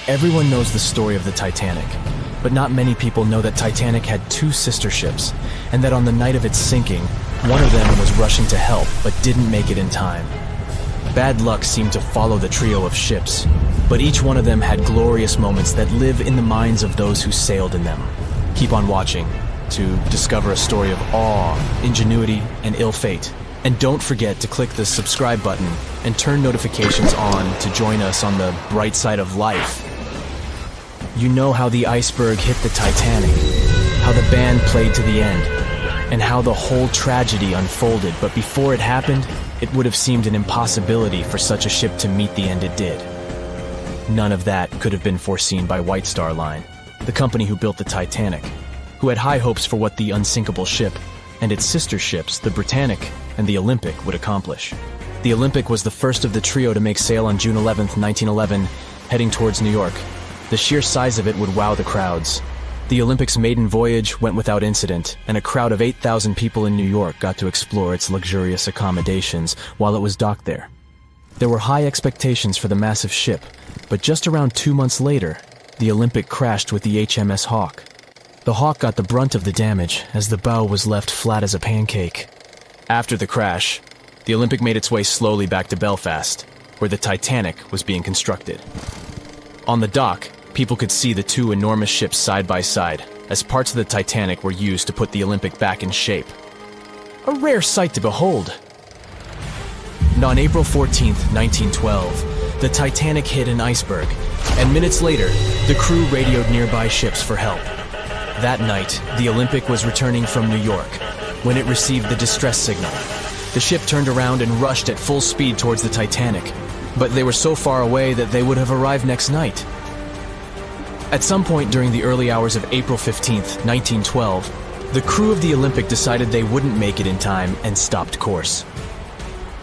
Everyone knows the story of the Titanic, but not many people know that Titanic had two sister ships, and that on the night of its sinking, one of them was rushing to help but didn't make it in time. Bad luck seemed to follow the trio of ships, but each one of them had glorious moments that live in the minds of those who sailed in them. Keep on watching to discover a story of awe, ingenuity, and ill fate. And don't forget to click the subscribe button and turn notifications on to join us on the bright side of life. You know how the iceberg hit the Titanic, how the band played to the end, and how the whole tragedy unfolded, but before it happened, it would have seemed an impossibility for such a ship to meet the end it did. None of that could have been foreseen by White Star Line, the company who built the Titanic, who had high hopes for what the unsinkable ship and its sister ships, the Britannic and the Olympic, would accomplish. The Olympic was the first of the trio to make sail on June 11, 1911, heading towards New York. The sheer size of it would wow the crowds. The Olympic's maiden voyage went without incident, and a crowd of 8,000 people in New York got to explore its luxurious accommodations while it was docked there. There were high expectations for the massive ship, but just around 2 months later, the Olympic crashed with the HMS Hawk. The Hawk got the brunt of the damage, as the bow was left flat as a pancake. After the crash, the Olympic made its way slowly back to Belfast, where the Titanic was being constructed. On the dock, people could see the two enormous ships side by side, as parts of the Titanic were used to put the Olympic back in shape. A rare sight to behold. And on April 14, 1912, the Titanic hit an iceberg, and minutes later, the crew radioed nearby ships for help. That night, the Olympic was returning from New York when it received the distress signal. The ship turned around and rushed at full speed towards the Titanic, but they were so far away that they would have arrived next night. At some point during the early hours of April 15, 1912, the crew of the Olympic decided they wouldn't make it in time and stopped course.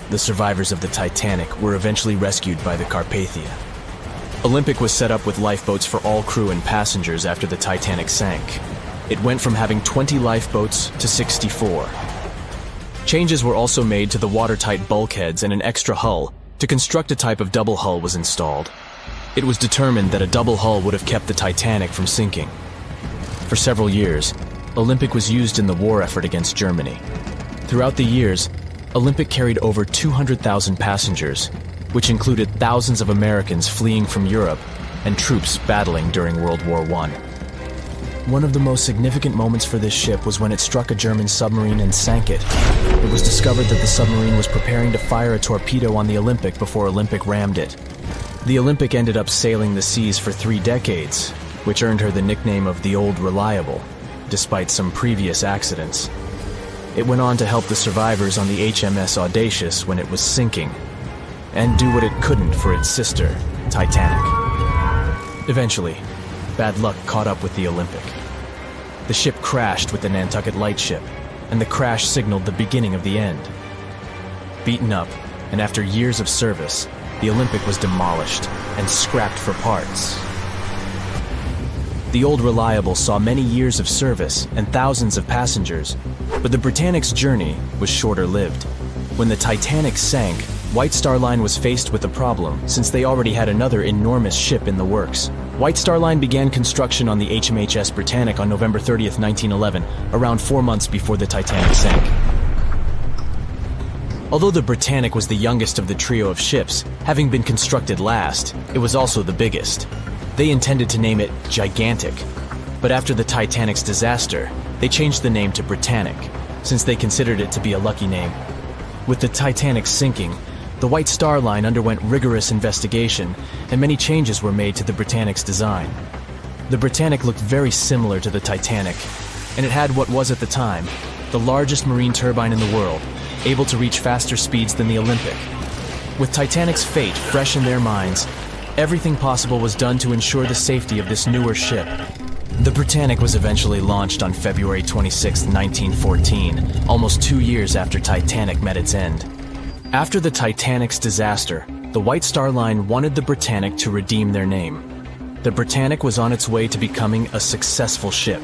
The survivors of the Titanic were eventually rescued by the Carpathia. Olympic was set up with lifeboats for all crew and passengers after the Titanic sank. It went from having 20 lifeboats to 64. Changes were also made to the watertight bulkheads, and an extra hull to construct a type of double hull was installed. It was determined that a double hull would have kept the Titanic from sinking. For several years, Olympic was used in the war effort against Germany. Throughout the years, Olympic carried over 200,000 passengers, which included thousands of Americans fleeing from Europe and troops battling during World War I. One of the most significant moments for this ship was when it struck a German submarine and sank it. It was discovered that the submarine was preparing to fire a torpedo on the Olympic before Olympic rammed it. The Olympic ended up sailing the seas for 3 decades, which earned her the nickname of the Old Reliable, despite some previous accidents. It went on to help the survivors on the HMS Audacious when it was sinking, and do what it couldn't for its sister, Titanic. Eventually, bad luck caught up with the Olympic. The ship crashed with the Nantucket Lightship, and the crash signaled the beginning of the end. Beaten up, and after years of service, the Olympic was demolished and scrapped for parts. The Old Reliable saw many years of service and thousands of passengers, but the Britannic's journey was shorter-lived. When the Titanic sank, White Star Line was faced with a problem, since they already had another enormous ship in the works. White Star Line began construction on the HMHS Britannic on November 30, 1911, around 4 months before the Titanic sank. Although the Britannic was the youngest of the trio of ships, having been constructed last, it was also the biggest. They intended to name it Gigantic, but after the Titanic's disaster, they changed the name to Britannic, since they considered it to be a lucky name. With the Titanic sinking, the White Star Line underwent rigorous investigation, and many changes were made to the Britannic's design. The Britannic looked very similar to the Titanic, and it had what was at the time the largest marine turbine in the world, able to reach faster speeds than the Olympic. With Titanic's fate fresh in their minds, everything possible was done to ensure the safety of this newer ship. The Britannic was eventually launched on February 26, 1914, almost 2 years after Titanic met its end. After the Titanic's disaster, the White Star Line wanted the Britannic to redeem their name. The Britannic was on its way to becoming a successful ship.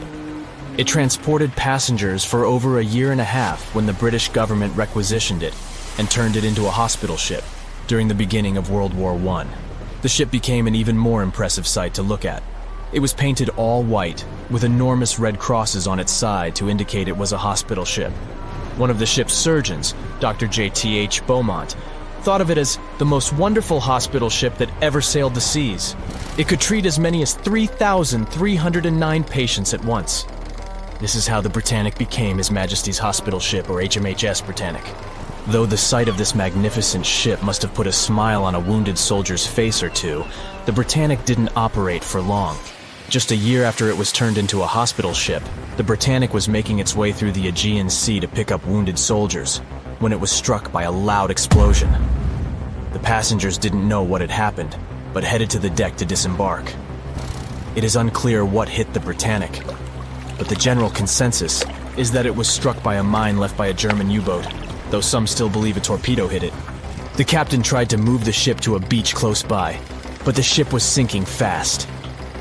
It transported passengers for over a year and a half when the British government requisitioned it and turned it into a hospital ship during the beginning of World War I. The ship became an even more impressive sight to look at. It was painted all white, with enormous red crosses on its side to indicate it was a hospital ship. One of the ship's surgeons, Dr. J.T.H. Beaumont, thought of it as the most wonderful hospital ship that ever sailed the seas. It could treat as many as 3,309 patients at once. This is how the Britannic became His Majesty's hospital ship, or HMHS Britannic. Though the sight of this magnificent ship must have put a smile on a wounded soldier's face or two, the Britannic didn't operate for long. Just a year after it was turned into a hospital ship, the Britannic was making its way through the Aegean Sea to pick up wounded soldiers, when it was struck by a loud explosion. The passengers didn't know what had happened, but headed to the deck to disembark. It is unclear what hit the Britannic, but the general consensus is that it was struck by a mine left by a German U-boat, though some still believe a torpedo hit it. The captain tried to move the ship to a beach close by, but the ship was sinking fast.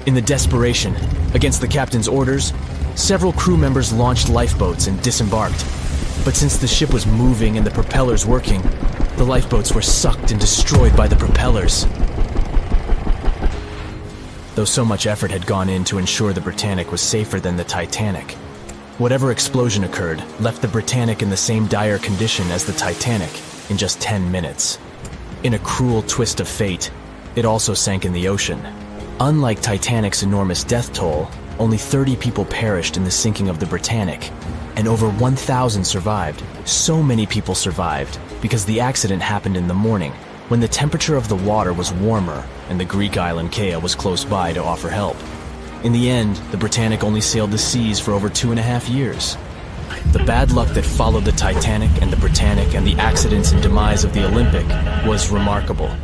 In the desperation, against the captain's orders, several crew members launched lifeboats and disembarked. But since the ship was moving and the propellers working, the lifeboats were sucked and destroyed by the propellers. Though so much effort had gone in to ensure the Britannic was safer than the Titanic, whatever explosion occurred left the Britannic in the same dire condition as the Titanic in just 10 minutes. In a cruel twist of fate, it also sank in the ocean. Unlike Titanic's enormous death toll, only 30 people perished in the sinking of the Britannic, and over 1,000 survived. So many people survived because the accident happened in the morning, when the temperature of the water was warmer and the Greek island Kea was close by to offer help. In the end, the Britannic only sailed the seas for over 2.5 years. The bad luck that followed the Titanic and the Britannic and the accidents and demise of the Olympic was remarkable.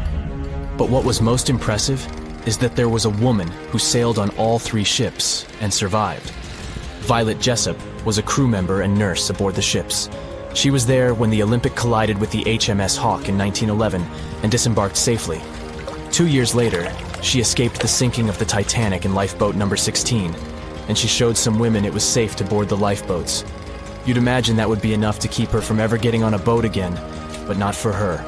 But what was most impressive is that there was a woman who sailed on all 3 ships and survived. Violet Jessup was a crew member and nurse aboard the ships. She was there when the Olympic collided with the HMS Hawk in 1911 and disembarked safely. 2 years later, she escaped the sinking of the Titanic in lifeboat number 16, and she showed some women it was safe to board the lifeboats. You'd imagine that would be enough to keep her from ever getting on a boat again, but not for her.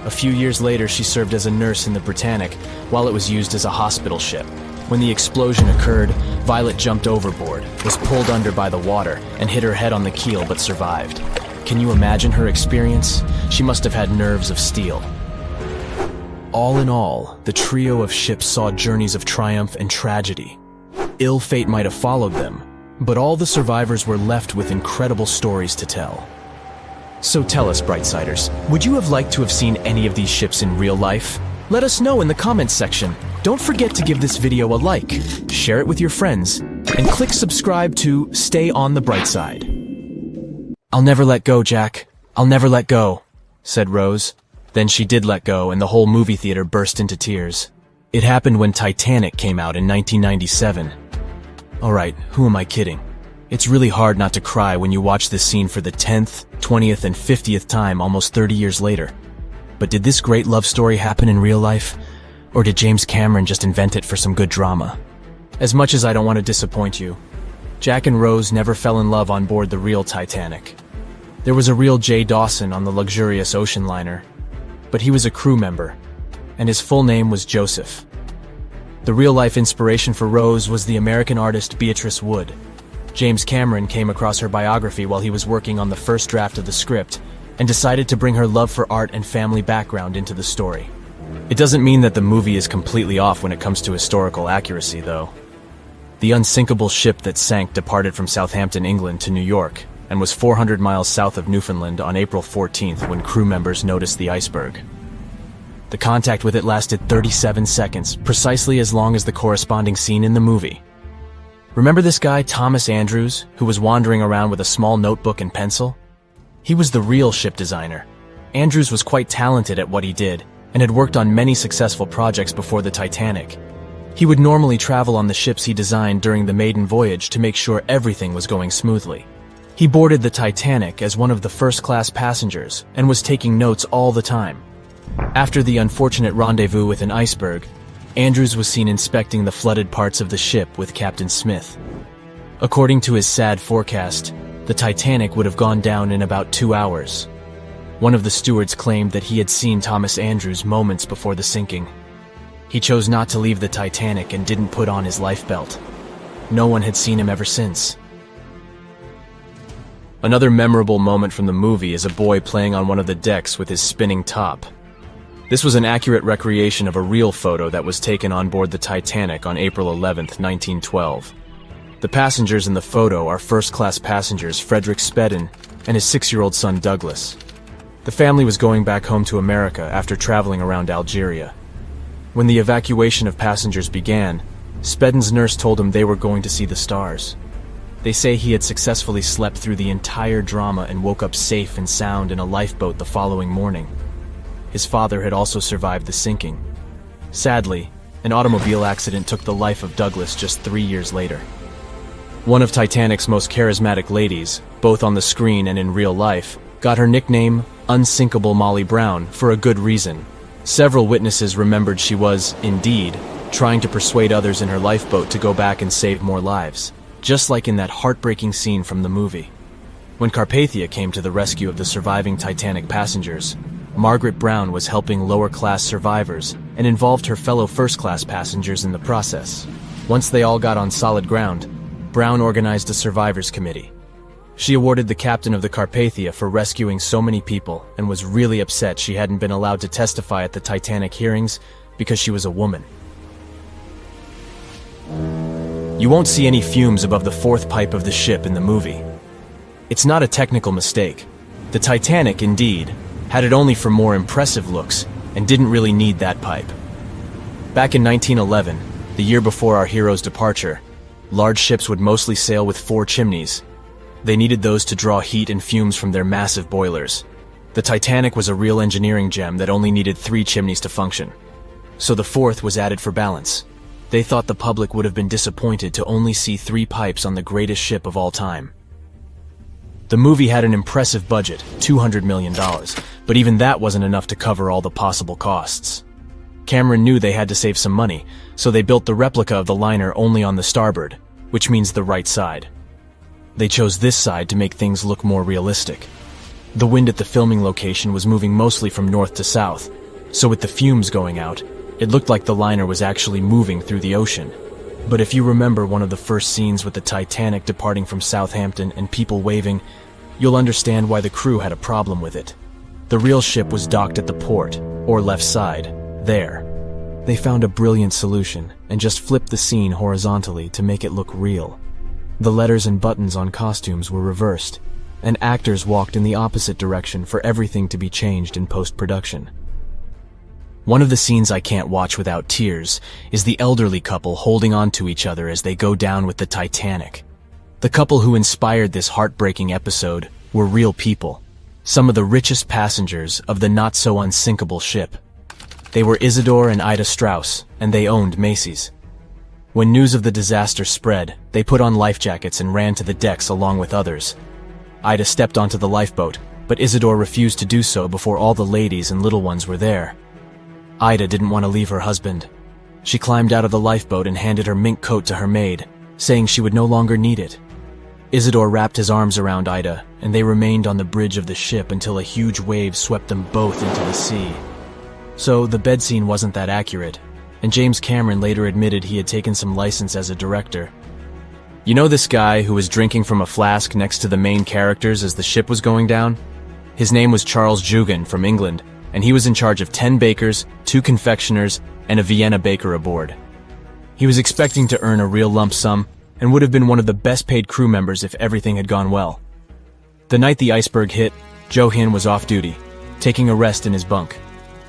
A few years later, she served as a nurse in the Britannic while it was used as a hospital ship. When the explosion occurred, Violet jumped overboard, was pulled under by the water, and hit her head on the keel but survived. Can you imagine her experience? She must have had nerves of steel. All in all, the trio of ships saw journeys of triumph and tragedy. Ill fate might have followed them, but all the survivors were left with incredible stories to tell. So tell us, Brightsiders, would you have liked to have seen any of these ships in real life? Let us know in the comments section. Don't forget to give this video a like, share it with your friends, and click subscribe to stay on the bright side. "I'll never let go, Jack. I'll never let go," said Rose. Then she did let go, and the whole movie theater burst into tears. It happened when Titanic came out in 1997. Alright, who am I kidding? It's really hard not to cry when you watch this scene for the 10th, 20th, and 50th time almost 30 years later. But did this great love story happen in real life? Or did James Cameron just invent it for some good drama? As much as I don't want to disappoint you, Jack and Rose never fell in love on board the real Titanic. There was a real Jay Dawson on the luxurious ocean liner, but he was a crew member, and his full name was Joseph. The real-life inspiration for Rose was the American artist Beatrice Wood. James Cameron came across her biography while he was working on the first draft of the script, and decided to bring her love for art and family background into the story. It doesn't mean that the movie is completely off when it comes to historical accuracy, though. The unsinkable ship that sank departed from Southampton, England to New York, and was 400 miles south of Newfoundland on April 14th when crew members noticed the iceberg. The contact with it lasted 37 seconds, precisely as long as the corresponding scene in the movie. Remember this guy, Thomas Andrews, who was wandering around with a small notebook and pencil? He was the real ship designer. Andrews was quite talented at what he did, and had worked on many successful projects before the Titanic. He would normally travel on the ships he designed during the maiden voyage to make sure everything was going smoothly. He boarded the Titanic as one of the first-class passengers, and was taking notes all the time. After the unfortunate rendezvous with an iceberg, Andrews was seen inspecting the flooded parts of the ship with Captain Smith. According to his sad forecast, the Titanic would have gone down in about 2 hours. One of the stewards claimed that he had seen Thomas Andrews moments before the sinking. He chose not to leave the Titanic and didn't put on his life belt. No one had seen him ever since. Another memorable moment from the movie is a boy playing on one of the decks with his spinning top. This was an accurate recreation of a real photo that was taken on board the Titanic on April 11, 1912. The passengers in the photo are first-class passengers Frederick Spedden and his 6-year-old son Douglas. The family was going back home to America after traveling around Algeria. When the evacuation of passengers began, Spedden's nurse told him they were going to see the stars. They say he had successfully slept through the entire drama and woke up safe and sound in a lifeboat the following morning. His father had also survived the sinking. Sadly, an automobile accident took the life of Douglas just 3 years later. One of Titanic's most charismatic ladies, both on the screen and in real life, got her nickname Unsinkable Molly Brown for a good reason. Several witnesses remembered she was, indeed, trying to persuade others in her lifeboat to go back and save more lives, just like in that heartbreaking scene from the movie. When Carpathia came to the rescue of the surviving Titanic passengers, Margaret Brown was helping lower-class survivors and involved her fellow first-class passengers in the process. Once they all got on solid ground, Brown organized a survivors committee. She awarded the captain of the Carpathia for rescuing so many people and was really upset she hadn't been allowed to testify at the Titanic hearings because she was a woman. You won't see any fumes above the fourth pipe of the ship in the movie. It's not a technical mistake. The Titanic, indeed, had it only for more impressive looks and didn't really need that pipe. Back in 1911, the year before our hero's departure, large ships would mostly sail with 4 chimneys. They needed those to draw heat and fumes from their massive boilers. The Titanic was a real engineering gem that only needed 3 chimneys to function. So the 4th was added for balance. They thought the public would have been disappointed to only see 3 pipes on the greatest ship of all time. The movie had an impressive budget, $200 million, but even that wasn't enough to cover all the possible costs. Cameron knew they had to save some money, so they built the replica of the liner only on the starboard, which means the right side. They chose this side to make things look more realistic. The wind at the filming location was moving mostly from north to south, so with the fumes going out, it looked like the liner was actually moving through the ocean. But if you remember one of the first scenes with the Titanic departing from Southampton and people waving, you'll understand why the crew had a problem with it. The real ship was docked at the port, or left side, there. They found a brilliant solution and just flipped the scene horizontally to make it look real. The letters and buttons on costumes were reversed, and actors walked in the opposite direction for everything to be changed in post-production. One of the scenes I can't watch without tears is the elderly couple holding on to each other as they go down with the Titanic. The couple who inspired this heartbreaking episode were real people, some of the richest passengers of the not-so-unsinkable ship. They were Isidore and Ida Strauss, and they owned Macy's. When news of the disaster spread, they put on life jackets and ran to the decks along with others. Ida stepped onto the lifeboat, but Isidore refused to do so before all the ladies and little ones were there. Ida didn't want to leave her husband. She climbed out of the lifeboat and handed her mink coat to her maid, saying she would no longer need it. Isidore wrapped his arms around Ida, and they remained on the bridge of the ship until a huge wave swept them both into the sea. So the bed scene wasn't that accurate, and James Cameron later admitted he had taken some license as a director. You know this guy who was drinking from a flask next to the main characters as the ship was going down? His name was Charles Jugan from England, and he was in charge of 10 bakers, 2 confectioners, and a Vienna baker aboard. He was expecting to earn a real lump sum, and would have been one of the best-paid crew members if everything had gone well. The night the iceberg hit, Johan was off duty, taking a rest in his bunk.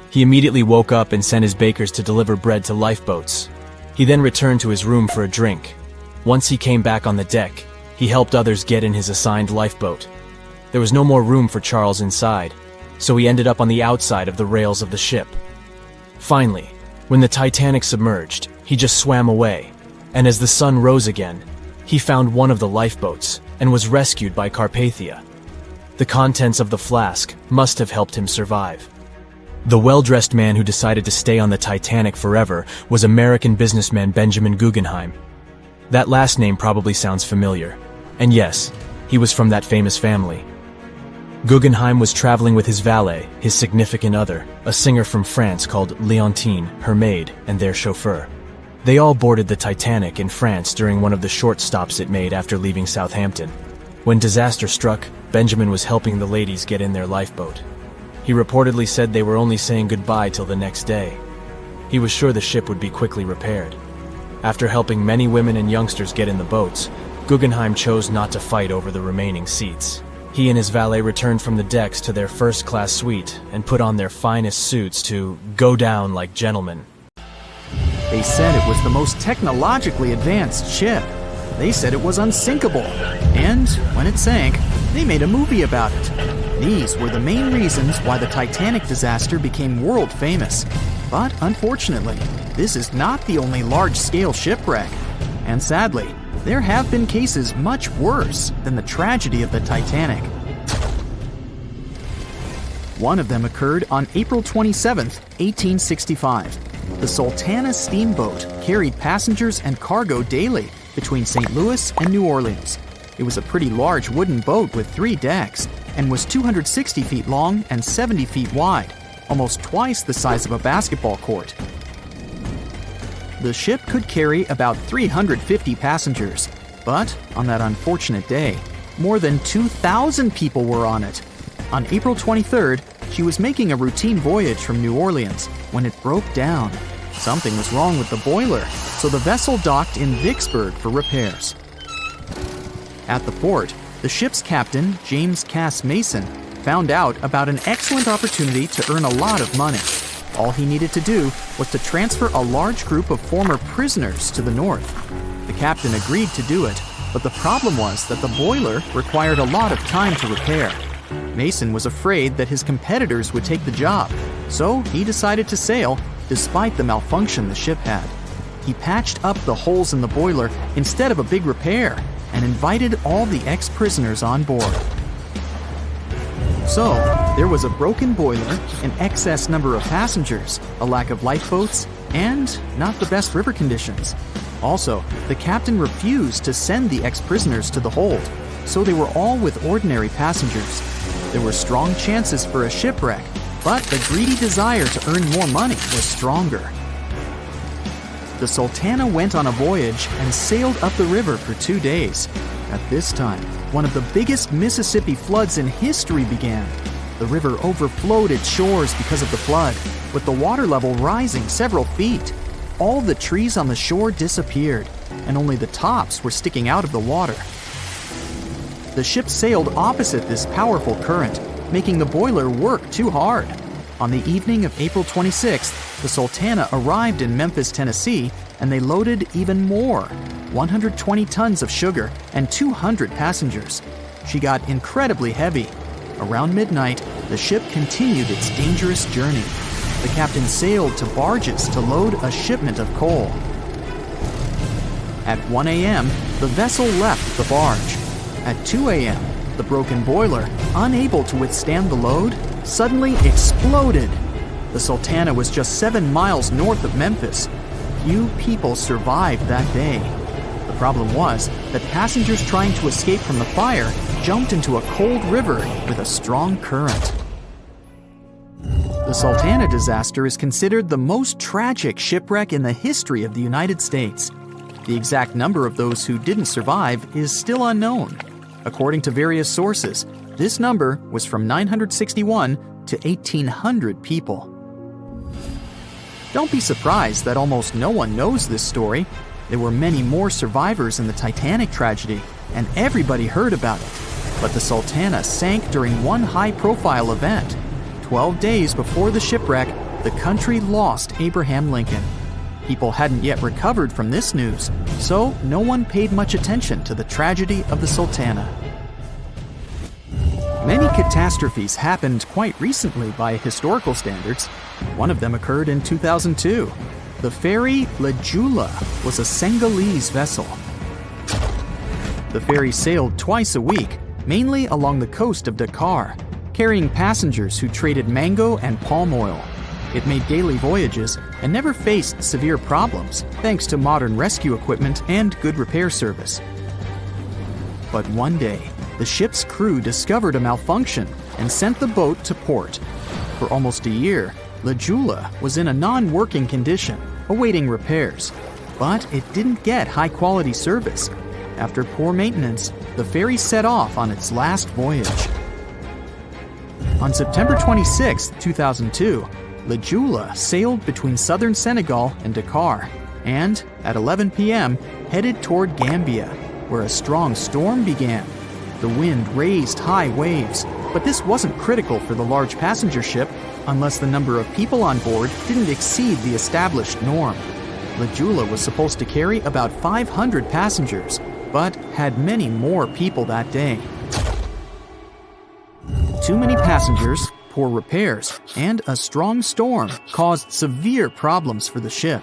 He immediately woke up and sent his bakers to deliver bread to lifeboats. He then returned to his room for a drink. Once he came back on the deck, he helped others get in his assigned lifeboat. There was no more room for Charles inside, so he ended up on the outside of the rails of the ship. Finally, when the Titanic submerged, he just swam away, and as the sun rose again, he found one of the lifeboats and was rescued by Carpathia. The contents of the flask must have helped him survive. The well-dressed man who decided to stay on the Titanic forever was American businessman Benjamin Guggenheim. That last name probably sounds familiar, and yes, he was from that famous family. Guggenheim was traveling with his valet, his significant other, a singer from France called Leontine, her maid, and their chauffeur. They all boarded the Titanic in France during one of the short stops it made after leaving Southampton. When disaster struck, Benjamin was helping the ladies get in their lifeboat. He reportedly said they were only saying goodbye till the next day. He was sure the ship would be quickly repaired. After helping many women and youngsters get in the boats, Guggenheim chose not to fight over the remaining seats. He and his valet returned from the decks to their first-class suite and put on their finest suits to go down like gentlemen. They said it was the most technologically advanced ship. They said it was unsinkable. And when it sank, they made a movie about it. These were the main reasons why the Titanic disaster became world famous. But unfortunately, this is not the only large-scale shipwreck. And sadly, there have been cases much worse than the tragedy of the Titanic. One of them occurred on April 27, 1865. The Sultana steamboat carried passengers and cargo daily between St. Louis and New Orleans. It was a pretty large wooden boat with 3 decks and was 260 feet long and 70 feet wide, almost twice the size of a basketball court. The ship could carry about 350 passengers, but on that unfortunate day, more than 2,000 people were on it. On April 23rd, she was making a routine voyage from New Orleans when it broke down. Something was wrong with the boiler, so the vessel docked in Vicksburg for repairs. At the port, the ship's captain, James Cass Mason, found out about an excellent opportunity to earn a lot of money. All he needed to do was to transfer a large group of former prisoners to the north. The captain agreed to do it, but the problem was that the boiler required a lot of time to repair. Mason was afraid that his competitors would take the job, so he decided to sail despite the malfunction the ship had. He patched up the holes in the boiler instead of a big repair and invited all the ex-prisoners on board. So, there was a broken boiler, an excess number of passengers, a lack of lifeboats, and not the best river conditions. Also, the captain refused to send the ex-prisoners to the hold, so they were all with ordinary passengers. There were strong chances for a shipwreck, but the greedy desire to earn more money was stronger. The Sultana went on a voyage and sailed up the river for 2 days. At this time, one of the biggest Mississippi floods in history began. The river overflowed its shores because of the flood, with the water level rising several feet. All the trees on the shore disappeared, and only the tops were sticking out of the water. The ship sailed opposite this powerful current, making the boiler work too hard. On the evening of April 26th, the Sultana arrived in Memphis, Tennessee, and they loaded even more, 120 tons of sugar and 200 passengers. She got incredibly heavy. Around midnight, the ship continued its dangerous journey. The captain sailed to barges to load a shipment of coal. At 1 a.m., the vessel left the barge. At 2 a.m., the broken boiler, unable to withstand the load, suddenly exploded. The Sultana was just 7 miles north of Memphis. Few people survived that day. The problem was that passengers trying to escape from the fire jumped into a cold river with a strong current. The Sultana disaster is considered the most tragic shipwreck in the history of the United States. The exact number of those who didn't survive is still unknown. According to various sources, this number was from 961 to 1,800 people. Don't be surprised that almost no one knows this story. There were many more survivors in the Titanic tragedy, and everybody heard about it. But the Sultana sank during one high-profile event. 12 days before the shipwreck, the country lost Abraham Lincoln. People hadn't yet recovered from this news, so no one paid much attention to the tragedy of the Sultana. Many catastrophes happened quite recently by historical standards. One of them occurred in 2002. The ferry La Jula was a Senegalese vessel. The ferry sailed twice a week, mainly along the coast of Dakar, carrying passengers who traded mango and palm oil. It made daily voyages and never faced severe problems thanks to modern rescue equipment and good repair service. But one day, the ship's crew discovered a malfunction and sent the boat to port. For almost a year, La Jula was in a non-working condition, awaiting repairs. But it didn't get high-quality service. After poor maintenance, the ferry set off on its last voyage. On September 26, 2002, La Jula sailed between southern Senegal and Dakar, and at 11 p.m. headed toward Gambia, where a strong storm began. The wind raised high waves, but this wasn't critical for the large passenger ship unless the number of people on board didn't exceed the established norm. La Jula was supposed to carry about 500 passengers, but had many more people that day. Too many passengers, poor repairs, and a strong storm caused severe problems for the ship.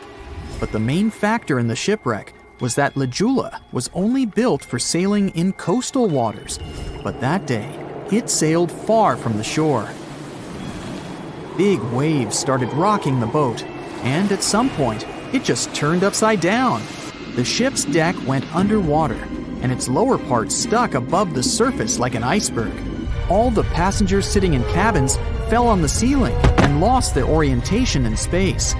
But the main factor in the shipwreck was that La Jula was only built for sailing in coastal waters, but that day, it sailed far from the shore. Big waves started rocking the boat, and at some point, it just turned upside down. The ship's deck went underwater, and its lower part stuck above the surface like an iceberg. All the passengers sitting in cabins fell on the ceiling and lost their orientation in space.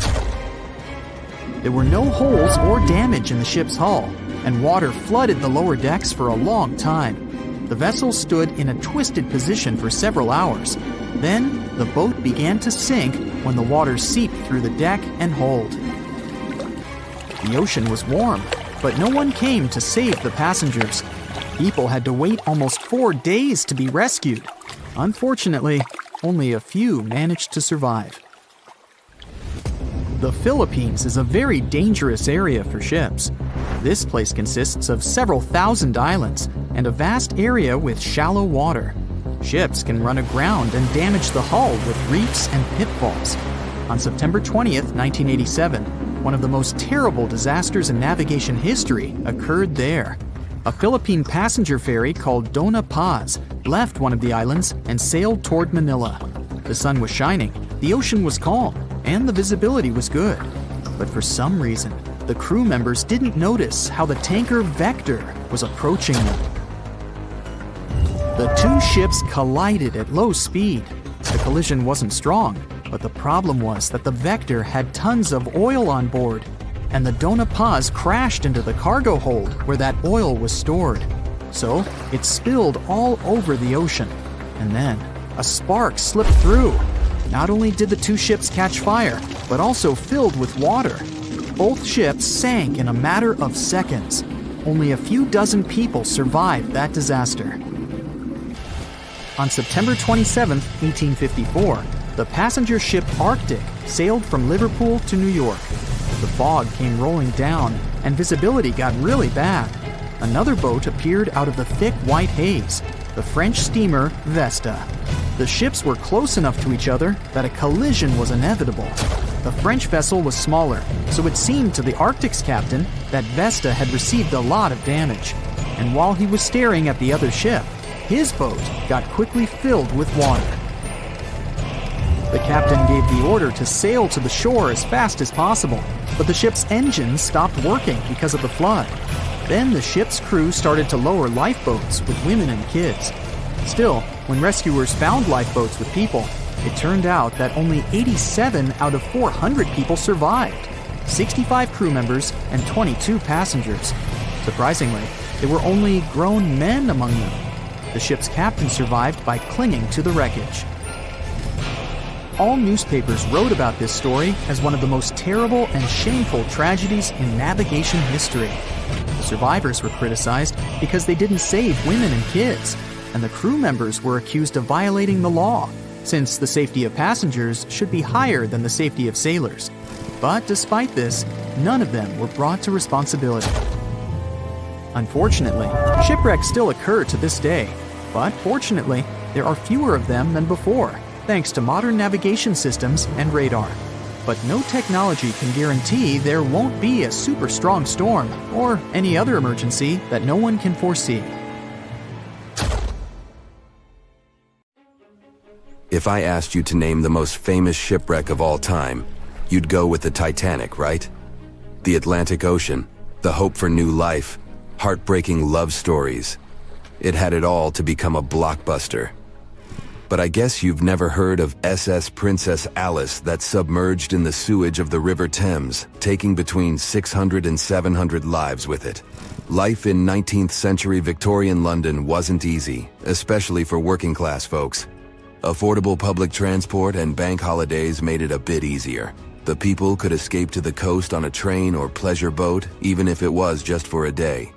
There were no holes or damage in the ship's hull, and water flooded the lower decks for a long time. The vessel stood in a twisted position for several hours. Then, the boat began to sink when the water seeped through the deck and hold. The ocean was warm, but no one came to save the passengers. People had to wait almost 4 days to be rescued. Unfortunately, only a few managed to survive. The Philippines is a very dangerous area for ships. This place consists of several thousand islands and a vast area with shallow water. Ships can run aground and damage the hull with reefs and pitfalls. On September 20th, 1987, one of the most terrible disasters in navigation history occurred there. A Philippine passenger ferry called Dona Paz left one of the islands and sailed toward Manila. The sun was shining, the ocean was calm, and the visibility was good. But for some reason, the crew members didn't notice how the tanker Vector was approaching them. The two ships collided at low speed. The collision wasn't strong, but the problem was that the Vector had tons of oil on board, and the Dona Paz crashed into the cargo hold where that oil was stored. So it spilled all over the ocean, and then a spark slipped through. Not only did the two ships catch fire, but also filled with water. Both ships sank in a matter of seconds. Only a few dozen people survived that disaster. On September 27, 1854, the passenger ship Arctic sailed from Liverpool to New York. The fog came rolling down, and visibility got really bad. Another boat appeared out of the thick white haze, the French steamer Vesta. The ships were close enough to each other that a collision was inevitable. The French vessel was smaller, so it seemed to the Arctic's captain that Vesta had received a lot of damage. And while he was staring at the other ship, his boat got quickly filled with water. The captain gave the order to sail to the shore as fast as possible, but the ship's engines stopped working because of the flood. Then the ship's crew started to lower lifeboats with women and kids. Still, when rescuers found lifeboats with people, it turned out that only 87 out of 400 people survived, 65 crew members and 22 passengers. Surprisingly, there were only grown men among them. The ship's captain survived by clinging to the wreckage. All newspapers wrote about this story as one of the most terrible and shameful tragedies in navigation history. The survivors were criticized because they didn't save women and kids, and the crew members were accused of violating the law, since the safety of passengers should be higher than the safety of sailors. But despite this, none of them were brought to responsibility. Unfortunately, shipwrecks still occur to this day, but fortunately, there are fewer of them than before, thanks to modern navigation systems and radar. But no technology can guarantee there won't be a super strong storm or any other emergency that no one can foresee. If I asked you to name the most famous shipwreck of all time, you'd go with the Titanic, right? The Atlantic Ocean, the hope for new life, heartbreaking love stories. It had it all to become a blockbuster. But I guess you've never heard of SS Princess Alice that submerged in the sewage of the River Thames, taking between 600 and 700 lives with it. Life in 19th century Victorian London wasn't easy, especially for working class folks. Affordable public transport and bank holidays made it a bit easier. The people could escape to the coast on a train or pleasure boat, even if it was just for a day.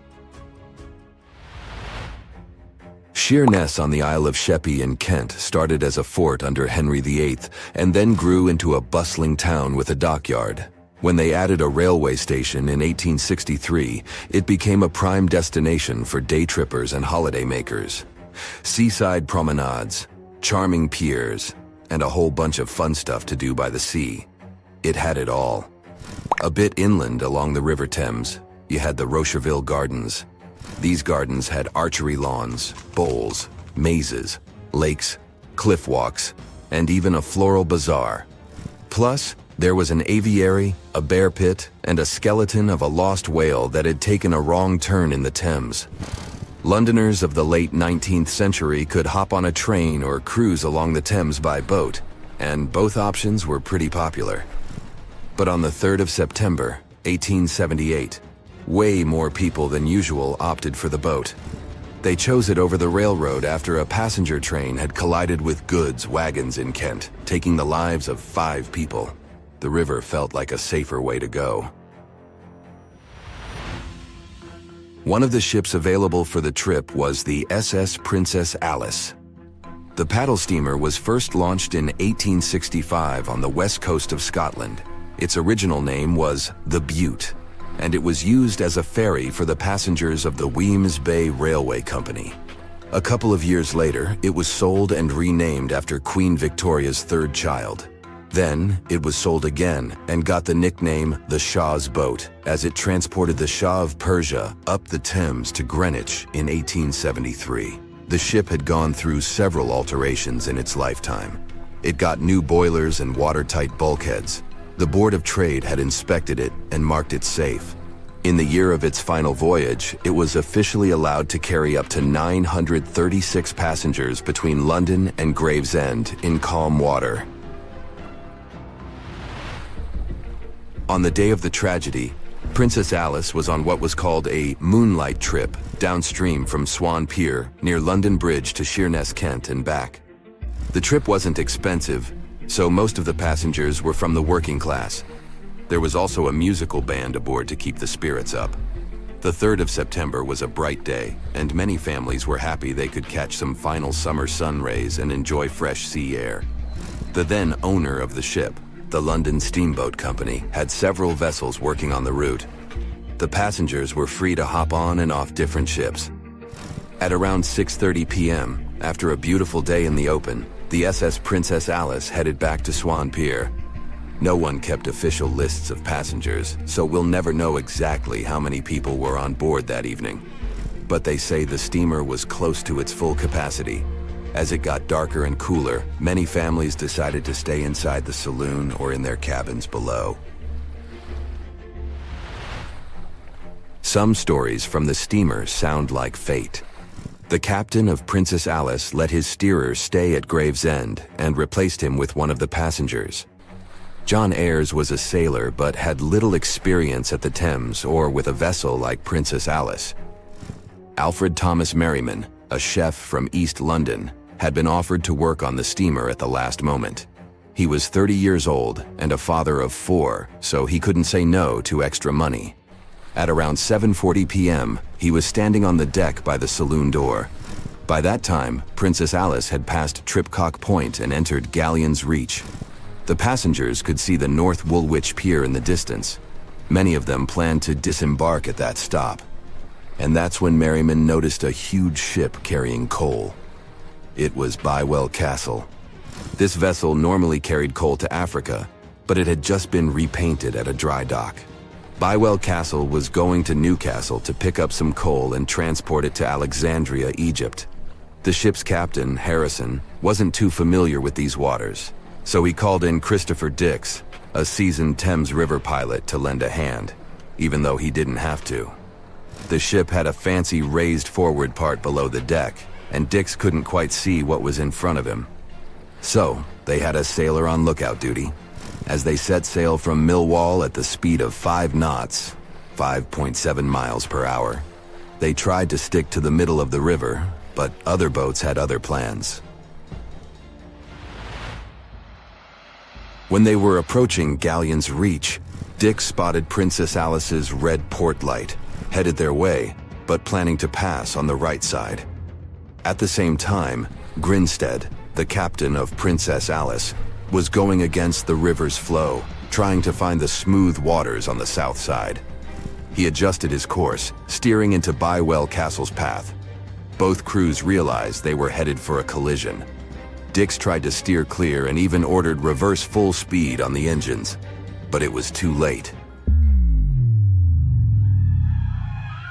Sheerness on the Isle of Sheppey in Kent started as a fort under Henry VIII and then grew into a bustling town with a dockyard. When they added a railway station in 1863, it became a prime destination for day trippers and holidaymakers. Seaside promenades, charming piers, and a whole bunch of fun stuff to do by the sea. It had it all. A bit inland along the River Thames, you had the Rocherville Gardens. These gardens had archery lawns, bowls, mazes, lakes, cliff walks, and even a floral bazaar. Plus, there was an aviary, a bear pit, and a skeleton of a lost whale that had taken a wrong turn in the Thames. Londoners of the late 19th century could hop on a train or cruise along the Thames by boat, and both options were pretty popular. But on the 3rd of September, 1878, way more people than usual opted for the boat. They chose it over the railroad after a passenger train had collided with goods wagons in Kent, taking the lives of 5 people. The river felt like a safer way to go. One of the ships available for the trip was the SS Princess Alice. The paddle steamer was first launched in 1865 on the west coast of Scotland. Its original name was the Bute, and it was used as a ferry for the passengers of the Wemyss Bay Railway Company. A couple of years later, it was sold and renamed after Queen Victoria's 3rd child. Then, it was sold again and got the nickname the Shah's Boat, as it transported the Shah of Persia up the Thames to Greenwich in 1873. The ship had gone through several alterations in its lifetime. It got new boilers and watertight bulkheads. The Board of Trade had inspected it and marked it safe. In the year of its final voyage, it was officially allowed to carry up to 936 passengers between London and Gravesend in calm water. On the day of the tragedy, Princess Alice was on what was called a moonlight trip downstream from Swan Pier near London Bridge to Sheerness, Kent and back. The trip wasn't expensive, so most of the passengers were from the working class. There was also a musical band aboard to keep the spirits up. The 3rd of September was a bright day, and many families were happy they could catch some final summer sun rays and enjoy fresh sea air. The then owner of the ship, the London Steamboat Company, had several vessels working on the route. The passengers were free to hop on and off different ships. At around 6:30 p.m., after a beautiful day in the open, the SS Princess Alice headed back to Swan Pier. No one kept official lists of passengers, so we'll never know exactly how many people were on board that evening. But they say the steamer was close to its full capacity. As it got darker and cooler, many families decided to stay inside the saloon or in their cabins below. Some stories from the steamer sound like fate. The captain of Princess Alice let his steerer stay at Gravesend and replaced him with one of the passengers. John Ayres was a sailor but had little experience at the Thames or with a vessel like Princess Alice. Alfred Thomas Merriman, a chef from East London, had been offered to work on the steamer at the last moment. He was 30 years old and a father of 4, so he couldn't say no to extra money. At around 7:40 p.m., he was standing on the deck by the saloon door. By that time, Princess Alice had passed Tripcock Point and entered Galleon's Reach. The passengers could see the North Woolwich Pier in the distance. Many of them planned to disembark at that stop. And that's when Merriman noticed a huge ship carrying coal. It was Bywell Castle. This vessel normally carried coal to Africa, but it had just been repainted at a dry dock. Bywell Castle was going to Newcastle to pick up some coal and transport it to Alexandria, Egypt. The ship's captain, Harrison, wasn't too familiar with these waters, so he called in Christopher Dix, a seasoned Thames River pilot, to lend a hand, even though he didn't have to. The ship had a fancy raised forward part below the deck, and Dix couldn't quite see what was in front of him. So, they had a sailor on lookout duty. As they set sail from Millwall at the speed of 5 knots, 5.7 miles per hour, they tried to stick to the middle of the river, but other boats had other plans. When they were approaching Galleon's Reach, Dick spotted Princess Alice's red port light, headed their way, but planning to pass on the right side. At the same time, Grinstead, the captain of Princess Alice, was going against the river's flow, trying to find the smooth waters on the south side. He adjusted his course, steering into Bywell Castle's path. Both crews realized they were headed for a collision. Dix tried to steer clear and even ordered reverse full speed on the engines, but it was too late.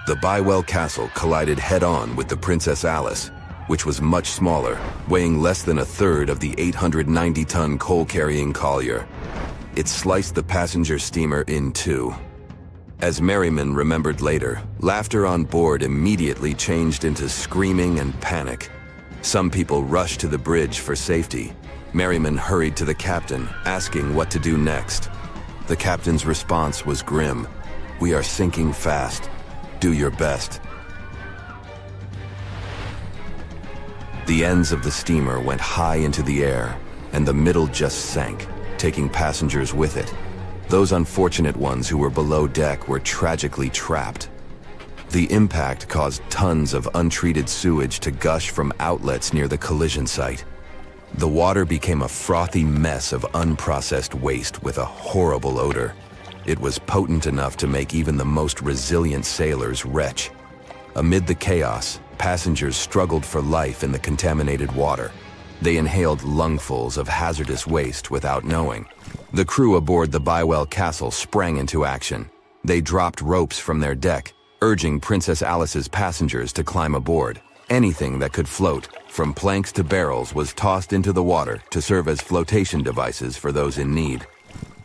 The Bywell Castle collided head-on with the Princess Alice, which was much smaller, weighing less than a third of the 890-ton coal-carrying collier. It sliced the passenger steamer in two. As Merriman remembered later, laughter on board immediately changed into screaming and panic. Some people rushed to the bridge for safety. Merriman hurried to the captain, asking what to do next. The captain's response was grim. "We are sinking fast. Do your best." The ends of the steamer went high into the air, and the middle just sank, taking passengers with it. Those unfortunate ones who were below deck were tragically trapped. The impact caused tons of untreated sewage to gush from outlets near the collision site. The water became a frothy mess of unprocessed waste with a horrible odor. It was potent enough to make even the most resilient sailors retch. Amid the chaos, passengers struggled for life in the contaminated water. They inhaled lungfuls of hazardous waste without knowing. The crew aboard the Bywell Castle sprang into action. They dropped ropes from their deck, urging Princess Alice's passengers to climb aboard. Anything that could float, from planks to barrels, was tossed into the water to serve as flotation devices for those in need.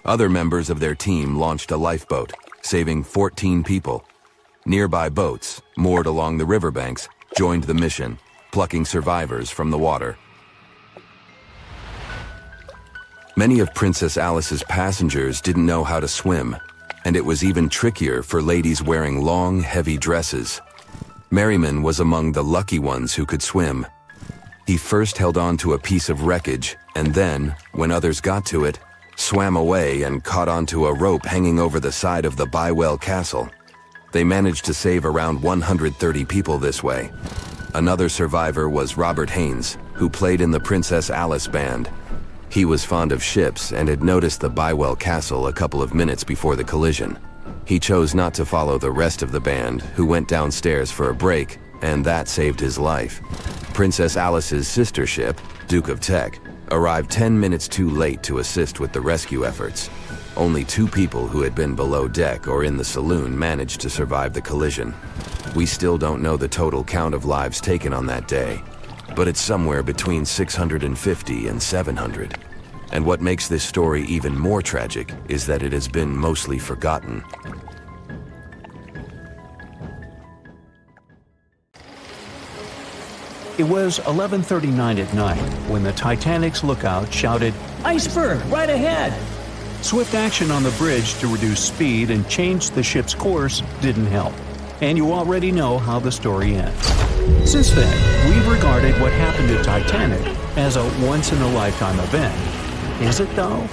Other members of their team launched a lifeboat, saving 14 people. Nearby boats, moored along the riverbanks, joined the mission, plucking survivors from the water. Many of Princess Alice's passengers didn't know how to swim, and it was even trickier for ladies wearing long, heavy dresses. Merriman was among the lucky ones who could swim. He first held on to a piece of wreckage, and then, when others got to it, swam away and caught onto a rope hanging over the side of the Bywell Castle. They managed to save around 130 people this way. Another survivor was Robert Haynes, who played in the Princess Alice band. He was fond of ships and had noticed the Bywell Castle a couple of minutes before the collision. He chose not to follow the rest of the band, who went downstairs for a break, and that saved his life. Princess Alice's sister ship, Duke of Teck, arrived 10 minutes too late to assist with the rescue efforts. Only 2 people who had been below deck or in the saloon managed to survive the collision. We still don't know the total count of lives taken on that day, but it's somewhere between 650 and 700. And what makes this story even more tragic is that it has been mostly forgotten. It was 11:39 at night when the Titanic's lookout shouted, "Iceberg, right ahead!" Swift action on the bridge to reduce speed and change the ship's course didn't help, and you already know how the story ends. Since then, we've regarded what happened to Titanic as a once-in-a-lifetime event. Is it, though?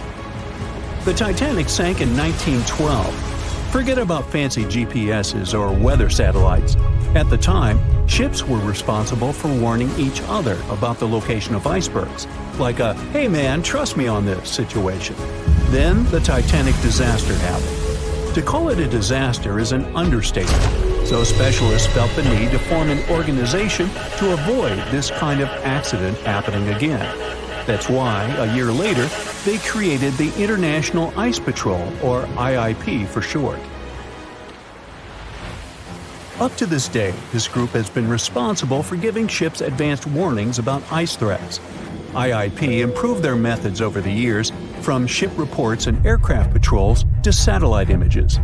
The Titanic sank in 1912. Forget about fancy GPSs or weather satellites. At the time, ships were responsible for warning each other about the location of icebergs, like a "hey man, trust me on this" situation. Then the Titanic disaster happened. To call it a disaster is an understatement, so specialists felt the need to form an organization to avoid this kind of accident happening again. That's why, a year later, they created the International Ice Patrol, or IIP for short. Up to this day, this group has been responsible for giving ships advanced warnings about ice threats. IIP improved their methods over the years, from ship reports and aircraft patrols to satellite images.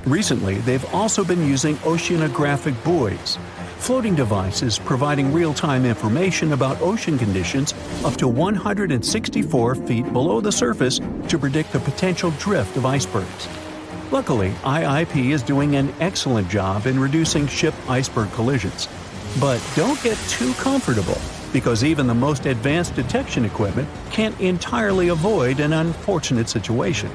Recently, they've also been using oceanographic buoys. floating devices providing real-time information about ocean conditions up to 164 feet below the surface to predict the potential drift of icebergs. Luckily, IIP is doing an excellent job in reducing ship iceberg collisions. But don't get too comfortable, because even the most advanced detection equipment can't entirely avoid an unfortunate situation.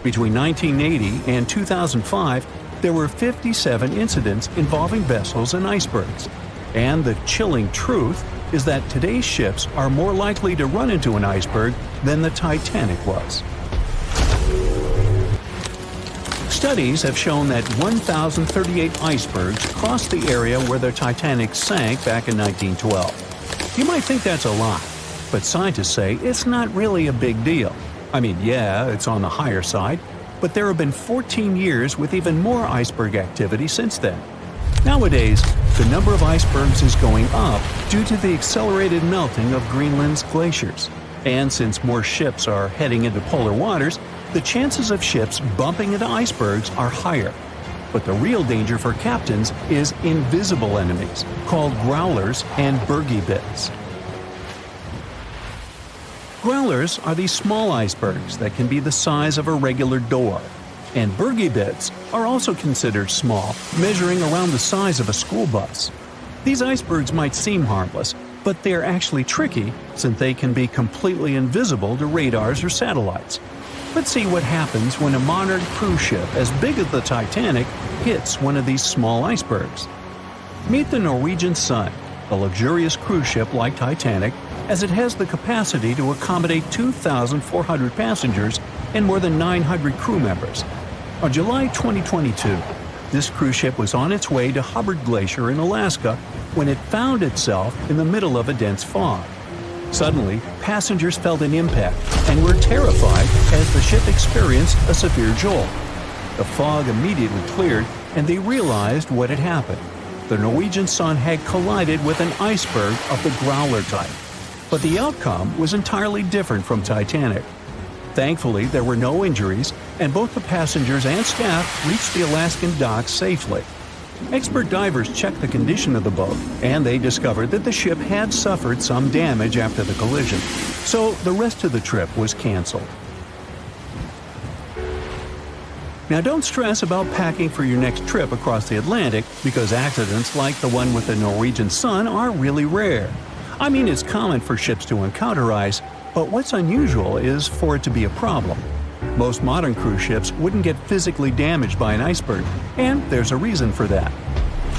Between 1980 and 2005, there were 57 incidents involving vessels and icebergs. And the chilling truth is that today's ships are more likely to run into an iceberg than the Titanic was. Studies have shown that 1,038 icebergs crossed the area where the Titanic sank back in 1912. You might think that's a lot, but scientists say it's not really a big deal. I mean, yeah, it's on the higher side, but there have been 14 years with even more iceberg activity since then. Nowadays, the number of icebergs is going up due to the accelerated melting of Greenland's glaciers. And since more ships are heading into polar waters, the chances of ships bumping into icebergs are higher. But the real danger for captains is invisible enemies, called growlers and bergy bits. Growlers are these small icebergs that can be the size of a regular door. And bergy bits are also considered small, measuring around the size of a school bus. These icebergs might seem harmless, but they're actually tricky since they can be completely invisible to radars or satellites. Let's see what happens when a modern cruise ship as big as the Titanic hits one of these small icebergs. Meet the Norwegian Sank, a luxurious cruise ship like Titanic, as it has the capacity to accommodate 2,400 passengers and more than 900 crew members. On July 2022, this cruise ship was on its way to Hubbard Glacier in Alaska when it found itself in the middle of a dense fog. Suddenly, passengers felt an impact and were terrified as the ship experienced a severe jolt. The fog immediately cleared and they realized what had happened. The Norwegian Sank had collided with an iceberg of the growler type. But the outcome was entirely different from Titanic. Thankfully, there were no injuries, and both the passengers and staff reached the Alaskan docks safely. Expert divers checked the condition of the boat, and they discovered that the ship had suffered some damage after the collision, so the rest of the trip was canceled. Now don't stress about packing for your next trip across the Atlantic, because accidents like the one with the Norwegian Sank are really rare. I mean, it's common for ships to encounter ice, but what's unusual is for it to be a problem. Most modern cruise ships wouldn't get physically damaged by an iceberg, and there's a reason for that.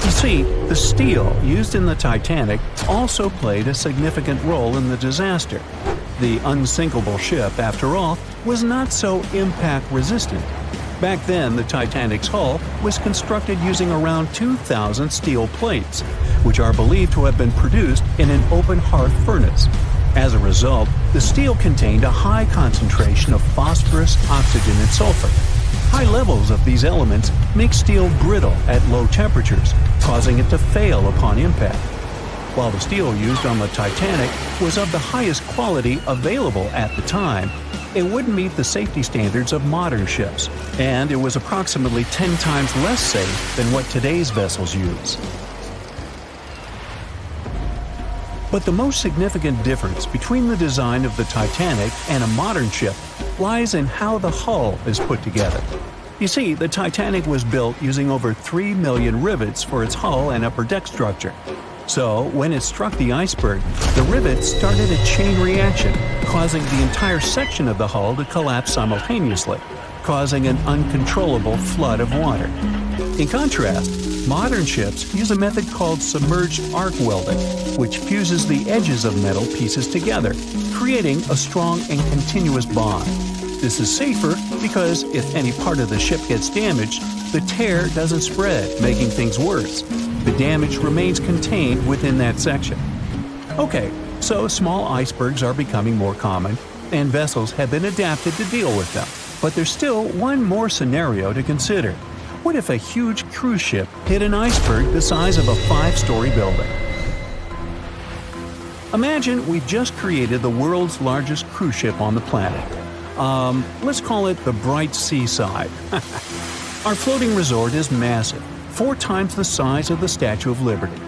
You see, the steel used in the Titanic also played a significant role in the disaster. The unsinkable ship, after all, was not so impact-resistant. Back then, the Titanic's hull was constructed using around 2,000 steel plates, which are believed to have been produced in an open hearth furnace. As a result, the steel contained a high concentration of phosphorus, oxygen, and sulfur. High levels of these elements make steel brittle at low temperatures, causing it to fail upon impact. While the steel used on the Titanic was of the highest quality available at the time, it wouldn't meet the safety standards of modern ships, and it was approximately 10 times less safe than what today's vessels use. But the most significant difference between the design of the Titanic and a modern ship lies in how the hull is put together. You see, the Titanic was built using over 3 million rivets for its hull and upper deck structure. So, when it struck the iceberg, the rivets started a chain reaction, causing the entire section of the hull to collapse simultaneously, causing an uncontrollable flood of water. In contrast, modern ships use a method called submerged arc welding, which fuses the edges of metal pieces together, creating a strong and continuous bond. This is safer because if any part of the ship gets damaged, the tear doesn't spread, making things worse. The damage remains contained within that section. Okay, so small icebergs are becoming more common, and vessels have been adapted to deal with them. But there's still one more scenario to consider. What if a huge cruise ship hit an iceberg the size of a 5-story building? Imagine we've just created the world's largest cruise ship on the planet. Let's call it the Bright Seaside. Our floating resort is massive, 4 times the size of the Statue of Liberty.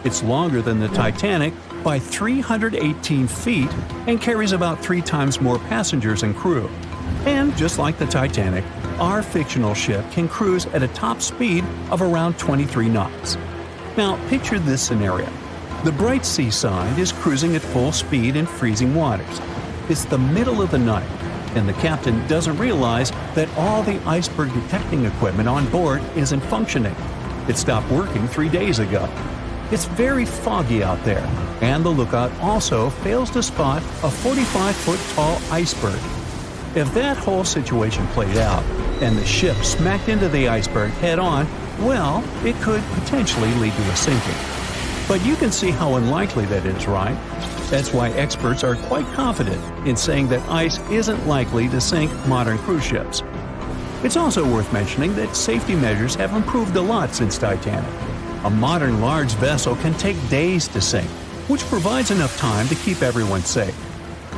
It's longer than the Titanic by 318 feet and carries about 3 times more passengers and crew. And just like the Titanic, our fictional ship can cruise at a top speed of around 23 knots. Now, picture this scenario. The bright seaside is cruising at full speed in freezing waters. It's the middle of the night, and the captain doesn't realize that all the iceberg detecting equipment on board isn't functioning. It stopped working 3 days ago. It's very foggy out there, and the lookout also fails to spot a 45-foot tall iceberg. If that whole situation played out, and the ship smacked into the iceberg head-on, well, it could potentially lead to a sinking. But you can see how unlikely that is, right? That's why experts are quite confident in saying that ice isn't likely to sink modern cruise ships. It's also worth mentioning that safety measures have improved a lot since Titanic. A modern large vessel can take days to sink, which provides enough time to keep everyone safe.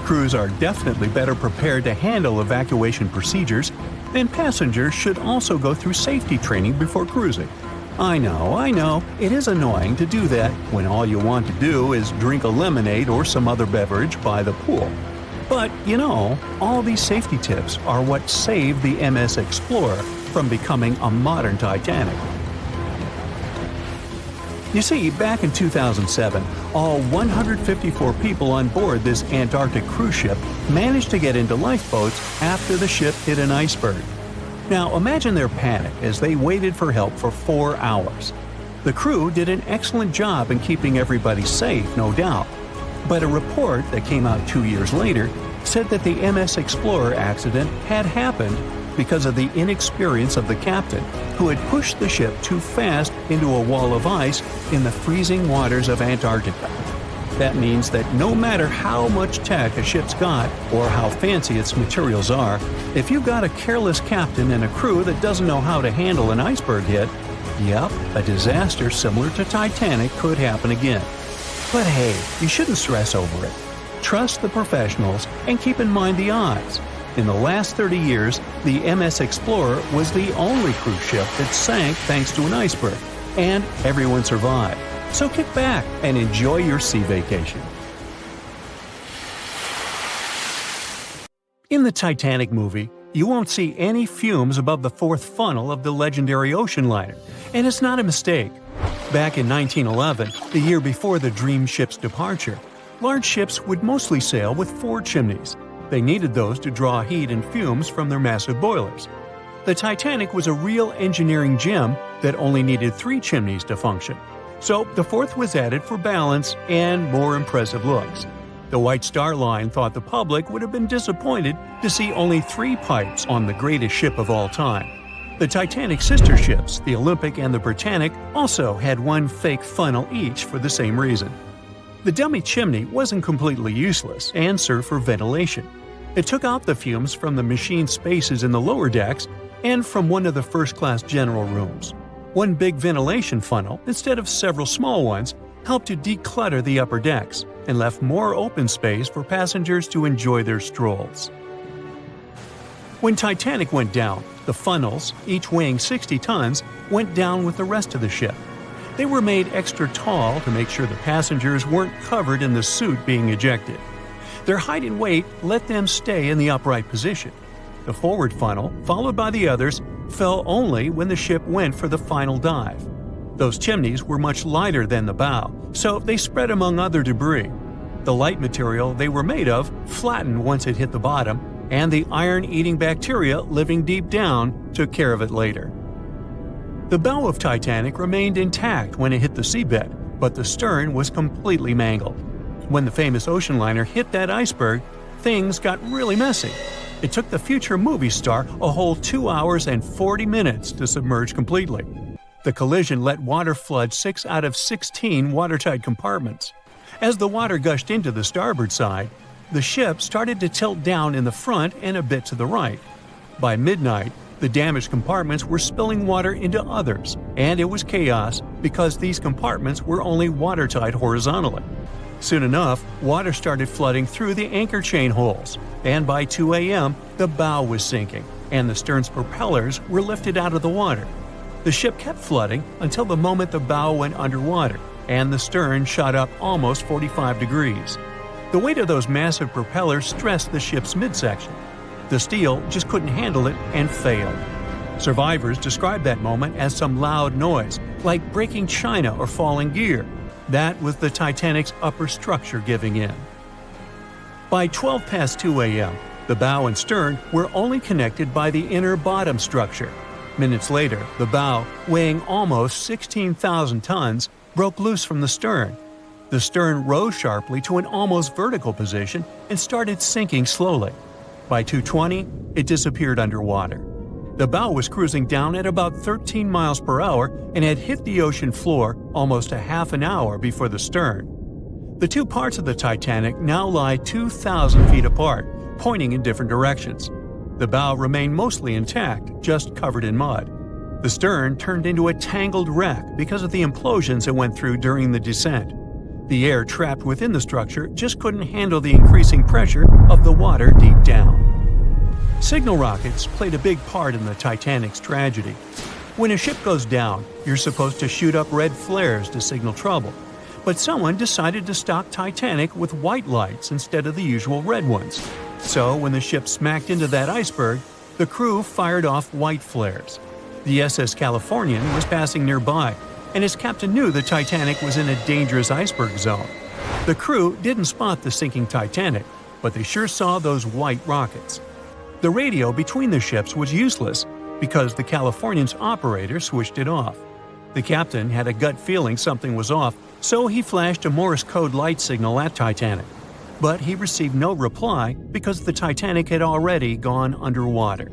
Crews are definitely better prepared to handle evacuation procedures, and passengers should also go through safety training before cruising. I know, it is annoying to do that when all you want to do is drink a lemonade or some other beverage by the pool. But, all these safety tips are what saved the MS Explorer from becoming a modern Titanic. You see, back in 2007, all 154 people on board this Antarctic cruise ship managed to get into lifeboats after the ship hit an iceberg. Now, imagine their panic as they waited for help for 4 hours. The crew did an excellent job in keeping everybody safe, no doubt. But a report that came out 2 years later said that the MS Explorer accident had happened because of the inexperience of the captain, who had pushed the ship too fast into a wall of ice in the freezing waters of Antarctica. That means that no matter how much tech a ship's got or how fancy its materials are, if you've got a careless captain and a crew that doesn't know how to handle an iceberg hit, yep, a disaster similar to Titanic could happen again. But hey, you shouldn't stress over it. Trust the professionals and keep in mind the odds. In the last 30 years, the MS Explorer was the only cruise ship that sank thanks to an iceberg, and everyone survived. So kick back and enjoy your sea vacation. In the Titanic movie, you won't see any fumes above the 4th funnel of the legendary ocean liner, and it's not a mistake. Back in 1911, the year before the Dream ship's departure, large ships would mostly sail with 4 chimneys. They needed those to draw heat and fumes from their massive boilers. The Titanic was a real engineering gem that only needed 3 chimneys to function. So the 4th was added for balance and more impressive looks. The White Star Line thought the public would have been disappointed to see only 3 pipes on the greatest ship of all time. The Titanic's sister ships, the Olympic and the Britannic, also had 1 fake funnel each for the same reason. The dummy chimney wasn't completely useless and served for ventilation. It took out the fumes from the machine spaces in the lower decks and from one of the first-class general rooms. 1 big ventilation funnel, instead of several small ones, helped to declutter the upper decks and left more open space for passengers to enjoy their strolls. When Titanic went down, the funnels, each weighing 60 tons, went down with the rest of the ship. They were made extra tall to make sure the passengers weren't covered in the soot being ejected. Their height and weight let them stay in the upright position. The forward funnel, followed by the others, fell only when the ship went for the final dive. Those chimneys were much lighter than the bow, so they spread among other debris. The light material they were made of flattened once it hit the bottom, and the iron-eating bacteria living deep down took care of it later. The bow of Titanic remained intact when it hit the seabed, but the stern was completely mangled. When the famous ocean liner hit that iceberg, things got really messy. It took the future movie star a whole 2 hours and 40 minutes to submerge completely. The collision let water flood 6 out of 16 watertight compartments. As the water gushed into the starboard side, the ship started to tilt down in the front and a bit to the right. By midnight, the damaged compartments were spilling water into others, and it was chaos because these compartments were only watertight horizontally. Soon enough, water started flooding through the anchor chain holes, and by 2 a.m., the bow was sinking, and the stern's propellers were lifted out of the water. The ship kept flooding until the moment the bow went underwater, and the stern shot up almost 45 degrees. The weight of those massive propellers stressed the ship's midsection. The steel just couldn't handle it and failed. Survivors described that moment as some loud noise, like breaking china or falling gear. That was the Titanic's upper structure giving in. By 12 past 2 a.m., the bow and stern were only connected by the inner bottom structure. Minutes later, the bow, weighing almost 16,000 tons, broke loose from the stern. The stern rose sharply to an almost vertical position and started sinking slowly. By 2:20, it disappeared underwater. The bow was cruising down at about 13 miles per hour and had hit the ocean floor almost a half an hour before the stern. The two parts of the Titanic now lie 2,000 feet apart, pointing in different directions. The bow remained mostly intact, just covered in mud. The stern turned into a tangled wreck because of the implosions it went through during the descent. The air trapped within the structure just couldn't handle the increasing pressure of the water deep down. Signal rockets played a big part in the Titanic's tragedy. When a ship goes down, you're supposed to shoot up red flares to signal trouble. But someone decided to stock Titanic with white lights instead of the usual red ones. So when the ship smacked into that iceberg, the crew fired off white flares. The SS Californian was passing nearby, and his captain knew the Titanic was in a dangerous iceberg zone. The crew didn't spot the sinking Titanic, but they sure saw those white rockets. The radio between the ships was useless because the Californian's operator switched it off. The captain had a gut feeling something was off, so he flashed a Morse code light signal at Titanic. But he received no reply because the Titanic had already gone underwater.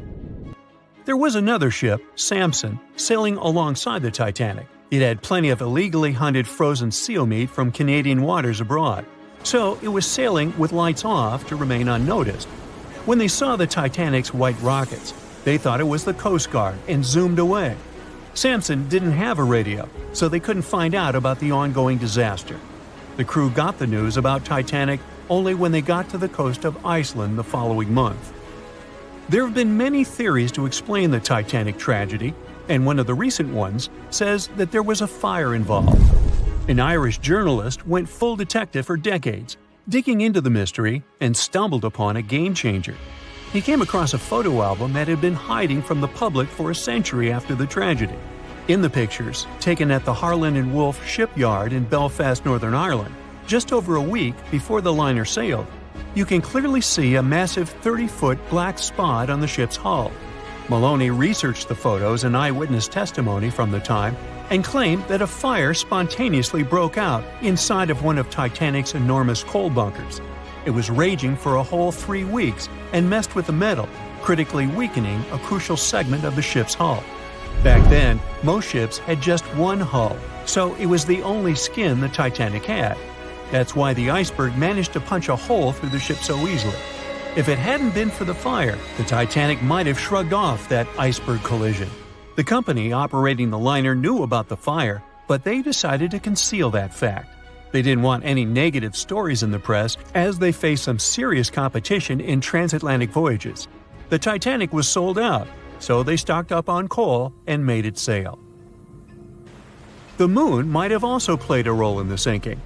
There was another ship, Samson, sailing alongside the Titanic. It had plenty of illegally hunted frozen seal meat from Canadian waters abroad, so it was sailing with lights off to remain unnoticed. When they saw the Titanic's white rockets, they thought it was the Coast Guard and zoomed away. Samson didn't have a radio, so they couldn't find out about the ongoing disaster. The crew got the news about Titanic only when they got to the coast of Iceland the following month. There have been many theories to explain the Titanic tragedy, and one of the recent ones says that there was a fire involved. An Irish journalist went full detective for decades, digging into the mystery, and stumbled upon a game-changer. He came across a photo album that had been hiding from the public for a century after the tragedy. In the pictures, taken at the Harland and Wolff shipyard in Belfast, Northern Ireland, just over a week before the liner sailed, you can clearly see a massive 30-foot black spot on the ship's hull. Maloney researched the photos and eyewitness testimony from the time and claimed that a fire spontaneously broke out inside of one of Titanic's enormous coal bunkers. It was raging for a whole 3 weeks and messed with the metal, critically weakening a crucial segment of the ship's hull. Back then, most ships had just one hull, so it was the only skin the Titanic had. That's why the iceberg managed to punch a hole through the ship so easily. If it hadn't been for the fire, the Titanic might have shrugged off that iceberg collision. The company operating the liner knew about the fire, but they decided to conceal that fact. They didn't want any negative stories in the press as they faced some serious competition in transatlantic voyages. The Titanic was sold out, so they stocked up on coal and made it sail. The moon might have also played a role in the sinking.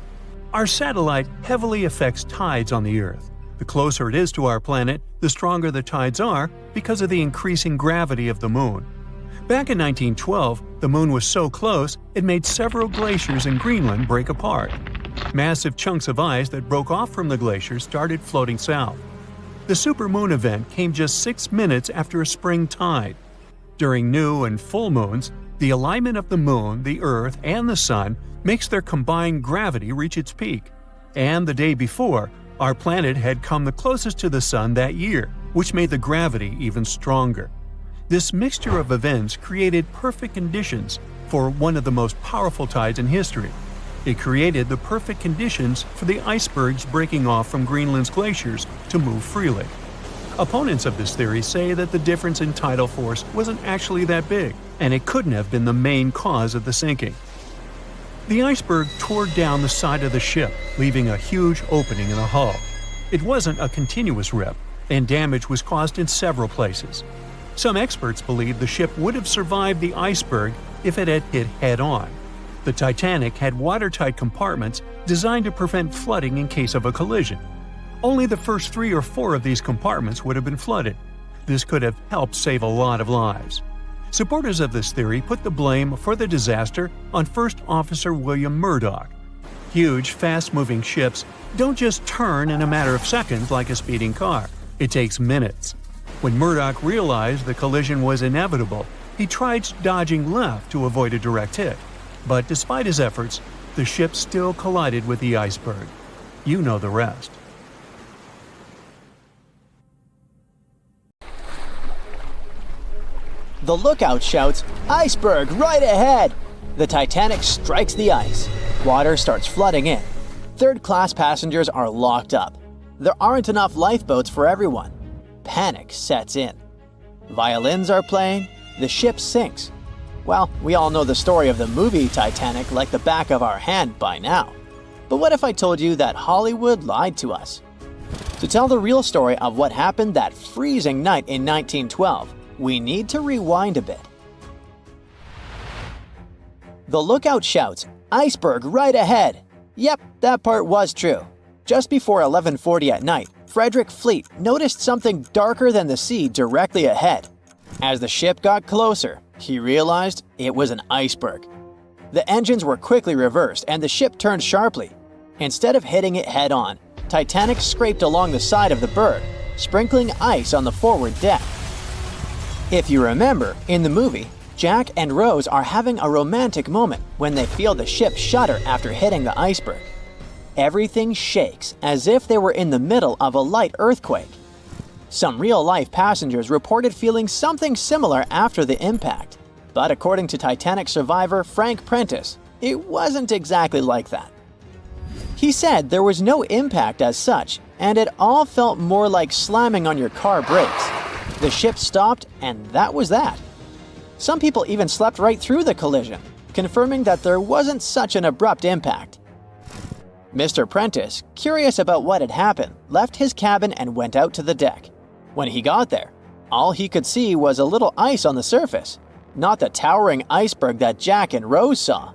Our satellite heavily affects tides on the Earth. The closer it is to our planet, the stronger the tides are because of the increasing gravity of the moon. Back in 1912, the moon was so close it made several glaciers in Greenland break apart. Massive chunks of ice that broke off from the glaciers started floating south. The supermoon event came just 6 minutes after a spring tide. During new and full moons, the alignment of the moon, the Earth, and the Sun makes their combined gravity reach its peak. And the day before, our planet had come the closest to the Sun that year, which made the gravity even stronger. This mixture of events created perfect conditions for one of the most powerful tides in history. It created the perfect conditions for the icebergs breaking off from Greenland's glaciers to move freely. Opponents of this theory say that the difference in tidal force wasn't actually that big, and it couldn't have been the main cause of the sinking. The iceberg tore down the side of the ship, leaving a huge opening in the hull. It wasn't a continuous rip, and damage was caused in several places. Some experts believe the ship would have survived the iceberg if it had hit head-on. The Titanic had watertight compartments designed to prevent flooding in case of a collision. Only the first 3 or 4 of these compartments would have been flooded. This could have helped save a lot of lives. Supporters of this theory put the blame for the disaster on First Officer William Murdoch. Huge, fast-moving ships don't just turn in a matter of seconds like a speeding car. It takes minutes. When Murdoch realized the collision was inevitable, he tried dodging left to avoid a direct hit. But despite his efforts, the ship still collided with the iceberg. You know the rest. The lookout shouts, "Iceberg right ahead!" The Titanic strikes the ice. Water starts flooding in. Third-class passengers are locked up. There aren't enough lifeboats for everyone. Panic sets in. Violins are playing. The ship sinks. Well, we all know the story of the movie Titanic like the back of our hand by now. But what if I told you that Hollywood lied to us? To tell the real story of what happened that freezing night in 1912, we need to rewind a bit. The lookout shouts, "Iceberg right ahead!" Yep, that part was true. Just before 11:40 at night, Frederick Fleet noticed something darker than the sea directly ahead. As the ship got closer, he realized it was an iceberg. The engines were quickly reversed and the ship turned sharply. Instead of hitting it head-on, Titanic scraped along the side of the berg, sprinkling ice on the forward deck. If you remember, in the movie, Jack and Rose are having a romantic moment when they feel the ship shudder after hitting the iceberg. Everything shakes as if they were in the middle of a light earthquake. Some real-life passengers reported feeling something similar after the impact, but according to Titanic survivor Frank Prentice, it wasn't exactly like that. He said there was no impact as such, and it all felt more like slamming on your car brakes. The ship stopped, and that was that. Some people even slept right through the collision, confirming that there wasn't such an abrupt impact. Mr. Prentice, curious about what had happened, left his cabin and went out to the deck. When he got there, all he could see was a little ice on the surface, not the towering iceberg that Jack and Rose saw.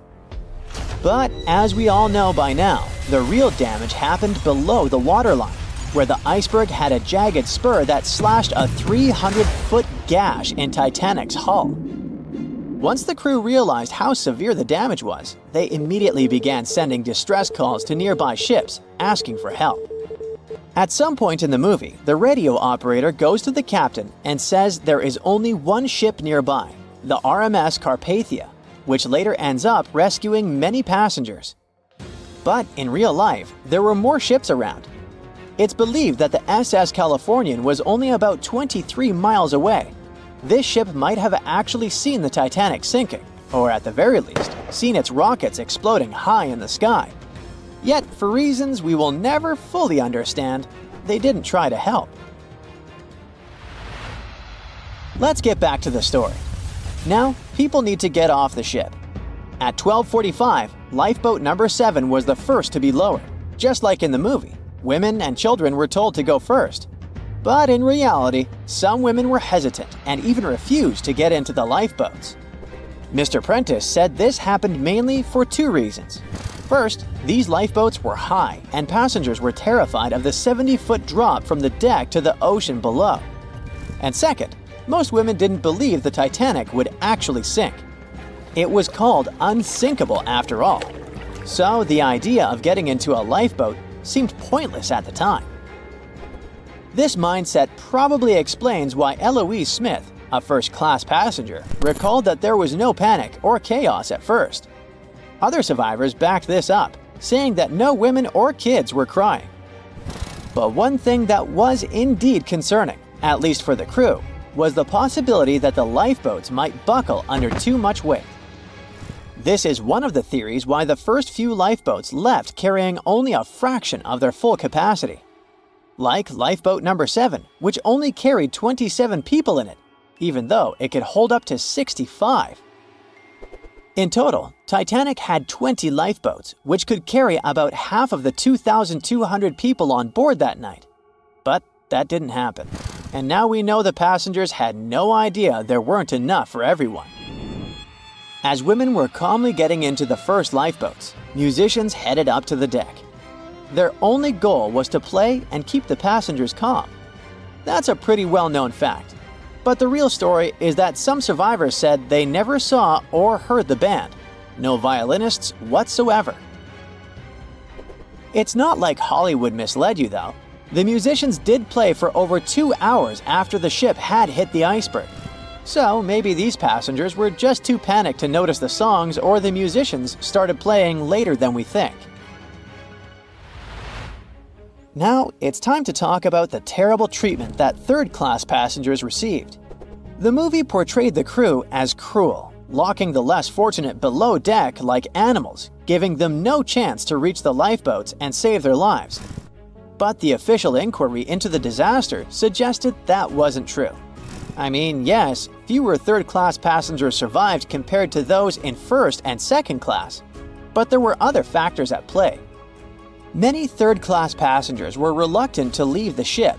But as we all know by now, the real damage happened below the waterline, where the iceberg had a jagged spur that slashed a 300-foot gash in Titanic's hull. Once the crew realized how severe the damage was, they immediately began sending distress calls to nearby ships, asking for help. At some point in the movie, the radio operator goes to the captain and says there is only one ship nearby, the RMS Carpathia, which later ends up rescuing many passengers. But in real life, there were more ships around. It's believed that the SS Californian was only about 23 miles away. This ship might have actually seen the Titanic sinking, or at the very least, seen its rockets exploding high in the sky. Yet, for reasons we will never fully understand, they didn't try to help. Let's get back to the story. Now, people need to get off the ship. At 12:45, lifeboat number 7 was the first to be lowered, just like in the movie. Women and children were told to go first. But in reality, some women were hesitant and even refused to get into the lifeboats. Mr. Prentice said this happened mainly for 2 reasons. First, these lifeboats were high and passengers were terrified of the 70-foot drop from the deck to the ocean below. And second, most women didn't believe the Titanic would actually sink. It was called unsinkable after all. So the idea of getting into a lifeboat seemed pointless at the time. This mindset probably explains why Eloise Smith, a first-class passenger, recalled that there was no panic or chaos at first. Other survivors backed this up, saying that no women or kids were crying. But one thing that was indeed concerning, at least for the crew, was the possibility that the lifeboats might buckle under too much weight. This is one of the theories why the first few lifeboats left carrying only a fraction of their full capacity. Like lifeboat number 7, which only carried 27 people in it, even though it could hold up to 65. In total, Titanic had 20 lifeboats, which could carry about half of the 2,200 people on board that night. But that didn't happen. And now we know the passengers had no idea there weren't enough for everyone. As women were calmly getting into the first lifeboats, musicians headed up to the deck. Their only goal was to play and keep the passengers calm. That's a pretty well-known fact. But the real story is that some survivors said they never saw or heard the band. No violinists whatsoever. It's not like Hollywood misled you, though. The musicians did play for over 2 hours after the ship had hit the iceberg. So maybe these passengers were just too panicked to notice the songs, or the musicians started playing later than we think. Now, it's time to talk about the terrible treatment that third-class passengers received. The movie portrayed the crew as cruel, locking the less fortunate below deck like animals, giving them no chance to reach the lifeboats and save their lives. But the official inquiry into the disaster suggested that wasn't true. I mean, yes, fewer third-class passengers survived compared to those in first and second class, but there were other factors at play. Many third-class passengers were reluctant to leave the ship,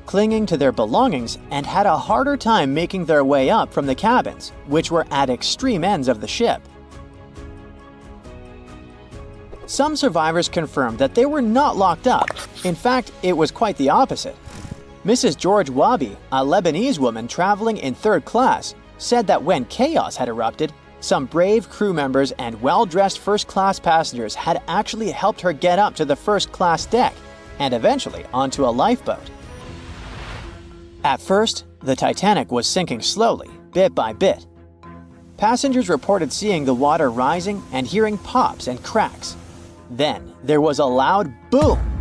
clinging to their belongings, and had a harder time making their way up from the cabins, which were at extreme ends of the ship. Some survivors confirmed that they were not locked up. In fact, it was quite the opposite. Mrs. George Wabi, a Lebanese woman traveling in third class, said that when chaos had erupted, some brave crew members and well-dressed first-class passengers had actually helped her get up to the first-class deck and eventually onto a lifeboat. At first, the Titanic was sinking slowly, bit by bit. Passengers reported seeing the water rising and hearing pops and cracks. Then, there was a loud boom.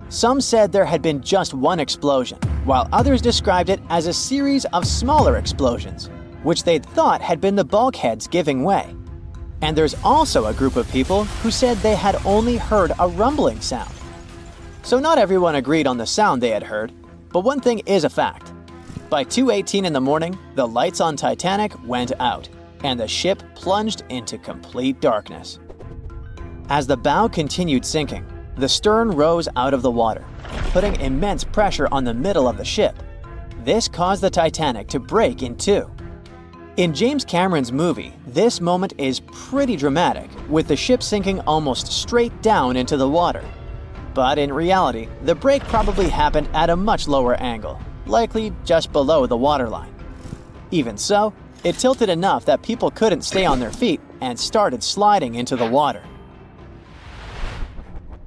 Some said there had been just one explosion, while others described it as a series of smaller explosions, which they'd thought had been the bulkheads giving way. And there's also a group of people who said they had only heard a rumbling sound. So not everyone agreed on the sound they had heard, but one thing is a fact. By 2:18 in the morning, the lights on Titanic went out, and the ship plunged into complete darkness. As the bow continued sinking, the stern rose out of the water, putting immense pressure on the middle of the ship. This caused the Titanic to break in two. In James Cameron's movie, this moment is pretty dramatic, with the ship sinking almost straight down into the water. But in reality, the break probably happened at a much lower angle, likely just below the waterline. Even so, it tilted enough that people couldn't stay on their feet and started sliding into the water.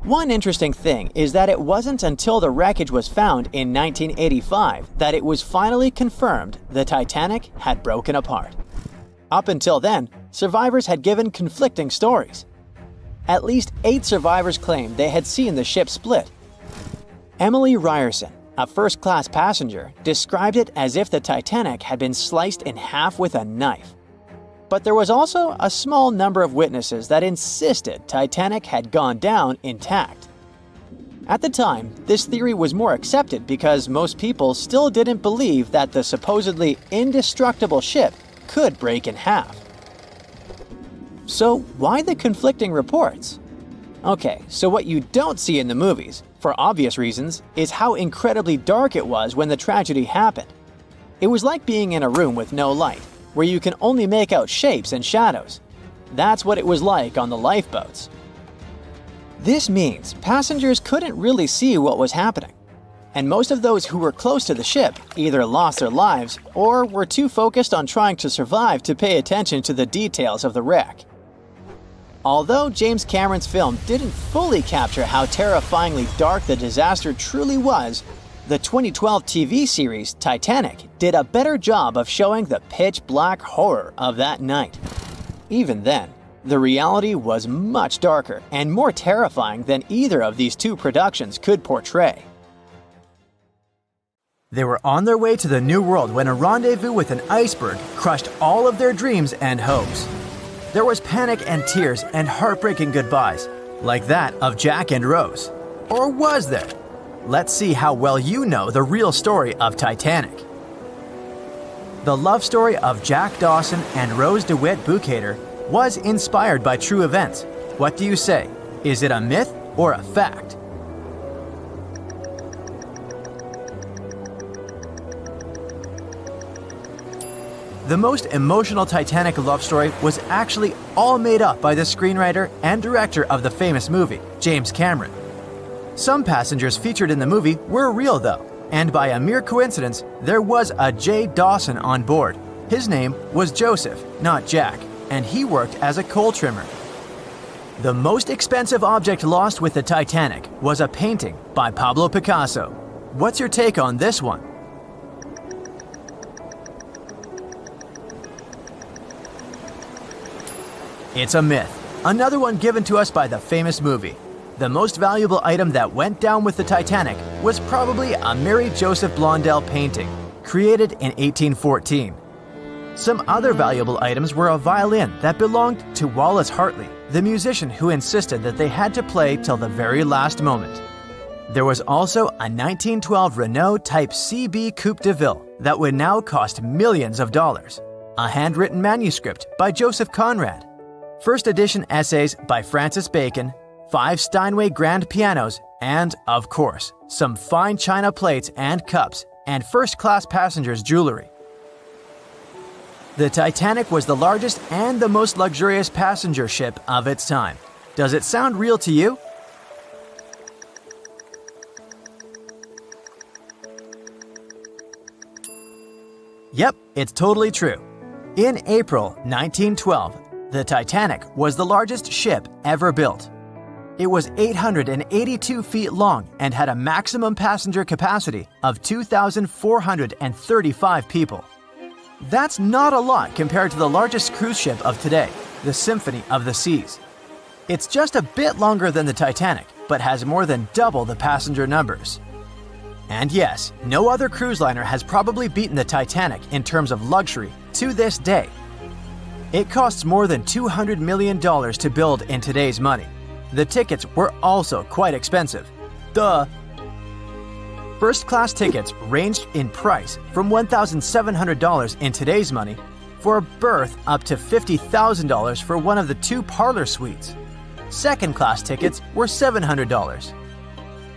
One interesting thing is that it wasn't until the wreckage was found in 1985 that it was finally confirmed the Titanic had broken apart. Up until then, survivors had given conflicting stories. At least 8 survivors claimed they had seen the ship split. Emily Ryerson, a first-class passenger, described it as if the Titanic had been sliced in half with a knife. But there was also a small number of witnesses that insisted Titanic had gone down intact. At the time, this theory was more accepted because most people still didn't believe that the supposedly indestructible ship could break in half. So why the conflicting reports? Okay, so what you don't see in the movies, for obvious reasons, is how incredibly dark it was when the tragedy happened. It was like being in a room with no light, where you can only make out shapes and shadows. That's what it was like on the lifeboats. This means passengers couldn't really see what was happening, and most of those who were close to the ship either lost their lives or were too focused on trying to survive to pay attention to the details of the wreck. Although James Cameron's film didn't fully capture how terrifyingly dark the disaster truly was, the 2012 TV series Titanic did a better job of showing the pitch-black horror of that night. Even then, the reality was much darker and more terrifying than either of these two productions could portray. They were on their way to the New World when a rendezvous with an iceberg crushed all of their dreams and hopes. There was panic and tears and heartbreaking goodbyes, like that of Jack and Rose. Or was there? Let's see how well you know the real story of Titanic. The love story of Jack Dawson and Rose DeWitt Bukater was inspired by true events. What do you say? Is it a myth or a fact? The most emotional Titanic love story was actually all made up by the screenwriter and director of the famous movie, James Cameron. Some passengers featured in the movie were real though, and by a mere coincidence, there was a J. Dawson on board. His name was Joseph, not Jack, and he worked as a coal trimmer. The most expensive object lost with the Titanic was a painting by Pablo Picasso. What's your take on this one? It's a myth, another one given to us by the famous movie. The most valuable item that went down with the Titanic was probably a Mary Joseph Blondell painting, created in 1814. Some other valuable items were a violin that belonged to Wallace Hartley, the musician who insisted that they had to play till the very last moment. There was also a 1912 Renault Type CB Coupe de Ville that would now cost millions of dollars, a handwritten manuscript by Joseph Conrad, first edition essays by Francis Bacon, 5 Steinway grand pianos, and, of course, some fine china plates and cups, and first-class passengers' jewelry. The Titanic was the largest and the most luxurious passenger ship of its time. Does it sound real to you? Yep, it's totally true. In April 1912, the Titanic was the largest ship ever built. It was 882 feet long and had a maximum passenger capacity of 2,435 people. That's not a lot compared to the largest cruise ship of today, the Symphony of the Seas. It's just a bit longer than the Titanic, but has more than double the passenger numbers. And yes, no other cruise liner has probably beaten the Titanic in terms of luxury to this day. It costs more than $200 million to build in today's money. The tickets were also quite expensive. Duh! First-class tickets ranged in price from $1,700 in today's money for a berth up to $50,000 for one of the 2 parlor suites. Second-class tickets were $700.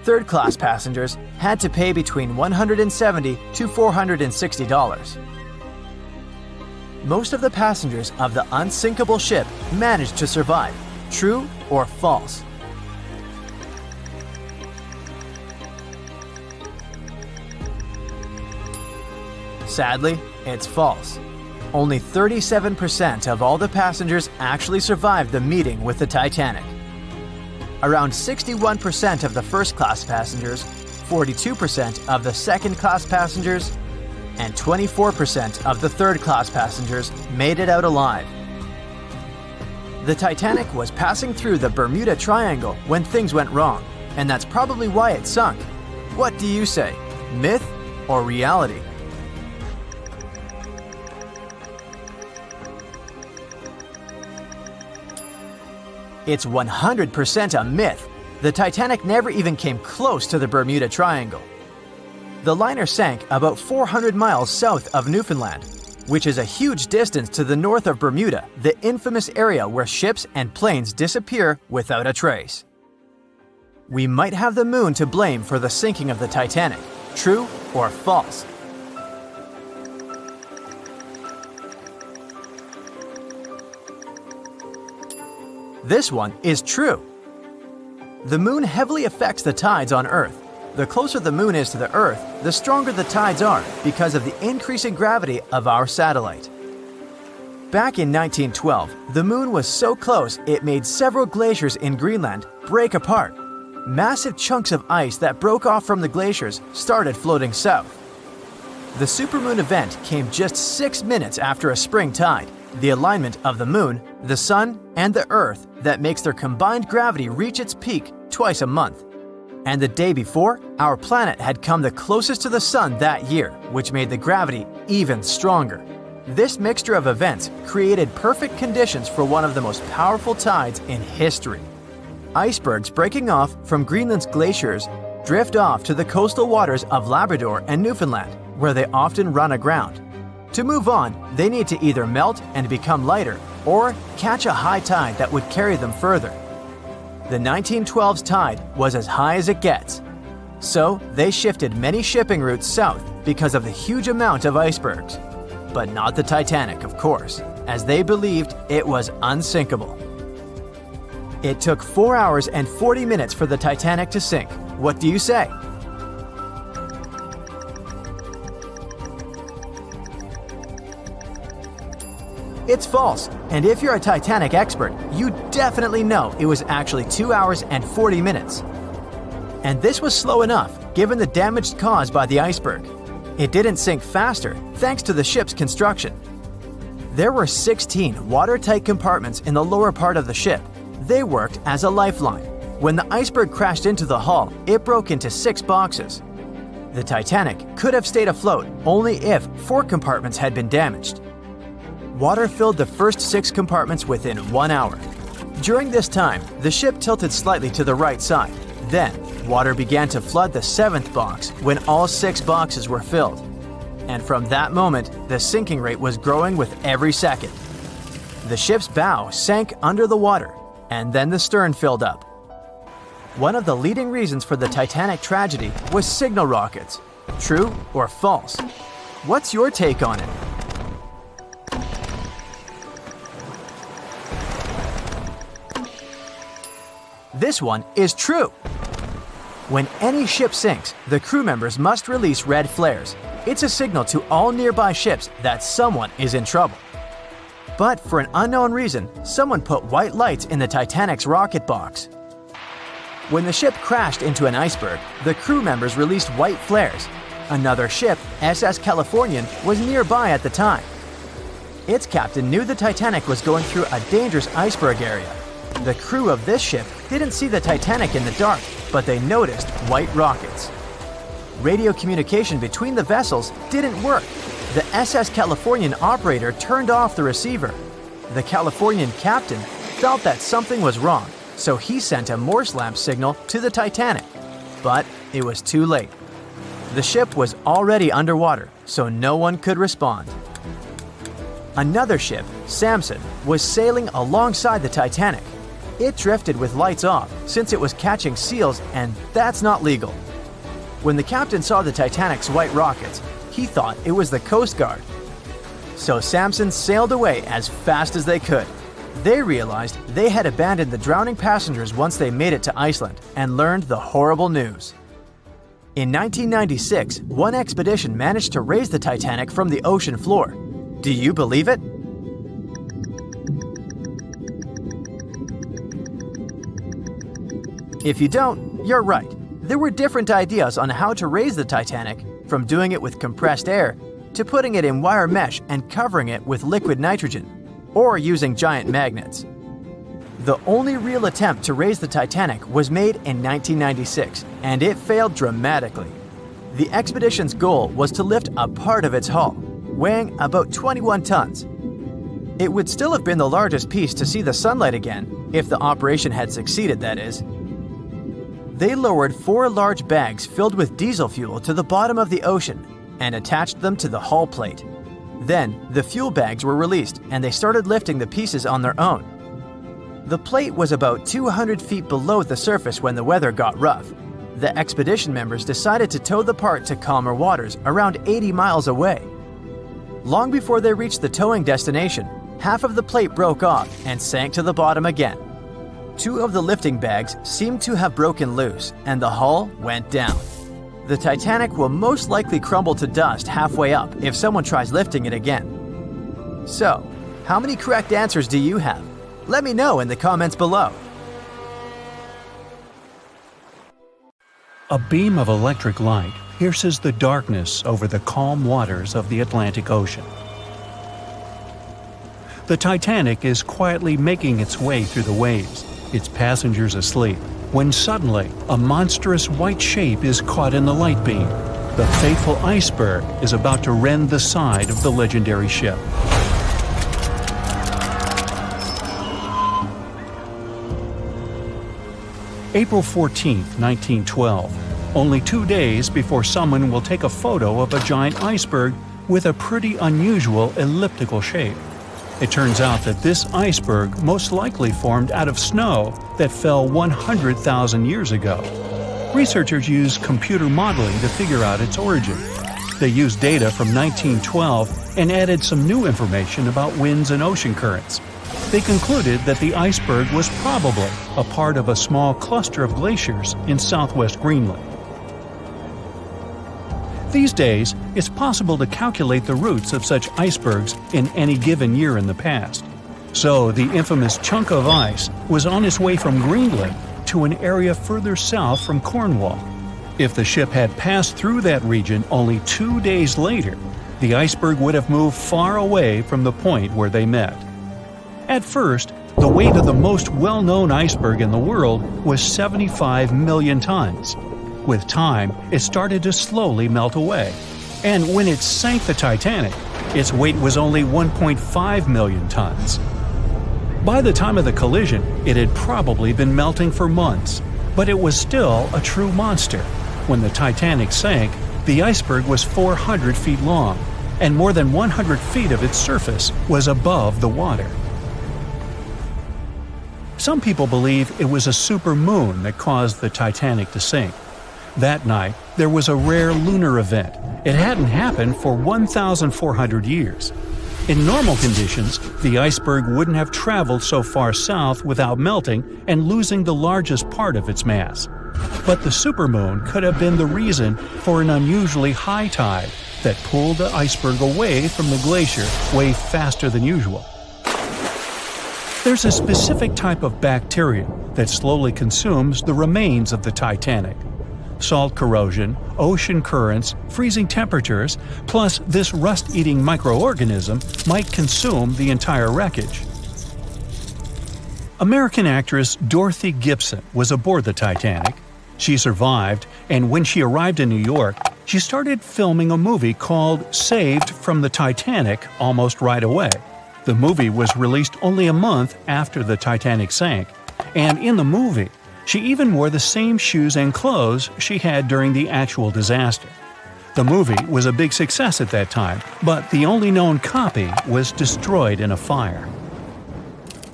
Third-class passengers had to pay between $170 to $460. Most of the passengers of the unsinkable ship managed to survive. True or false? Sadly, it's false. Only 37% of all the passengers actually survived the meeting with the Titanic. Around 61% of the first-class passengers, 42% of the second-class passengers, and 24% of the third-class passengers made it out alive. The Titanic was passing through the Bermuda Triangle when things went wrong, and that's probably why it sunk. What do you say, myth or reality? It's 100% a myth. The Titanic never even came close to the Bermuda Triangle. The liner sank about 400 miles south of Newfoundland, which is a huge distance to the north of Bermuda, the infamous area where ships and planes disappear without a trace. We might have the moon to blame for the sinking of the Titanic. True or false? This one is true. The moon heavily affects the tides on Earth. The closer the moon is to the Earth, the stronger the tides are because of the increasing gravity of our satellite. Back in 1912, the moon was so close it made several glaciers in Greenland break apart. Massive chunks of ice that broke off from the glaciers started floating south. The supermoon event came just 6 minutes after a spring tide, the alignment of the moon, the sun, and the Earth that makes their combined gravity reach its peak twice a month. And the day before, our planet had come the closest to the sun that year, which made the gravity even stronger. This mixture of events created perfect conditions for one of the most powerful tides in history. Icebergs breaking off from Greenland's glaciers drift off to the coastal waters of Labrador and Newfoundland, where they often run aground. To move on, they need to either melt and become lighter, or catch a high tide that would carry them further. The 1912's tide was as high as it gets. So they shifted many shipping routes south because of the huge amount of icebergs. but not the Titanic, of course, as they believed it was unsinkable. It took 4 hours and 40 minutes for the Titanic to sink. What do you say? It's false, and if you're a Titanic expert, you definitely know it was actually 2 hours and 40 minutes. And this was slow enough, given the damage caused by the iceberg. It didn't sink faster, thanks to the ship's construction. There were 16 watertight compartments in the lower part of the ship. They worked as a lifeline. When the iceberg crashed into the hull, it broke into 6 boxes. The Titanic could have stayed afloat only if 4 compartments had been damaged. Water filled the first 6 compartments within 1 hour. During this time, the ship tilted slightly to the right side. Then, water began to flood the 7th box when all 6 boxes were filled. And from that moment, the sinking rate was growing with every second. The ship's bow sank under the water, and then the stern filled up. One of the leading reasons for the Titanic tragedy was signal rockets. True or false? What's your take on it? This one is true. When any ship sinks, the crew members must release red flares. It's a signal to all nearby ships that someone is in trouble. But for an unknown reason, someone put white lights in the Titanic's rocket box. When the ship crashed into an iceberg, the crew members released white flares. Another ship, SS Californian, was nearby at the time. Its captain knew the Titanic was going through a dangerous iceberg area. The crew of this ship didn't see the Titanic in the dark, but they noticed white rockets. Radio communication between the vessels didn't work. The SS Californian operator turned off the receiver. The Californian captain felt that something was wrong, so he sent a Morse lamp signal to the Titanic. But it was too late. The ship was already underwater, so no one could respond. Another ship, Samson, was sailing alongside the Titanic. It drifted with lights off since it was catching seals, and that's not legal. When the captain saw the Titanic's white rockets, he thought it was the Coast Guard. So Samson sailed away as fast as they could. They realized they had abandoned the drowning passengers once they made it to Iceland and learned the horrible news. In 1996, one expedition managed to raise the Titanic from the ocean floor. Do you believe it? If you don't, you're right. There were different ideas on how to raise the Titanic, from doing it with compressed air to putting it in wire mesh and covering it with liquid nitrogen, or using giant magnets. The only real attempt to raise the Titanic was made in 1996, and it failed dramatically. The expedition's goal was to lift a part of its hull, weighing about 21 tons. It would still have been the largest piece to see the sunlight again, if the operation had succeeded, that is. They lowered 4 large bags filled with diesel fuel to the bottom of the ocean and attached them to the hull plate. Then, the fuel bags were released and they started lifting the pieces on their own. The plate was about 200 feet below the surface when the weather got rough. The expedition members decided to tow the part to calmer waters around 80 miles away. Long before they reached the towing destination, half of the plate broke off and sank to the bottom again. 2 of the lifting bags seemed to have broken loose, and the hull went down. The Titanic will most likely crumble to dust halfway up if someone tries lifting it again. So, how many correct answers do you have? Let me know in the comments below. A beam of electric light pierces the darkness over the calm waters of the Atlantic Ocean. The Titanic is quietly making its way through the waves, its passengers asleep, when suddenly a monstrous white shape is caught in the light beam. The fateful iceberg is about to rend the side of the legendary ship. April 14, 1912, only 2 days before someone will take a photo of a giant iceberg with a pretty unusual elliptical shape. It turns out that this iceberg most likely formed out of snow that fell 100,000 years ago. Researchers used computer modeling to figure out its origin. They used data from 1912 and added some new information about winds and ocean currents. They concluded that the iceberg was probably a part of a small cluster of glaciers in southwest Greenland. These days, it's possible to calculate the routes of such icebergs in any given year in the past. So the infamous chunk of ice was on its way from Greenland to an area further south from Cornwall. If the ship had passed through that region only 2 days later, the iceberg would have moved far away from the point where they met. At first, the weight of the most well-known iceberg in the world was 75 million tons. With time, it started to slowly melt away. And when it sank the Titanic, its weight was only 1.5 million tons. By the time of the collision, it had probably been melting for months, but it was still a true monster. When the Titanic sank, the iceberg was 400 feet long, and more than 100 feet of its surface was above the water. Some people believe it was a supermoon that caused the Titanic to sink. That night, there was a rare lunar event. It hadn't happened for 1,400 years. In normal conditions, the iceberg wouldn't have traveled so far south without melting and losing the largest part of its mass. But the supermoon could have been the reason for an unusually high tide that pulled the iceberg away from the glacier way faster than usual. There's a specific type of bacteria that slowly consumes the remains of the Titanic. Salt corrosion, ocean currents, freezing temperatures, plus this rust-eating microorganism might consume the entire wreckage. American actress Dorothy Gibson was aboard the Titanic. She survived, and when she arrived in New York, she started filming a movie called Saved from the Titanic almost right away. The movie was released only a month after the Titanic sank, and in the movie, she even wore the same shoes and clothes she had during the actual disaster. The movie was a big success at that time, but the only known copy was destroyed in a fire.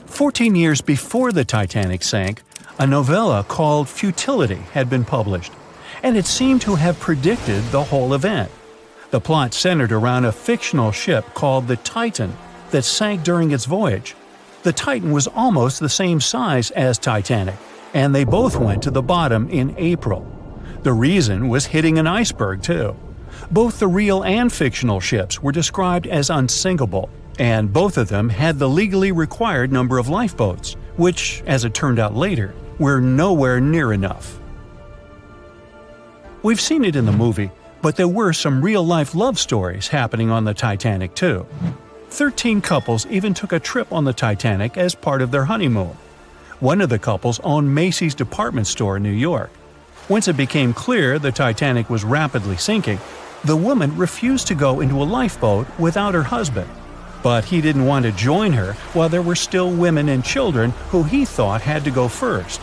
14 years before the Titanic sank, a novella called Futility had been published, and it seemed to have predicted the whole event. The plot centered around a fictional ship called the Titan that sank during its voyage. The Titan was almost the same size as Titanic, and they both went to the bottom in April. The reason was hitting an iceberg, too. Both the real and fictional ships were described as unsinkable, and both of them had the legally required number of lifeboats, which, as it turned out later, were nowhere near enough. We've seen it in the movie, but there were some real-life love stories happening on the Titanic, too. 13 couples even took a trip on the Titanic as part of their honeymoon. One of the couples owned Macy's department store in New York. Once it became clear the Titanic was rapidly sinking, the woman refused to go into a lifeboat without her husband. But he didn't want to join her while there were still women and children who he thought had to go first.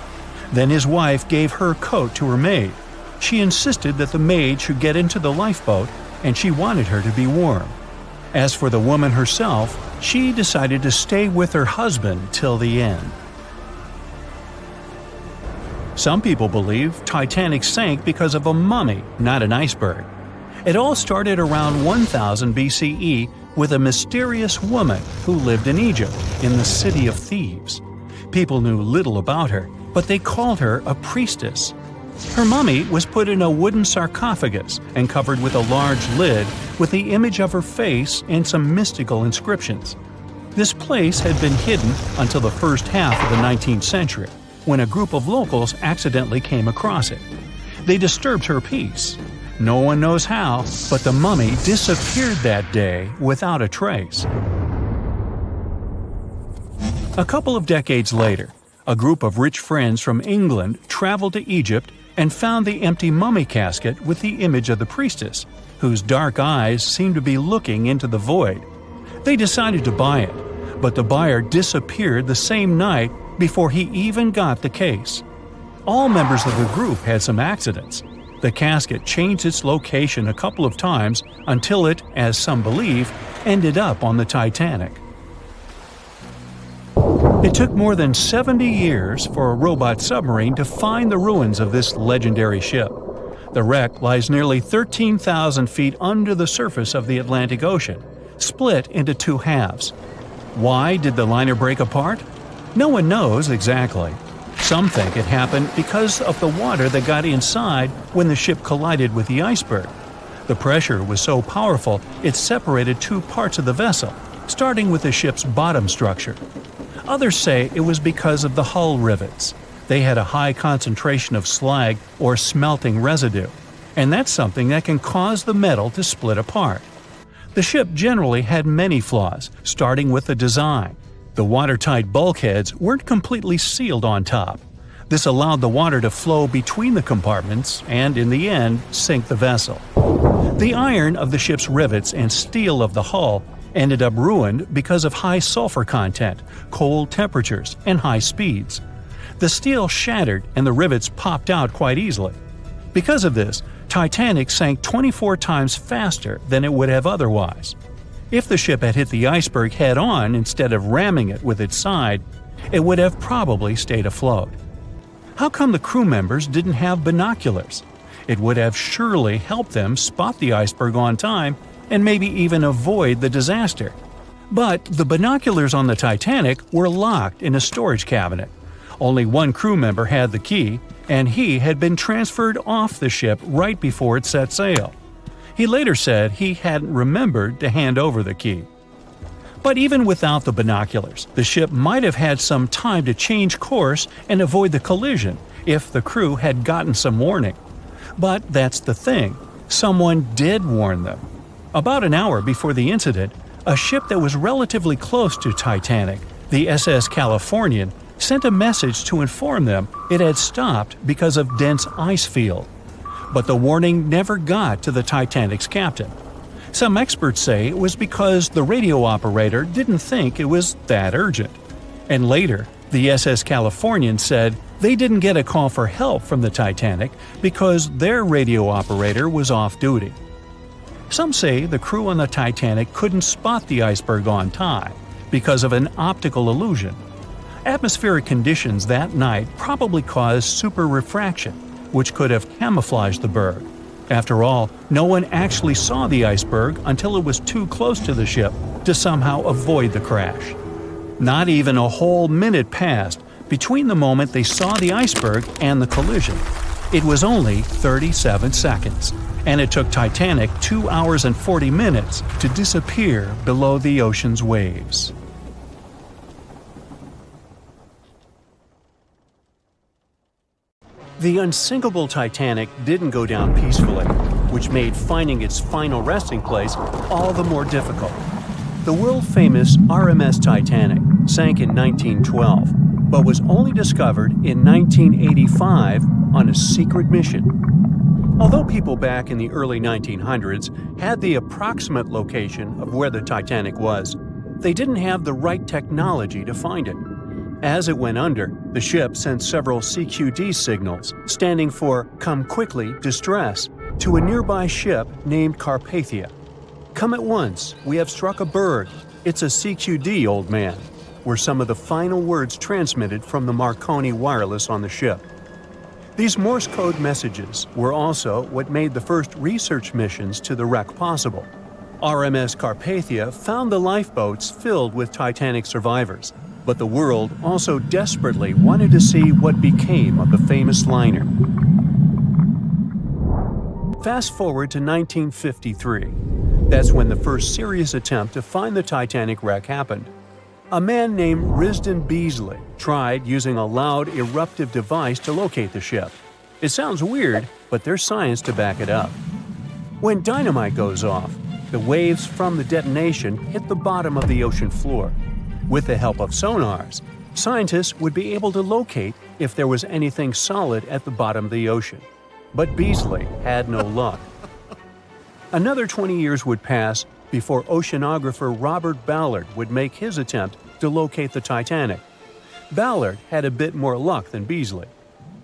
Then his wife gave her coat to her maid. She insisted that the maid should get into the lifeboat, and she wanted her to be warm. As for the woman herself, she decided to stay with her husband till the end. Some people believe Titanic sank because of a mummy, not an iceberg. It all started around 1000 BCE with a mysterious woman who lived in Egypt, in the city of Thebes. People knew little about her, but they called her a priestess. Her mummy was put in a wooden sarcophagus and covered with a large lid with the image of her face and some mystical inscriptions. This place had been hidden until the first half of the 19th century, when a group of locals accidentally came across it. They disturbed her peace. No one knows how, but the mummy disappeared that day without a trace. A couple of decades later, a group of rich friends from England traveled to Egypt and found the empty mummy casket with the image of the priestess, whose dark eyes seemed to be looking into the void. They decided to buy it, but the buyer disappeared the same night before he even got the case. All members of the group had some accidents. The casket changed its location a couple of times until it, as some believe, ended up on the Titanic. It took more than 70 years for a robot submarine to find the ruins of this legendary ship. The wreck lies nearly 13,000 feet under the surface of the Atlantic Ocean, split into two halves. Why did the liner break apart? No one knows exactly. Some think it happened because of the water that got inside when the ship collided with the iceberg. The pressure was so powerful it separated two parts of the vessel, starting with the ship's bottom structure. Others say it was because of the hull rivets. They had a high concentration of slag or smelting residue, and that's something that can cause the metal to split apart. The ship generally had many flaws, starting with the design. The watertight bulkheads weren't completely sealed on top. This allowed the water to flow between the compartments and, in the end, sink the vessel. The iron of the ship's rivets and steel of the hull ended up ruined because of high sulfur content, cold temperatures, and high speeds. The steel shattered and the rivets popped out quite easily. Because of this, Titanic sank 24 times faster than it would have otherwise. If the ship had hit the iceberg head-on instead of ramming it with its side, it would have probably stayed afloat. How come the crew members didn't have binoculars? It would have surely helped them spot the iceberg on time and maybe even avoid the disaster. But the binoculars on the Titanic were locked in a storage cabinet. Only one crew member had the key, and he had been transferred off the ship right before it set sail. He later said he hadn't remembered to hand over the key. But even without the binoculars, the ship might have had some time to change course and avoid the collision if the crew had gotten some warning. But that's the thing, someone did warn them. About an hour before the incident, a ship that was relatively close to Titanic, the SS Californian, sent a message to inform them it had stopped because of dense ice field. But the warning never got to the Titanic's captain. Some experts say it was because the radio operator didn't think it was that urgent. And later, the SS Californian said they didn't get a call for help from the Titanic because their radio operator was off duty. Some say the crew on the Titanic couldn't spot the iceberg on time because of an optical illusion. Atmospheric conditions that night probably caused super refraction, which could have camouflaged the berg. After all, no one actually saw the iceberg until it was too close to the ship to somehow avoid the crash. Not even a whole minute passed between the moment they saw the iceberg and the collision. It was only 37 seconds, and it took Titanic 2 hours and 40 minutes to disappear below the ocean's waves. The unsinkable Titanic didn't go down peacefully, which made finding its final resting place all the more difficult. The world-famous RMS Titanic sank in 1912, but was only discovered in 1985 on a secret mission. Although people back in the early 1900s had the approximate location of where the Titanic was, they didn't have the right technology to find it. As it went under, the ship sent several CQD signals, standing for Come Quickly, Distress, to a nearby ship named Carpathia. Come at once, we have struck a berg. It's a CQD, old man, were some of the final words transmitted from the Marconi wireless on the ship. These Morse code messages were also what made the first research missions to the wreck possible. RMS Carpathia found the lifeboats filled with Titanic survivors, but the world also desperately wanted to see what became of the famous liner. Fast forward to 1953. That's when the first serious attempt to find the Titanic wreck happened. A man named Risdon Beasley tried using a loud eruptive device to locate the ship. It sounds weird, but there's science to back it up. When dynamite goes off, the waves from the detonation hit the bottom of the ocean floor. With the help of sonars, scientists would be able to locate if there was anything solid at the bottom of the ocean. But Beasley had no luck. Another 20 years would pass before oceanographer Robert Ballard would make his attempt to locate the Titanic. Ballard had a bit more luck than Beasley.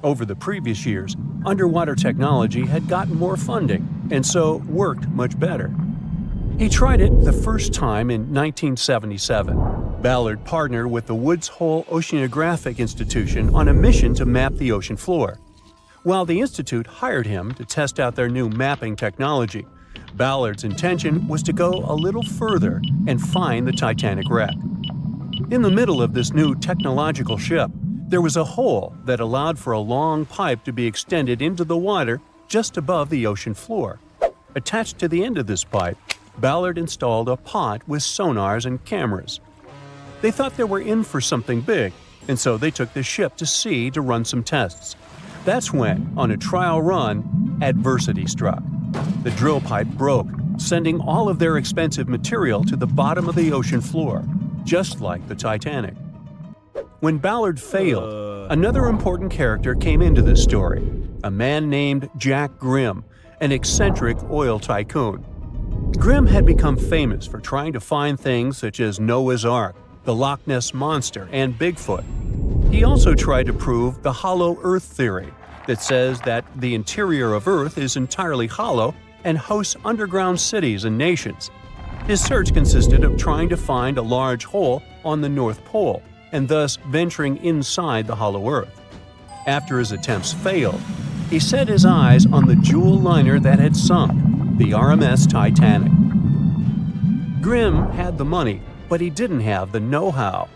Over the previous years, underwater technology had gotten more funding and so worked much better. He tried it the first time in 1977. Ballard partnered with the Woods Hole Oceanographic Institution on a mission to map the ocean floor. While the Institute hired him to test out their new mapping technology, Ballard's intention was to go a little further and find the Titanic wreck. In the middle of this new technological ship, there was a hole that allowed for a long pipe to be extended into the water just above the ocean floor. Attached to the end of this pipe, Ballard installed a pod with sonars and cameras. They thought they were in for something big, and so they took the ship to sea to run some tests. That's when, on a trial run, adversity struck. The drill pipe broke, sending all of their expensive material to the bottom of the ocean floor, just like the Titanic. When Ballard failed, another important character came into this story, a man named Jack Grimm, an eccentric oil tycoon. Grimm had become famous for trying to find things such as Noah's Ark, the Loch Ness Monster, and Bigfoot. He also tried to prove the hollow Earth theory, that says that the interior of Earth is entirely hollow and hosts underground cities and nations. His search consisted of trying to find a large hole on the North Pole, and thus venturing inside the hollow Earth. After his attempts failed, he set his eyes on the jewel liner that had sunk, the RMS Titanic. Grimm had the money, but he didn't have the know-how.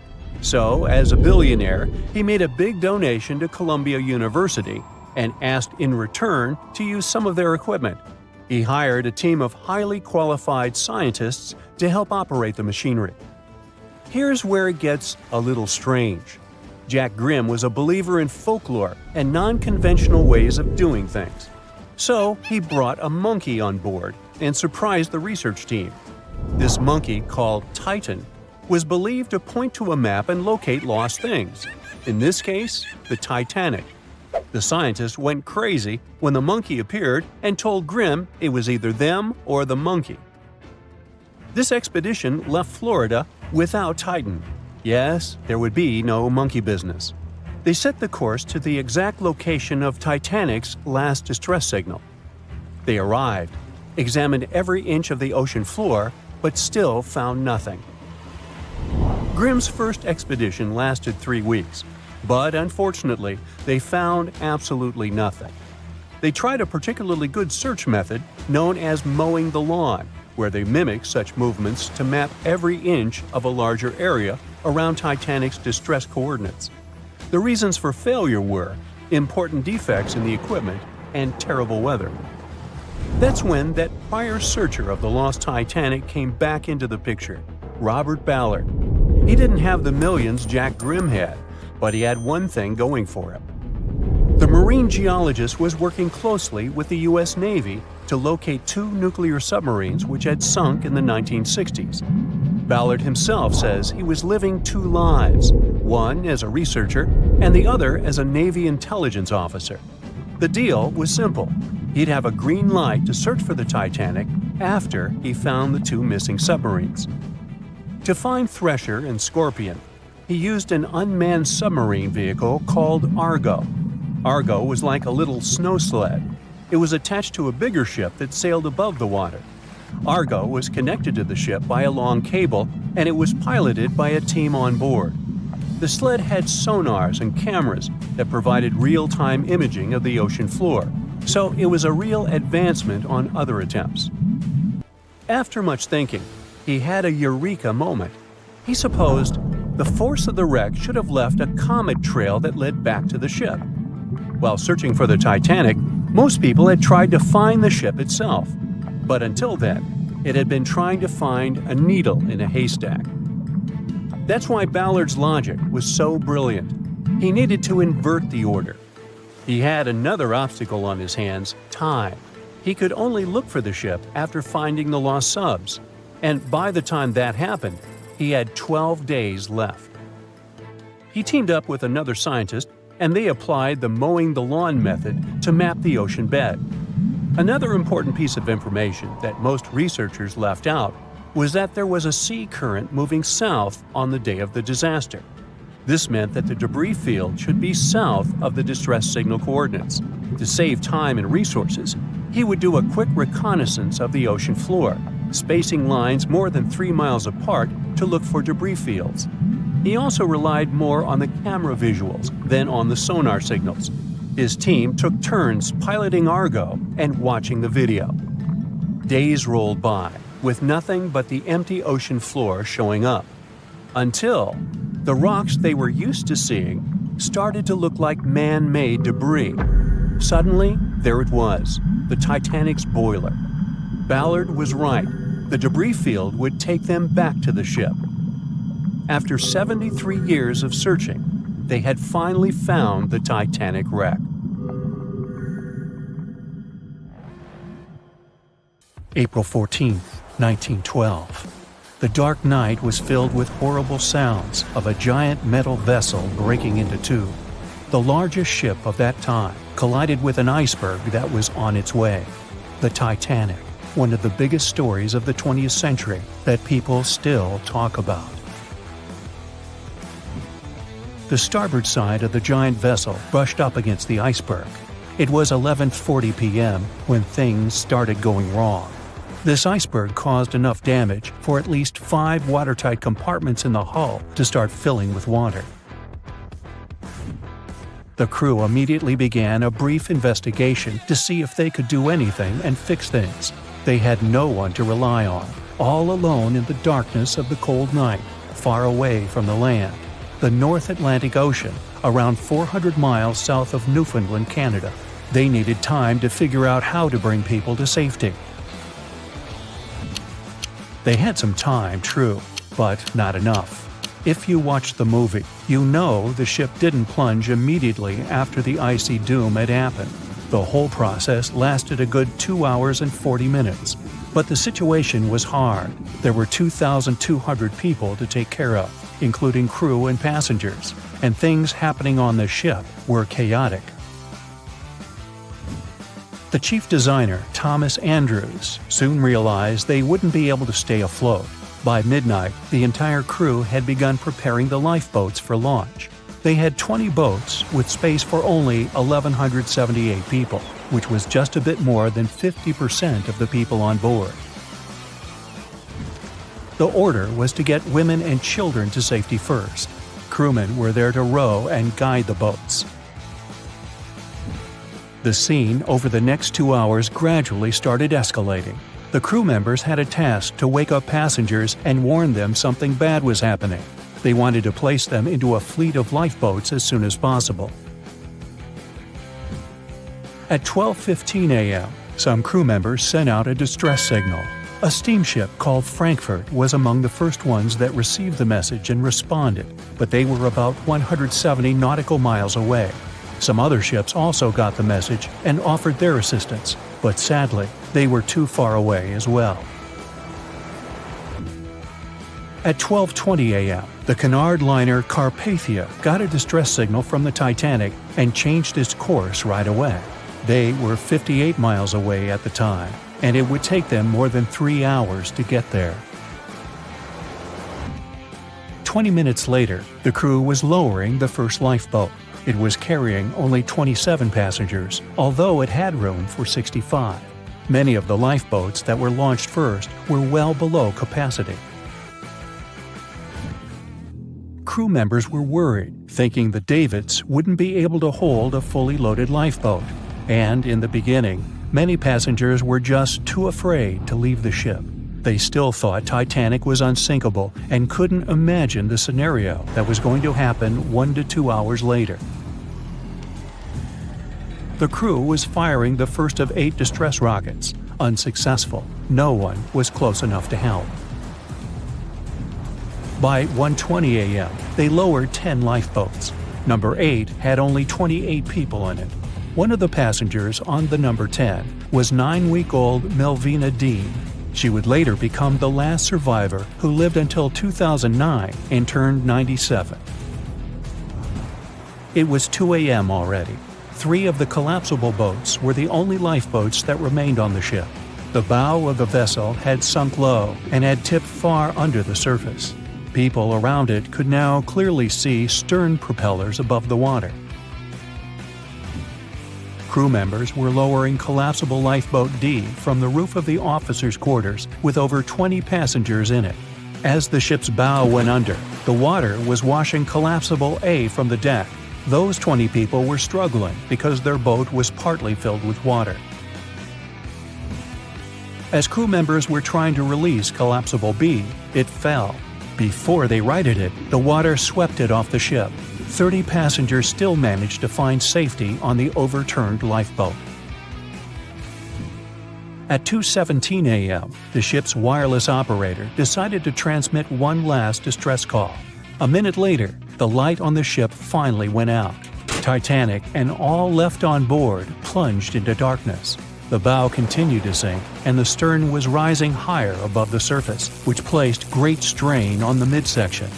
So, as a billionaire, he made a big donation to Columbia University and asked in return to use some of their equipment. He hired a team of highly qualified scientists to help operate the machinery. Here's where it gets a little strange. Jack Grimm was a believer in folklore and non-conventional ways of doing things. So he brought a monkey on board and surprised the research team. This monkey, called Titan, was believed to point to a map and locate lost things. In this case, the Titanic. The scientists went crazy when the monkey appeared and told Grimm it was either them or the monkey. This expedition left Florida without Titan. Yes, there would be no monkey business. They set the course to the exact location of Titanic's last distress signal. They arrived, examined every inch of the ocean floor, but still found nothing. Grimm's first expedition lasted 3 weeks, but unfortunately, they found absolutely nothing. They tried a particularly good search method known as mowing the lawn, where they mimic such movements to map every inch of a larger area around Titanic's distress coordinates. The reasons for failure were important defects in the equipment and terrible weather. That's when that prior searcher of the lost Titanic came back into the picture, Robert Ballard. He didn't have the millions Jack Grimm had, but he had one thing going for him. The marine geologist was working closely with the U.S. Navy to locate 2 nuclear submarines which had sunk in the 1960s. Ballard himself says he was living 2 lives, one as a researcher and the other as a Navy intelligence officer. The deal was simple. He'd have a green light to search for the Titanic after he found the 2 missing submarines. To find Thresher and Scorpion, he used an unmanned submarine vehicle called Argo. Argo was like a little snow sled. It was attached to a bigger ship that sailed above the water. Argo was connected to the ship by a long cable, and it was piloted by a team on board. The sled had sonars and cameras that provided real-time imaging of the ocean floor, so it was a real advancement on other attempts. After much thinking, he had a eureka moment. He supposed the force of the wreck should have left a comet trail that led back to the ship. While searching for the Titanic, most people had tried to find the ship itself. But until then, it had been trying to find a needle in a haystack. That's why Ballard's logic was so brilliant. He needed to invert the order. He had another obstacle on his hands: time. He could only look for the ship after finding the lost subs. And by the time that happened, he had 12 days left. He teamed up with another scientist, and they applied the mowing the lawn method to map the ocean bed. Another important piece of information that most researchers left out was that there was a sea current moving south on the day of the disaster. This meant that the debris field should be south of the distress signal coordinates. To save time and resources, he would do a quick reconnaissance of the ocean floor, spacing lines more than 3 miles apart to look for debris fields. He also relied more on the camera visuals than on the sonar signals. His team took turns piloting Argo and watching the video. Days rolled by, with nothing but the empty ocean floor showing up. Until the rocks they were used to seeing started to look like man-made debris. Suddenly, there it was, the Titanic's boiler. Ballard was right. The debris field would take them back to the ship. After 73 years of searching, they had finally found the Titanic wreck. April 14, 1912. The dark night was filled with horrible sounds of a giant metal vessel breaking into two. The largest ship of that time collided with an iceberg that was on its way. The Titanic, one of the biggest stories of the 20th century that people still talk about. The starboard side of the giant vessel brushed up against the iceberg. It was 11:40 p.m. when things started going wrong. This iceberg caused enough damage for at least 5 watertight compartments in the hull to start filling with water. The crew immediately began a brief investigation to see if they could do anything and fix things. They had no one to rely on, all alone in the darkness of the cold night, far away from the land. The North Atlantic Ocean, around 400 miles south of Newfoundland, Canada. They needed time to figure out how to bring people to safety. They had some time, true, but not enough. If you watched the movie, you know the ship didn't plunge immediately after the icy doom had happened. The whole process lasted a good 2 hours and 40 minutes. But the situation was hard. There were 2,200 people to take care of, including crew and passengers, and things happening on the ship were chaotic. The chief designer, Thomas Andrews, soon realized they wouldn't be able to stay afloat. By midnight, the entire crew had begun preparing the lifeboats for launch. They had 20 boats with space for only 1,178 people, which was just a bit more than 50% of the people on board. The order was to get women and children to safety first. Crewmen were there to row and guide the boats. The scene over the next 2 hours gradually started escalating. The crew members had a task to wake up passengers and warn them something bad was happening. They wanted to place them into a fleet of lifeboats as soon as possible. At 12:15 a.m., some crew members sent out a distress signal. A steamship called Frankfurt was among the first ones that received the message and responded, but they were about 170 nautical miles away. Some other ships also got the message and offered their assistance, but sadly, they were too far away as well. At 12:20 a.m., the Cunard liner Carpathia got a distress signal from the Titanic and changed its course right away. They were 58 miles away at the time, and it would take them more than 3 hours to get there. 20 minutes later, the crew was lowering the first lifeboat. It was carrying only 27 passengers, although it had room for 65. Many of the lifeboats that were launched first were well below capacity. Crew members were worried, thinking the Davids wouldn't be able to hold a fully loaded lifeboat. And in the beginning, many passengers were just too afraid to leave the ship. They still thought Titanic was unsinkable and couldn't imagine the scenario that was going to happen 1 to 2 hours later. The crew was firing the first of 8 distress rockets. Unsuccessful. No one was close enough to help. By 1:20 a.m., they lowered 10 lifeboats. Number 8 had only 28 people in it. One of the passengers on the number 10 was 9-week-old Melvina Dean. She would later become the last survivor who lived until 2009 and turned 97. It was 2 a.m. already. 3 of the collapsible boats were the only lifeboats that remained on the ship. The bow of the vessel had sunk low and had tipped far under the surface. People around it could now clearly see stern propellers above the water. Crew members were lowering collapsible lifeboat D from the roof of the officers' quarters with over 20 passengers in it. As the ship's bow went under, the water was washing collapsible A from the deck. Those 20 people were struggling because their boat was partly filled with water. As crew members were trying to release Collapsible B, it fell. Before they righted it, the water swept it off the ship. 30 passengers still managed to find safety on the overturned lifeboat. At 2:17 a.m., the ship's wireless operator decided to transmit one last distress call. A minute later, the light on the ship finally went out. Titanic and all left on board plunged into darkness. The bow continued to sink, and the stern was rising higher above the surface, which placed great strain on the midsection.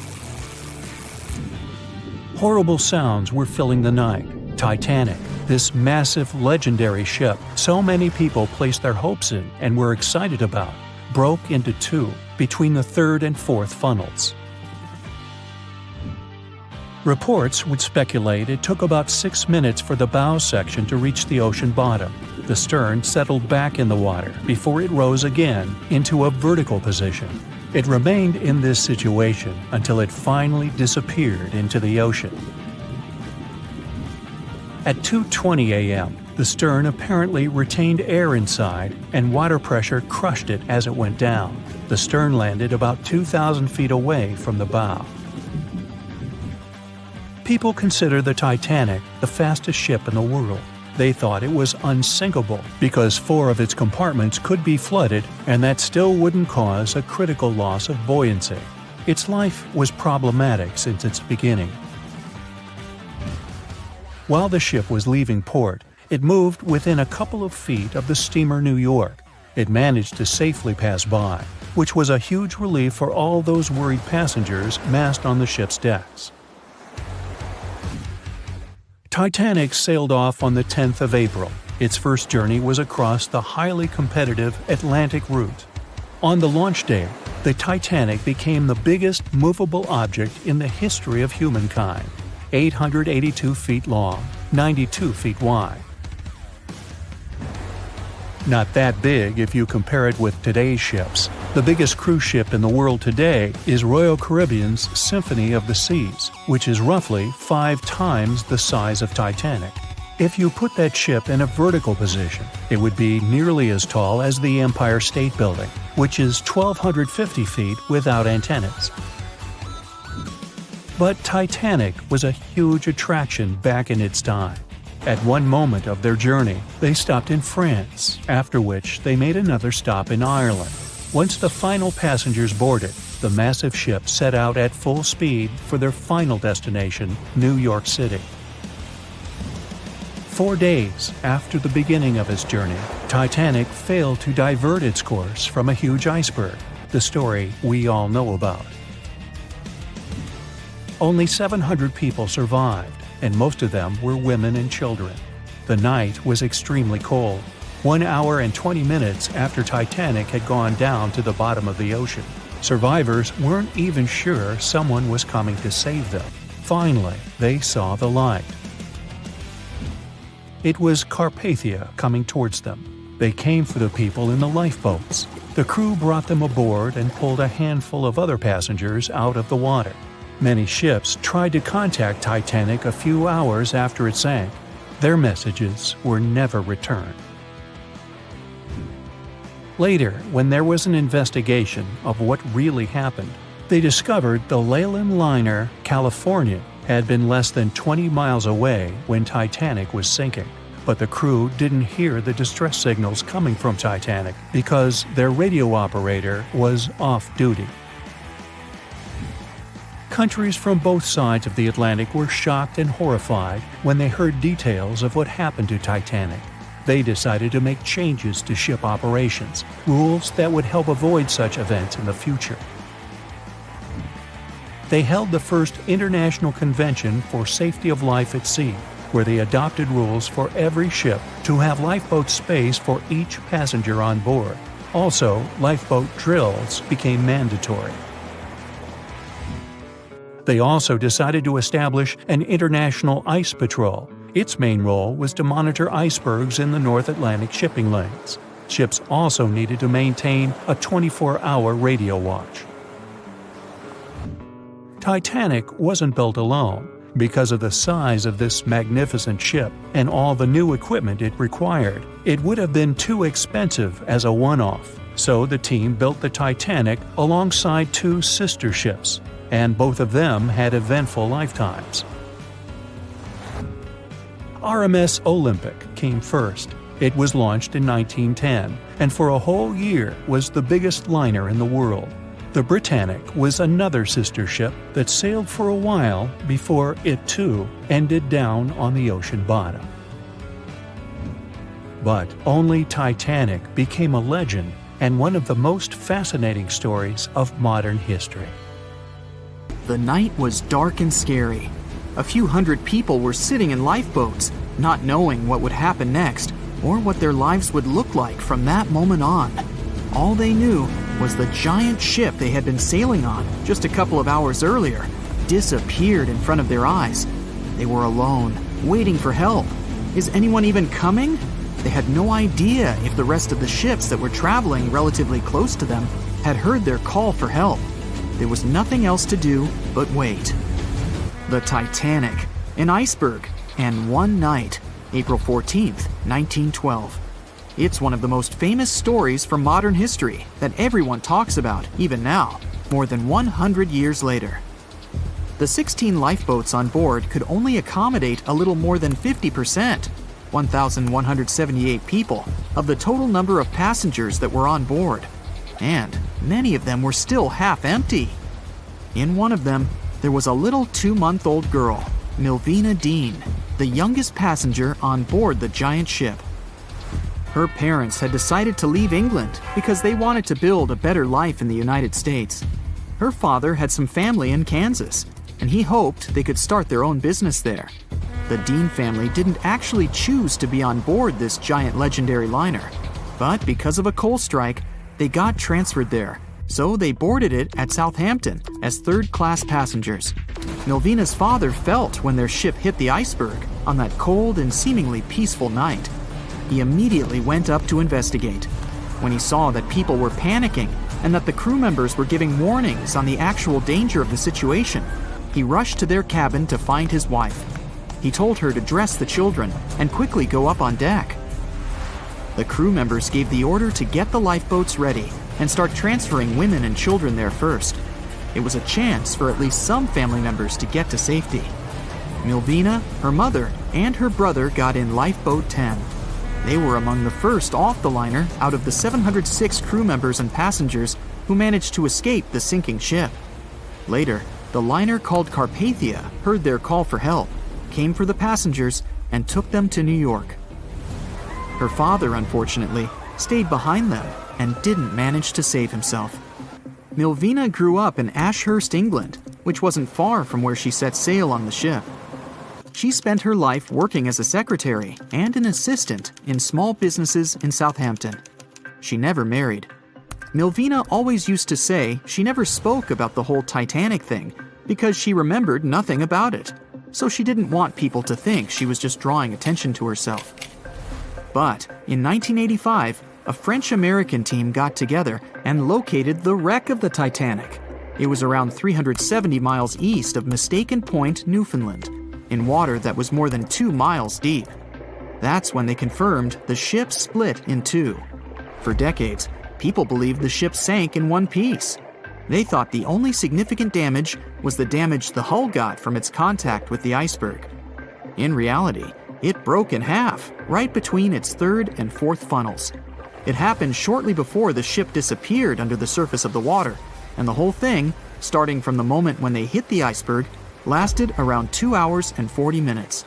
Horrible sounds were filling the night. Titanic, this massive, legendary ship so many people placed their hopes in and were excited about, broke into two between the third and fourth funnels. Reports would speculate it took about 6 minutes for the bow section to reach the ocean bottom. The stern settled back in the water before it rose again into a vertical position. It remained in this situation until it finally disappeared into the ocean. At 2:20 a.m., the stern apparently retained air inside, and water pressure crushed it as it went down. The stern landed about 2,000 feet away from the bow. People consider the Titanic the fastest ship in the world. They thought it was unsinkable because 4 of its compartments could be flooded, and that still wouldn't cause a critical loss of buoyancy. Its life was problematic since its beginning. While the ship was leaving port, it moved within a couple of feet of the steamer New York. It managed to safely pass by, which was a huge relief for all those worried passengers massed on the ship's decks. Titanic sailed off on the 10th of April. Its first journey was across the highly competitive Atlantic route. On the launch day, the Titanic became the biggest movable object in the history of humankind. 882 feet long, 92 feet wide. Not that big if you compare it with today's ships. The biggest cruise ship in the world today is Royal Caribbean's Symphony of the Seas, which is roughly 5 times the size of Titanic. If you put that ship in a vertical position, it would be nearly as tall as the Empire State Building, which is 1,250 feet without antennas. But Titanic was a huge attraction back in its time. At one moment of their journey, they stopped in France, after which they made another stop in Ireland. Once the final passengers boarded, the massive ship set out at full speed for their final destination, New York City. 4 days after the beginning of its journey, Titanic failed to divert its course from a huge iceberg, the story we all know about. Only 700 people survived, and most of them were women and children. The night was extremely cold, 1 hour and 20 minutes after Titanic had gone down to the bottom of the ocean. Survivors weren't even sure someone was coming to save them. Finally, they saw the light. It was Carpathia coming towards them. They came for the people in the lifeboats. The crew brought them aboard and pulled a handful of other passengers out of the water. Many ships tried to contact Titanic a few hours after it sank. Their messages were never returned. Later, when there was an investigation of what really happened, they discovered the Leyland liner California had been less than 20 miles away when Titanic was sinking. But the crew didn't hear the distress signals coming from Titanic because their radio operator was off duty. Countries from both sides of the Atlantic were shocked and horrified when they heard details of what happened to Titanic. They decided to make changes to ship operations, rules that would help avoid such events in the future. They held the first International Convention for Safety of Life at Sea, where they adopted rules for every ship to have lifeboat space for each passenger on board. Also, lifeboat drills became mandatory. They also decided to establish an international ice patrol. Its main role was to monitor icebergs in the North Atlantic shipping lanes. Ships also needed to maintain a 24-hour radio watch. Titanic wasn't built alone. Because of the size of this magnificent ship and all the new equipment it required, it would have been too expensive as a one-off. So the team built the Titanic alongside two sister ships, and both of them had eventful lifetimes. RMS Olympic came first. It was launched in 1910, and for a whole year was the biggest liner in the world. The Britannic was another sister ship that sailed for a while before it too ended down on the ocean bottom. But only Titanic became a legend and one of the most fascinating stories of modern history. The night was dark and scary. A few hundred people were sitting in lifeboats, not knowing what would happen next or what their lives would look like from that moment on. All they knew was the giant ship they had been sailing on just a couple of hours earlier disappeared in front of their eyes. They were alone, waiting for help. Is anyone even coming? They had no idea if the rest of the ships that were traveling relatively close to them had heard their call for help. There was nothing else to do but wait. The Titanic, an iceberg, and one night, April 14th, 1912. It's one of the most famous stories from modern history that everyone talks about, even now, more than 100 years later. The 16 lifeboats on board could only accommodate a little more than 50%, 1,178 people, of the total number of passengers that were on board. And many of them were still half empty. In one of them, there was a little 2-month-old girl, Milvina Dean, the youngest passenger on board the giant ship. Her parents had decided to leave England because they wanted to build a better life in the United States. Her father had some family in Kansas, and he hoped they could start their own business there. The Dean family didn't actually choose to be on board this giant legendary liner, but because of a coal strike, they got transferred there, so they boarded it at Southampton as third-class passengers. Milvina's father felt when their ship hit the iceberg on that cold and seemingly peaceful night. He immediately went up to investigate. When he saw that people were panicking and that the crew members were giving warnings on the actual danger of the situation, he rushed to their cabin to find his wife. He told her to dress the children and quickly go up on deck. The crew members gave the order to get the lifeboats ready and start transferring women and children there first. It was a chance for at least some family members to get to safety. Milvina, her mother, and her brother got in Lifeboat 10. They were among the first off the liner out of the 706 crew members and passengers who managed to escape the sinking ship. Later, the liner called Carpathia heard their call for help, came for the passengers, and took them to New York. Her father, unfortunately, stayed behind them and didn't manage to save himself. Milvina grew up in Ashurst, England, which wasn't far from where she set sail on the ship. She spent her life working as a secretary and an assistant in small businesses in Southampton. She never married. Milvina always used to say she never spoke about the whole Titanic thing because she remembered nothing about it, so she didn't want people to think she was just drawing attention to herself. But in 1985, a French-American team got together and located the wreck of the Titanic. It was around 370 miles east of Mistaken Point, Newfoundland, in water that was more than 2 miles deep. That's when they confirmed the ship split in two. For decades, people believed the ship sank in one piece. They thought the only significant damage was the damage the hull got from its contact with the iceberg. In reality, it broke in half, right between its third and fourth funnels. It happened shortly before the ship disappeared under the surface of the water, and the whole thing, starting from the moment when they hit the iceberg, lasted around 2 hours and 40 minutes.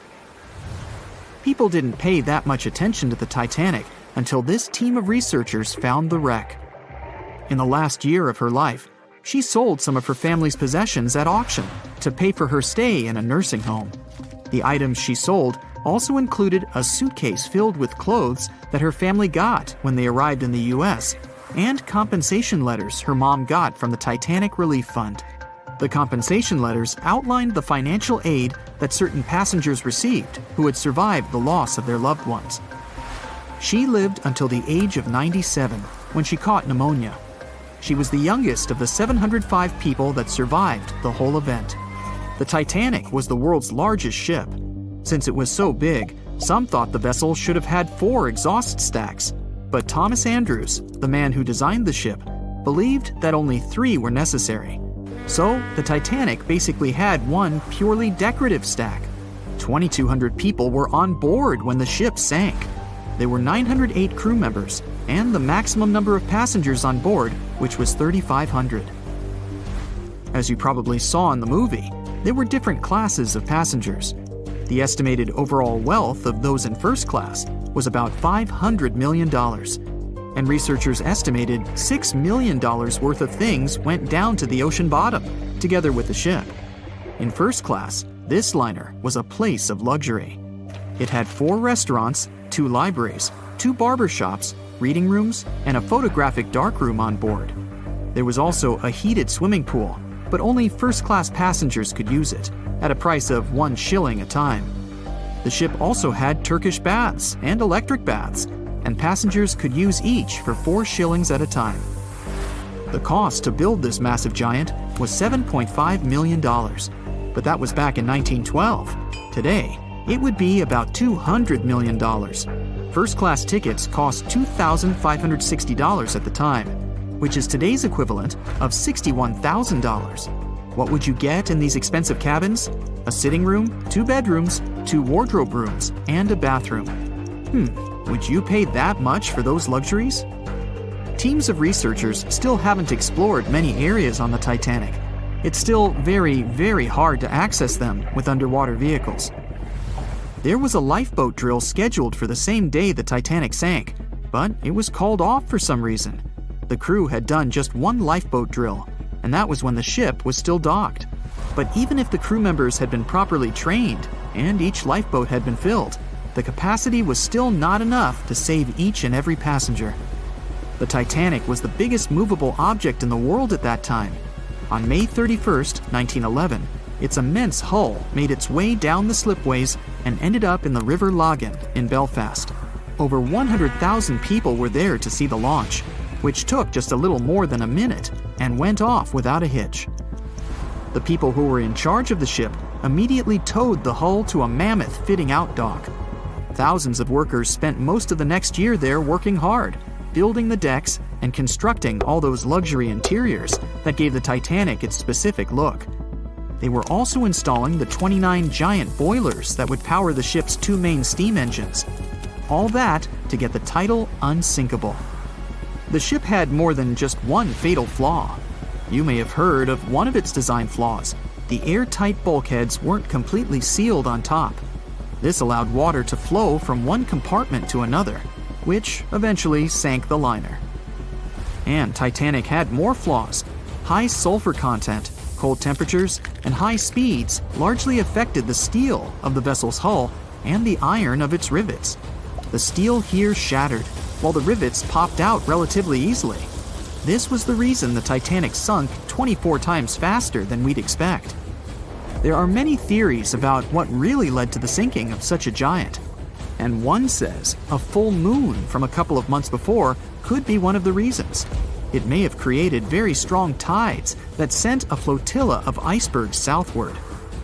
People didn't pay that much attention to the Titanic until this team of researchers found the wreck. In the last year of her life, she sold some of her family's possessions at auction to pay for her stay in a nursing home. The items she sold also included a suitcase filled with clothes that her family got when they arrived in the US, and compensation letters her mom got from the Titanic Relief Fund. The compensation letters outlined the financial aid that certain passengers received who had survived the loss of their loved ones. She lived until the age of 97 when she caught pneumonia. She was the youngest of the 705 people that survived the whole event. The Titanic was the world's largest ship. Since it was so big, some thought the vessel should have had 4 exhaust stacks. But Thomas Andrews, the man who designed the ship, believed that only 3 were necessary. So, the Titanic basically had one purely decorative stack. 2,200 people were on board when the ship sank. There were 908 crew members, and the maximum number of passengers on board, which was 3,500. As you probably saw in the movie, there were different classes of passengers. The estimated overall wealth of those in first class was about $500 million, and researchers estimated $6 million worth of things went down to the ocean bottom, together with the ship. In first class, this liner was a place of luxury. It had 4 restaurants, 2 libraries, 2 barber shops, reading rooms, and a photographic darkroom on board. There was also a heated swimming pool, but only first-class passengers could use it, at a price of 1 shilling a time. The ship also had Turkish baths and electric baths, and passengers could use each for 4 shillings at a time. The cost to build this massive giant was $7.5 million, but that was back in 1912. Today, it would be about $200 million. First-class tickets cost $2,560 at the time, which is today's equivalent of $61,000. What would you get in these expensive cabins? A sitting room, 2 bedrooms, 2 wardrobe rooms, and a bathroom. Would you pay that much for those luxuries? Teams of researchers still haven't explored many areas on the Titanic. It's still very, very hard to access them with underwater vehicles. There was a lifeboat drill scheduled for the same day the Titanic sank, but it was called off for some reason. The crew had done just 1 lifeboat drill, and that was when the ship was still docked. But even if the crew members had been properly trained and each lifeboat had been filled, the capacity was still not enough to save each and every passenger. The Titanic was the biggest movable object in the world at that time. On May 31st, 1911, its immense hull made its way down the slipways and ended up in the River Lagan in Belfast. Over 100,000 people were there to see the launch, which took just a little more than a minute and went off without a hitch. The people who were in charge of the ship immediately towed the hull to a mammoth fitting-out dock. Thousands of workers spent most of the next year there working hard, building the decks and constructing all those luxury interiors that gave the Titanic its specific look. They were also installing the 29 giant boilers that would power the ship's 2 main steam engines. All that to get the title unsinkable. The ship had more than just one fatal flaw. You may have heard of one of its design flaws. The airtight bulkheads weren't completely sealed on top. This allowed water to flow from one compartment to another, which eventually sank the liner. And Titanic had more flaws. High sulfur content, cold temperatures, and high speeds largely affected the steel of the vessel's hull and the iron of its rivets. The steel here shattered, while the rivets popped out relatively easily. This was the reason the Titanic sunk 24 times faster than we'd expect. There are many theories about what really led to the sinking of such a giant. And one says a full moon from a couple of months before could be one of the reasons. It may have created very strong tides that sent a flotilla of icebergs southward.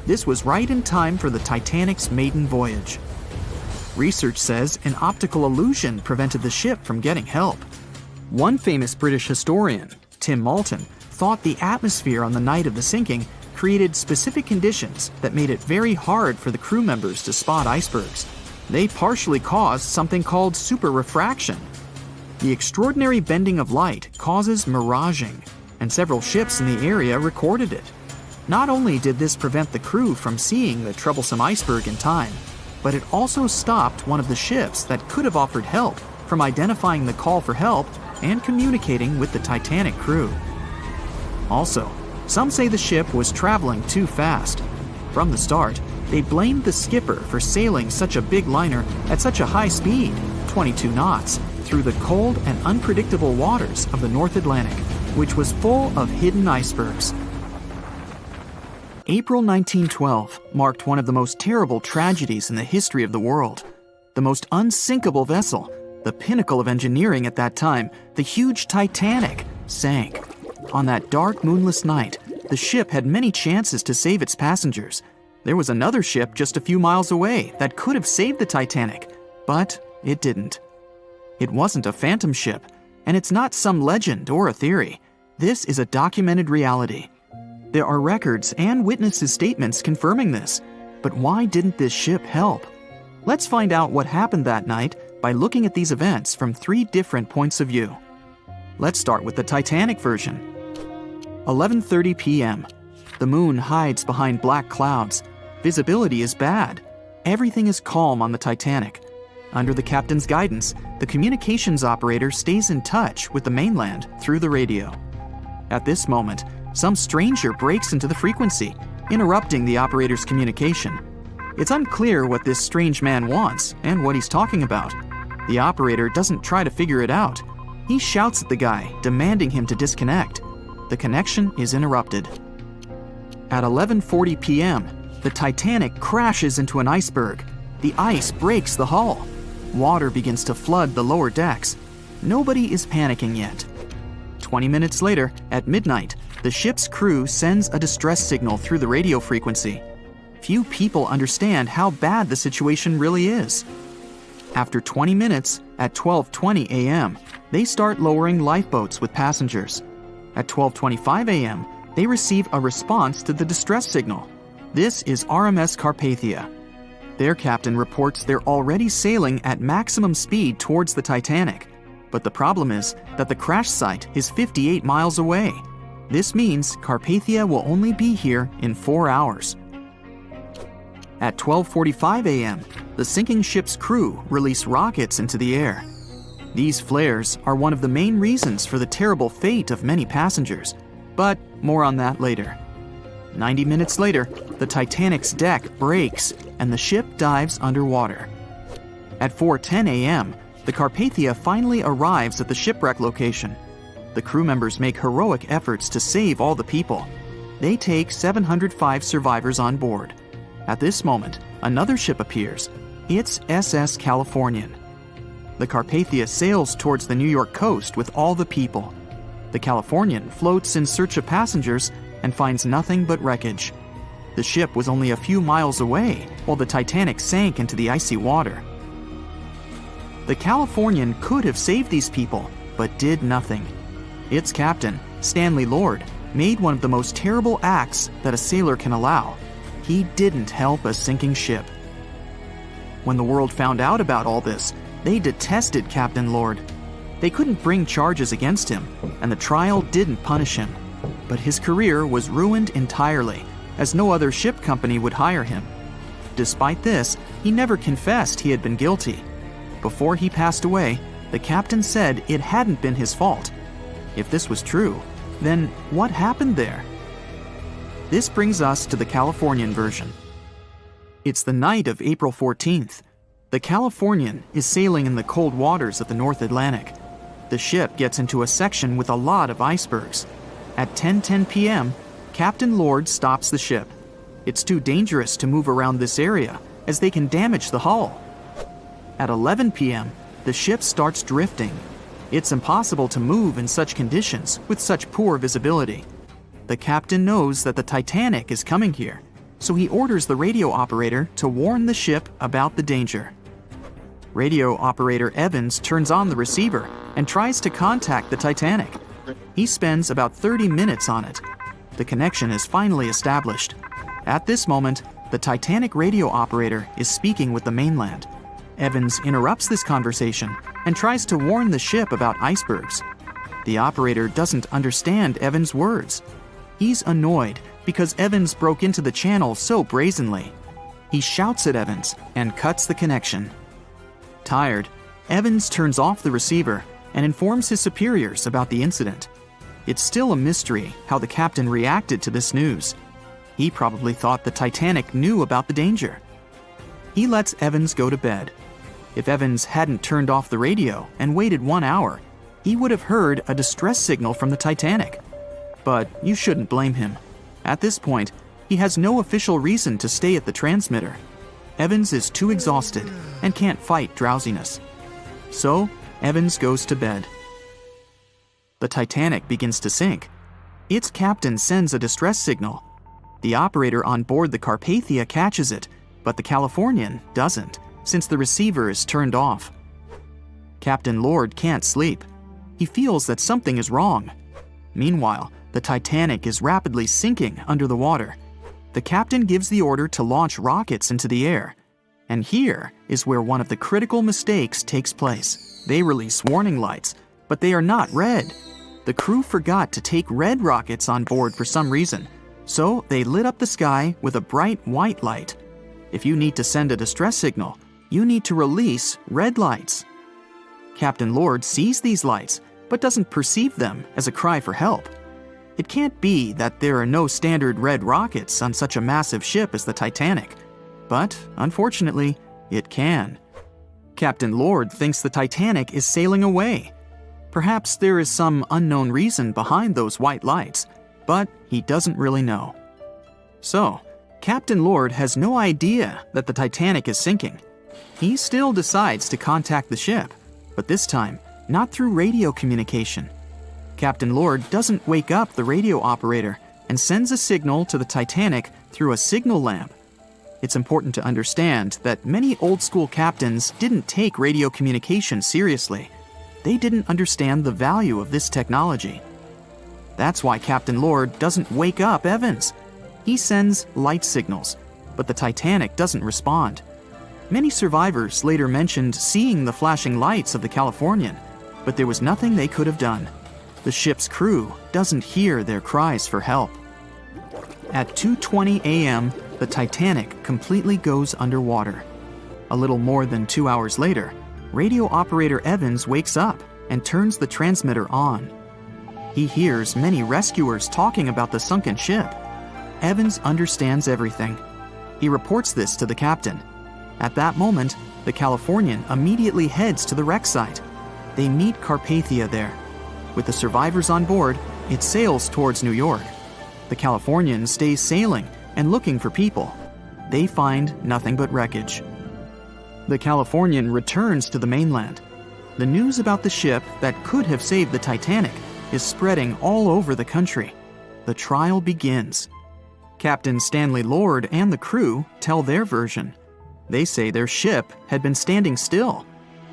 This was right in time for the Titanic's maiden voyage. Research says an optical illusion prevented the ship from getting help. One famous British historian, Tim Moulton, thought the atmosphere on the night of the sinking created specific conditions that made it very hard for the crew members to spot icebergs. They partially caused something called superrefraction. The extraordinary bending of light causes miraging, and several ships in the area recorded it. Not only did this prevent the crew from seeing the troublesome iceberg in time, but it also stopped one of the ships that could have offered help from identifying the call for help and communicating with the Titanic crew. Also, some say the ship was traveling too fast. From the start, they blamed the skipper for sailing such a big liner at such a high speed, 22 knots, through the cold and unpredictable waters of the North Atlantic, which was full of hidden icebergs. April 1912 marked one of the most terrible tragedies in the history of the world. The most unsinkable vessel, the pinnacle of engineering at that time, the huge Titanic, sank. On that dark, moonless night, the ship had many chances to save its passengers. There was another ship just a few miles away that could have saved the Titanic, but it didn't. It wasn't a phantom ship, and it's not some legend or a theory. This is a documented reality. There are records and witnesses' statements confirming this. But why didn't this ship help? Let's find out what happened that night by looking at these events from 3 different points of view. Let's start with the Titanic version. 11:30 p.m. The moon hides behind black clouds. Visibility is bad. Everything is calm on the Titanic. Under the captain's guidance, the communications operator stays in touch with the mainland through the radio. At this moment, some stranger breaks into the frequency, interrupting the operator's communication. It's unclear what this strange man wants and what he's talking about. The operator doesn't try to figure it out. He shouts at the guy, demanding him to disconnect. The connection is interrupted. At 11:40 p.m., the Titanic crashes into an iceberg. The ice breaks the hull. Water begins to flood the lower decks. Nobody is panicking yet. 20 minutes later, at midnight, the ship's crew sends a distress signal through the radio frequency. Few people understand how bad the situation really is. After 20 minutes, at 12:20 a.m., they start lowering lifeboats with passengers. At 12:25 a.m., they receive a response to the distress signal. This is RMS Carpathia. Their captain reports they're already sailing at maximum speed towards the Titanic. But the problem is that the crash site is 58 miles away. This means Carpathia will only be here in 4 hours. At 12:45 a.m., the sinking ship's crew release rockets into the air. These flares are one of the main reasons for the terrible fate of many passengers, but more on that later. 90 minutes later, the Titanic's deck breaks and the ship dives underwater. At 4:10 a.m., the Carpathia finally arrives at the shipwreck location. The crew members make heroic efforts to save all the people. They take 705 survivors on board. At this moment, another ship appears. It's SS Californian. The Carpathia sails towards the New York coast with all the people. The Californian floats in search of passengers and finds nothing but wreckage. The ship was only a few miles away while the Titanic sank into the icy water. The Californian could have saved these people, but did nothing. Its captain, Stanley Lord, made one of the most terrible acts that a sailor can allow. He didn't help a sinking ship. When the world found out about all this, they detested Captain Lord. They couldn't bring charges against him, and the trial didn't punish him. But his career was ruined entirely, as no other ship company would hire him. Despite this, he never confessed he had been guilty. Before he passed away, the captain said it hadn't been his fault. If this was true, then what happened there? This brings us to the Californian version. It's the night of April 14th. The Californian is sailing in the cold waters of the North Atlantic. The ship gets into a section with a lot of icebergs. At 10:10 p.m., Captain Lord stops the ship. It's too dangerous to move around this area, as they can damage the hull. At 11 p.m., the ship starts drifting. It's impossible to move in such conditions with such poor visibility. The captain knows that the Titanic is coming here, so he orders the radio operator to warn the ship about the danger. Radio operator Evans turns on the receiver and tries to contact the Titanic. He spends about 30 minutes on it. The connection is finally established. At this moment, the Titanic radio operator is speaking with the mainland. Evans interrupts this conversation and tries to warn the ship about icebergs. The operator doesn't understand Evans' words. He's annoyed because Evans broke into the channel so brazenly. He shouts at Evans and cuts the connection. Tired, Evans turns off the receiver and informs his superiors about the incident. It's still a mystery how the captain reacted to this news. He probably thought the Titanic knew about the danger. He lets Evans go to bed. If Evans hadn't turned off the radio and waited 1 hour, he would have heard a distress signal from the Titanic. But you shouldn't blame him. At this point, he has no official reason to stay at the transmitter. Evans is too exhausted and can't fight drowsiness. So, Evans goes to bed. The Titanic begins to sink. Its captain sends a distress signal. The operator on board the Carpathia catches it, but the Californian doesn't, since the receiver is turned off. Captain Lord can't sleep. He feels that something is wrong. Meanwhile, the Titanic is rapidly sinking under the water. The captain gives the order to launch rockets into the air. And here is where one of the critical mistakes takes place. They release warning lights, but they are not red. The crew forgot to take red rockets on board for some reason, so they lit up the sky with a bright white light. If you need to send a distress signal, you need to release red lights. Captain Lord sees these lights, but doesn't perceive them as a cry for help. It can't be that there are no standard red rockets on such a massive ship as the Titanic. But, unfortunately, it can. Captain Lord thinks the Titanic is sailing away. Perhaps there is some unknown reason behind those white lights, but he doesn't really know. So, Captain Lord has no idea that the Titanic is sinking. He still decides to contact the ship, but this time, not through radio communication. Captain Lord doesn't wake up the radio operator and sends a signal to the Titanic through a signal lamp. It's important to understand that many old-school captains didn't take radio communication seriously. They didn't understand the value of this technology. That's why Captain Lord doesn't wake up Evans. He sends light signals, but the Titanic doesn't respond. Many survivors later mentioned seeing the flashing lights of the Californian, but there was nothing they could have done. The ship's crew doesn't hear their cries for help. At 2:20 a.m., the Titanic completely goes underwater. A little more than 2 hours later, radio operator Evans wakes up and turns the transmitter on. He hears many rescuers talking about the sunken ship. Evans understands everything. He reports this to the captain. At that moment, the Californian immediately heads to the wreck site. They meet Carpathia there. With the survivors on board, it sails towards New York. The Californian stays sailing and looking for people. They find nothing but wreckage. The Californian returns to the mainland. The news about the ship that could have saved the Titanic is spreading all over the country. The trial begins. Captain Stanley Lord and the crew tell their version. They say their ship had been standing still.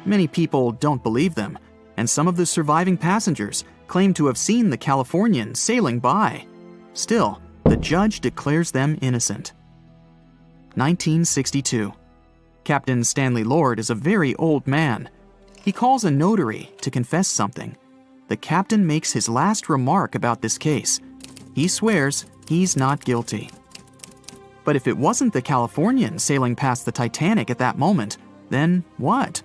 Many people don't believe them, and some of the surviving passengers claim to have seen the Californian sailing by. Still, the judge declares them innocent. 1962. Captain Stanley Lord is a very old man. He calls a notary to confess something. The captain makes his last remark about this case. He swears he's not guilty. But if it wasn't the Californian sailing past the Titanic at that moment, then what?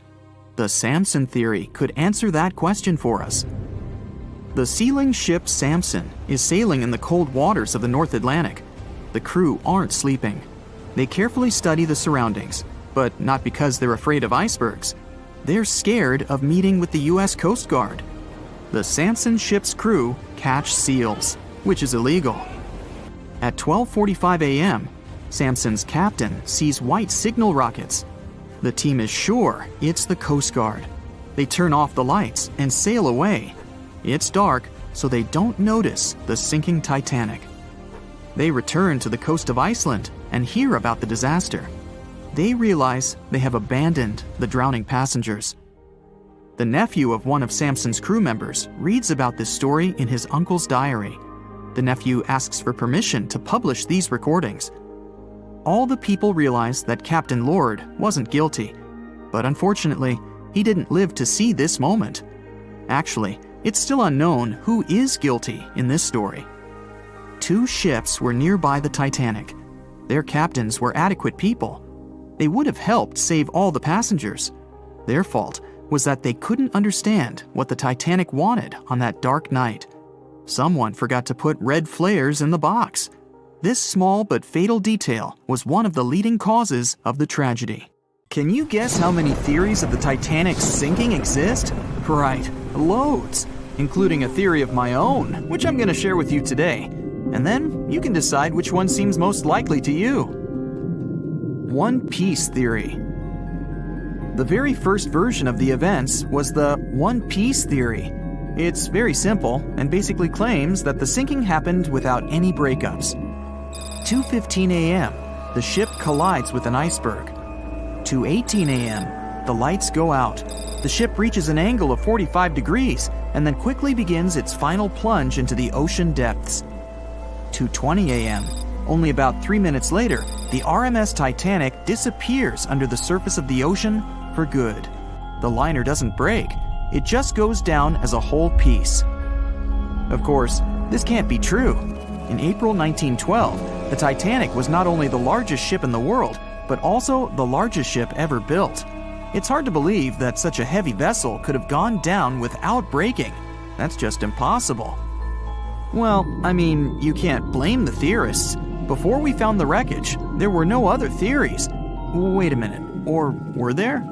The Samson theory could answer that question for us. The sealing ship Samson is sailing in the cold waters of the North Atlantic. The crew aren't sleeping. They carefully study the surroundings, but not because they're afraid of icebergs. They're scared of meeting with the U.S. Coast Guard. The Samson ship's crew catch seals, which is illegal. At 12:45 a.m., Samson's captain sees white signal rockets. The team is sure it's the Coast Guard. They turn off the lights and sail away. It's dark, so they don't notice the sinking Titanic. They return to the coast of Iceland and hear about the disaster. They realize they have abandoned the drowning passengers. The nephew of one of Samson's crew members reads about this story in his uncle's diary. The nephew asks for permission to publish these recordings. All the people realize that Captain Lord wasn't guilty, but unfortunately, he didn't live to see this moment. Actually, it's still unknown who is guilty in this story. 2 ships were nearby the Titanic. Their captains were adequate people. They would have helped save all the passengers. Their fault was that they couldn't understand what the Titanic wanted on that dark night. Someone forgot to put red flares in the box. This small but fatal detail was one of the leading causes of the tragedy. Can you guess how many theories of the Titanic's sinking exist? Right, loads, including a theory of my own, which I'm going to share with you today. And then you can decide which one seems most likely to you. One Piece theory. The very first version of the events was the One Piece theory. It's very simple and basically claims that the sinking happened without any breakups. 2:15 a.m., the ship collides with an iceberg. 2:18 a.m., the lights go out. The ship reaches an angle of 45 degrees and then quickly begins its final plunge into the ocean depths. 2:20 a.m., only about 3 minutes later, the RMS Titanic disappears under the surface of the ocean for good. The liner doesn't break, it just goes down as a whole piece. Of course, this can't be true. In April 1912, the Titanic was not only the largest ship in the world, but also the largest ship ever built. It's hard to believe that such a heavy vessel could have gone down without breaking. That's just impossible. Well, I mean, you can't blame the theorists. Before we found the wreckage, there were no other theories. Wait a minute, or were there?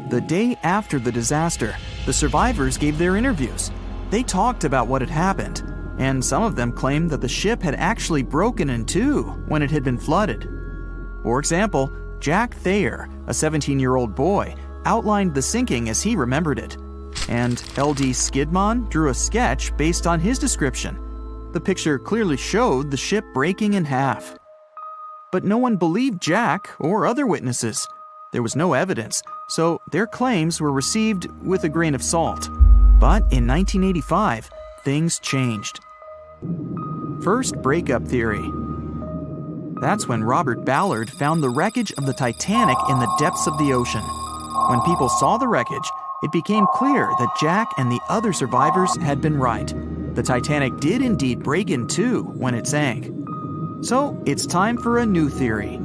The day after the disaster, the survivors gave their interviews. They talked about what had happened, and some of them claimed that the ship had actually broken in two when it had been flooded. For example, Jack Thayer, a 17-year-old boy, outlined the sinking as he remembered it, and L.D. Skidmon drew a sketch based on his description. The picture clearly showed the ship breaking in half. But no one believed Jack or other witnesses. There was no evidence, so their claims were received with a grain of salt. But in 1985, things changed. First breakup theory. That's when Robert Ballard found the wreckage of the Titanic in the depths of the ocean. When people saw the wreckage, it became clear that Jack and the other survivors had been right. The Titanic did indeed break in two when it sank. So it's time for a new theory.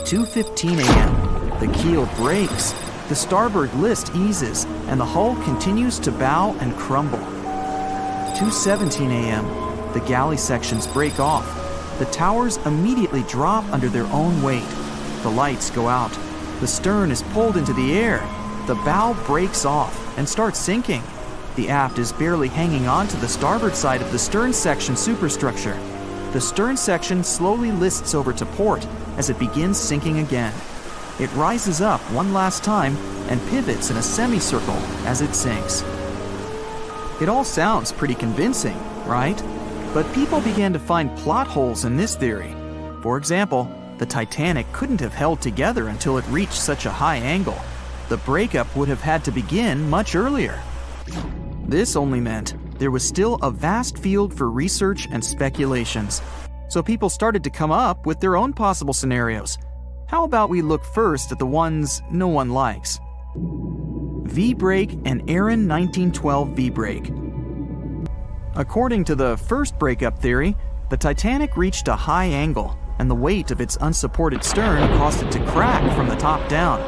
2:15 a.m. The keel breaks, the starboard list eases, and the hull continues to bow and crumble. 2:17 a.m. The galley sections break off. The towers immediately drop under their own weight. The lights go out. The stern is pulled into the air. The bow breaks off and starts sinking. The aft is barely hanging on to the starboard side of the stern section superstructure. The stern section slowly lists over to port as it begins sinking again. It rises up one last time and pivots in a semicircle as it sinks. It all sounds pretty convincing, right? But people began to find plot holes in this theory. For example, the Titanic couldn't have held together until it reached such a high angle. The breakup would have had to begin much earlier. This only meant there was still a vast field for research and speculations. So people started to come up with their own possible scenarios. How about we look first at the ones no one likes? V-break and Aaron 1912 V-break. According to the first breakup theory, the Titanic reached a high angle, and the weight of its unsupported stern caused it to crack from the top down.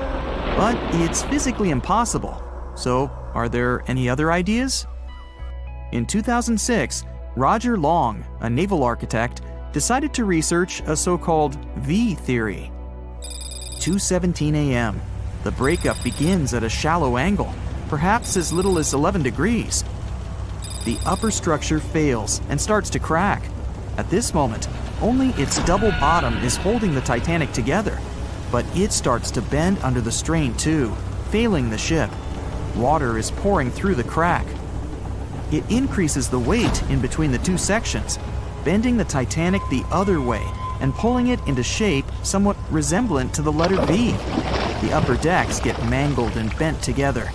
But it's physically impossible. So, are there any other ideas? In 2006, Roger Long, a naval architect, decided to research a so-called V theory. 2:17 a.m. The breakup begins at a shallow angle, perhaps as little as 11 degrees. The upper structure fails and starts to crack. At this moment, only its double bottom is holding the Titanic together, but it starts to bend under the strain too, failing the ship. Water is pouring through the crack. It increases the weight in between the two sections, bending the Titanic the other way and pulling it into shape somewhat resemblant to the letter V. The upper decks get mangled and bent together.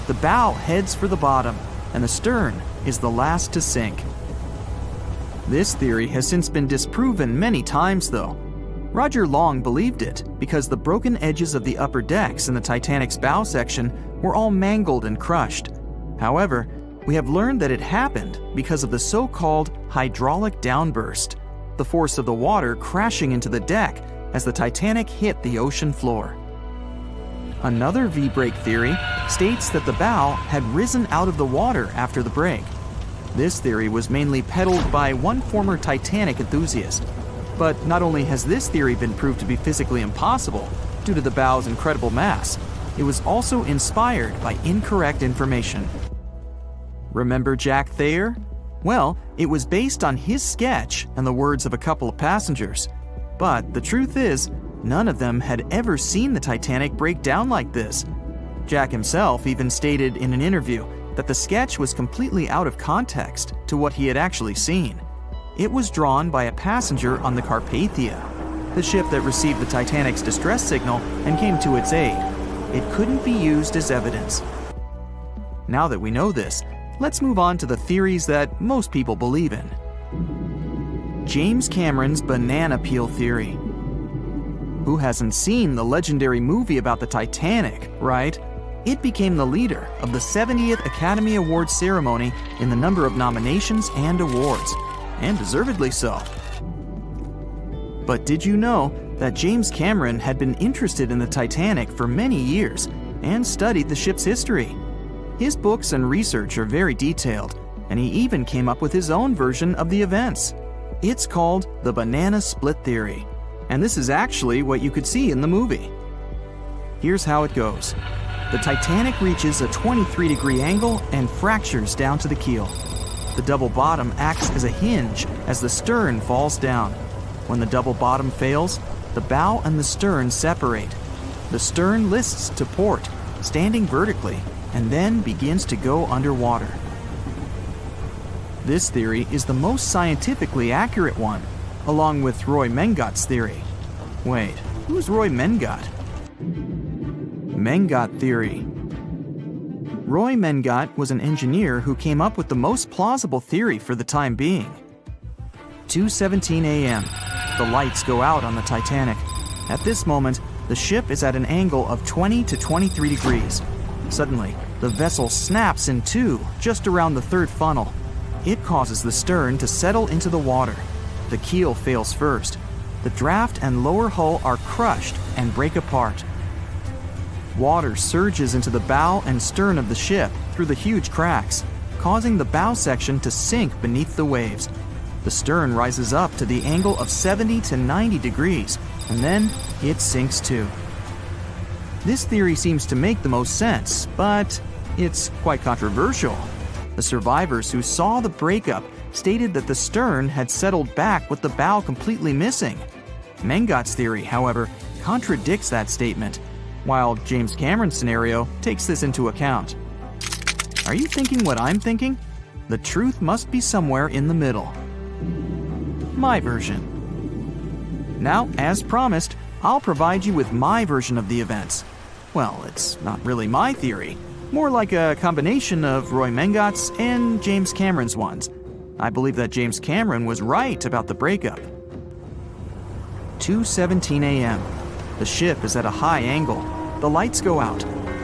The bow heads for the bottom, and the stern is the last to sink. This theory has since been disproven many times, though. Roger Long believed it because the broken edges of the upper decks in the Titanic's bow section were all mangled and crushed. However, we have learned that it happened because of the so-called hydraulic downburst, the force of the water crashing into the deck as the Titanic hit the ocean floor. Another V-break theory states that the bow had risen out of the water after the break. This theory was mainly peddled by one former Titanic enthusiast. But not only has this theory been proved to be physically impossible due to the bow's incredible mass, it was also inspired by incorrect information. Remember Jack Thayer? Well, it was based on his sketch and the words of a couple of passengers. But the truth is, none of them had ever seen the Titanic break down like this. Jack himself even stated in an interview that the sketch was completely out of context to what he had actually seen. It was drawn by a passenger on the Carpathia, the ship that received the Titanic's distress signal and came to its aid. It couldn't be used as evidence. Now that we know this, let's move on to the theories that most people believe in. James Cameron's banana peel theory. Who hasn't seen the legendary movie about the Titanic, right? It became the leader of the 70th Academy Awards ceremony in the number of nominations and awards, and deservedly so. But did you know that James Cameron had been interested in the Titanic for many years and studied the ship's history? His books and research are very detailed, and he even came up with his own version of the events. It's called the banana split theory, and this is actually what you could see in the movie. Here's how it goes. The Titanic reaches a 23-degree angle and fractures down to the keel. The double bottom acts as a hinge as the stern falls down. When the double bottom fails, the bow and the stern separate. The stern lists to port, standing vertically, and then begins to go underwater. This theory is the most scientifically accurate one, along with Roy Mengat's theory. Wait, who's Roy Mengat? Mengat theory. Roy Mengat was an engineer who came up with the most plausible theory for the time being. 2:17 a.m. The lights go out on the Titanic. At this moment, the ship is at an angle of 20 to 23 degrees. Suddenly, the vessel snaps in two just around the third funnel. It causes the stern to settle into the water. The keel fails first. The draft and lower hull are crushed and break apart. Water surges into the bow and stern of the ship through the huge cracks, causing the bow section to sink beneath the waves. The stern rises up to the angle of 70 to 90 degrees, and then it sinks too. This theory seems to make the most sense, but it's quite controversial. The survivors who saw the breakup stated that the stern had settled back with the bow completely missing. Mengat's theory, however, contradicts that statement, while James Cameron's scenario takes this into account. Are you thinking what I'm thinking? The truth must be somewhere in the middle. My version. Now, as promised, I'll provide you with my version of the events. Well, it's not really my theory, more like a combination of Roy Mengat's and James Cameron's ones. I believe that James Cameron was right about the breakup. 2:17 a.m. The ship is at a high angle. The lights go out.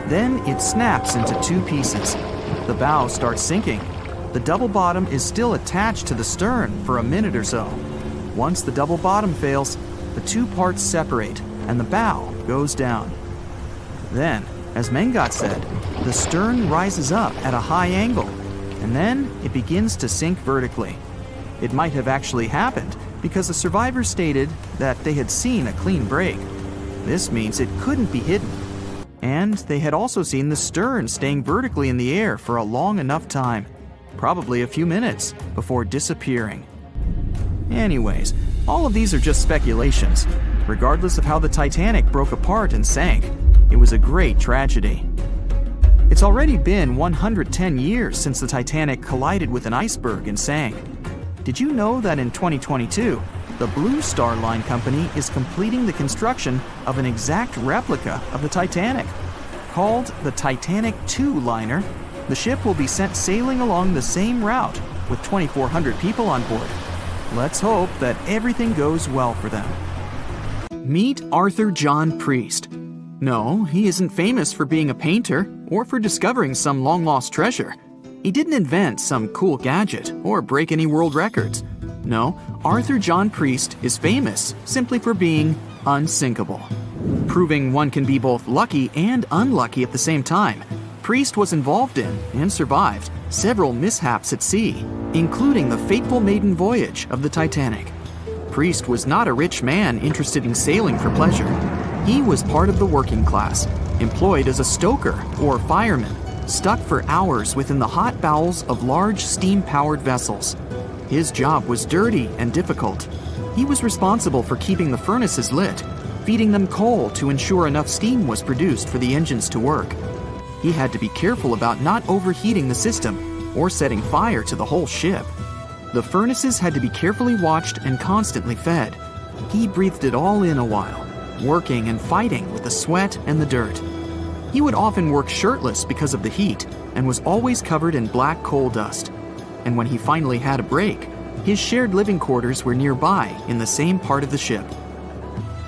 Then it snaps into two pieces. The bow starts sinking. The double bottom is still attached to the stern for a minute or so. Once the double bottom fails, the two parts separate and the bow goes down. Then, as Mengat said, the stern rises up at a high angle, and then it begins to sink vertically. It might have actually happened because the survivors stated that they had seen a clean break. This means it couldn't be hidden. And they had also seen the stern staying vertically in the air for a long enough time, probably a few minutes, before disappearing. Anyways, all of these are just speculations. Regardless of how the Titanic broke apart and sank, it was a great tragedy. It's already been 110 years since the Titanic collided with an iceberg and sank. Did you know that in 2022, the Blue Star Line Company is completing the construction of an exact replica of the Titanic? Called the Titanic II liner, the ship will be sent sailing along the same route with 2,400 people on board. Let's hope that everything goes well for them. Meet Arthur John Priest. No, he isn't famous for being a painter or for discovering some long-lost treasure. He didn't invent some cool gadget or break any world records. No, Arthur John Priest is famous simply for being unsinkable. Proving one can be both lucky and unlucky at the same time, Priest was involved in and survived several mishaps at sea, including the fateful maiden voyage of the Titanic. Priest was not a rich man interested in sailing for pleasure. He was part of the working class, employed as a stoker or fireman, stuck for hours within the hot bowels of large steam-powered vessels. His job was dirty and difficult. He was responsible for keeping the furnaces lit, feeding them coal to ensure enough steam was produced for the engines to work. He had to be careful about not overheating the system or setting fire to the whole ship. The furnaces had to be carefully watched and constantly fed. He breathed it all in a while, working and fighting with the sweat and the dirt. He would often work shirtless because of the heat and was always covered in black coal dust. And when he finally had a break, his shared living quarters were nearby in the same part of the ship.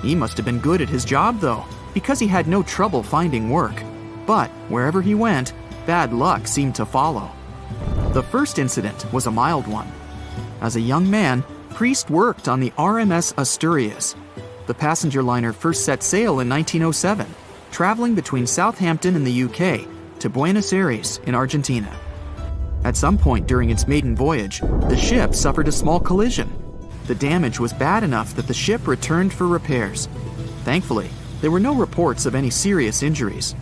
He must have been good at his job, though, because he had no trouble finding work. But wherever he went, bad luck seemed to follow. The first incident was a mild one. As a young man, Priest worked on the RMS Asturias. The passenger liner first set sail in 1907, traveling between Southampton in the UK to Buenos Aires in Argentina. At some point during its maiden voyage, the ship suffered a small collision. The damage was bad enough that the ship returned for repairs. Thankfully, there were no reports of any serious injuries.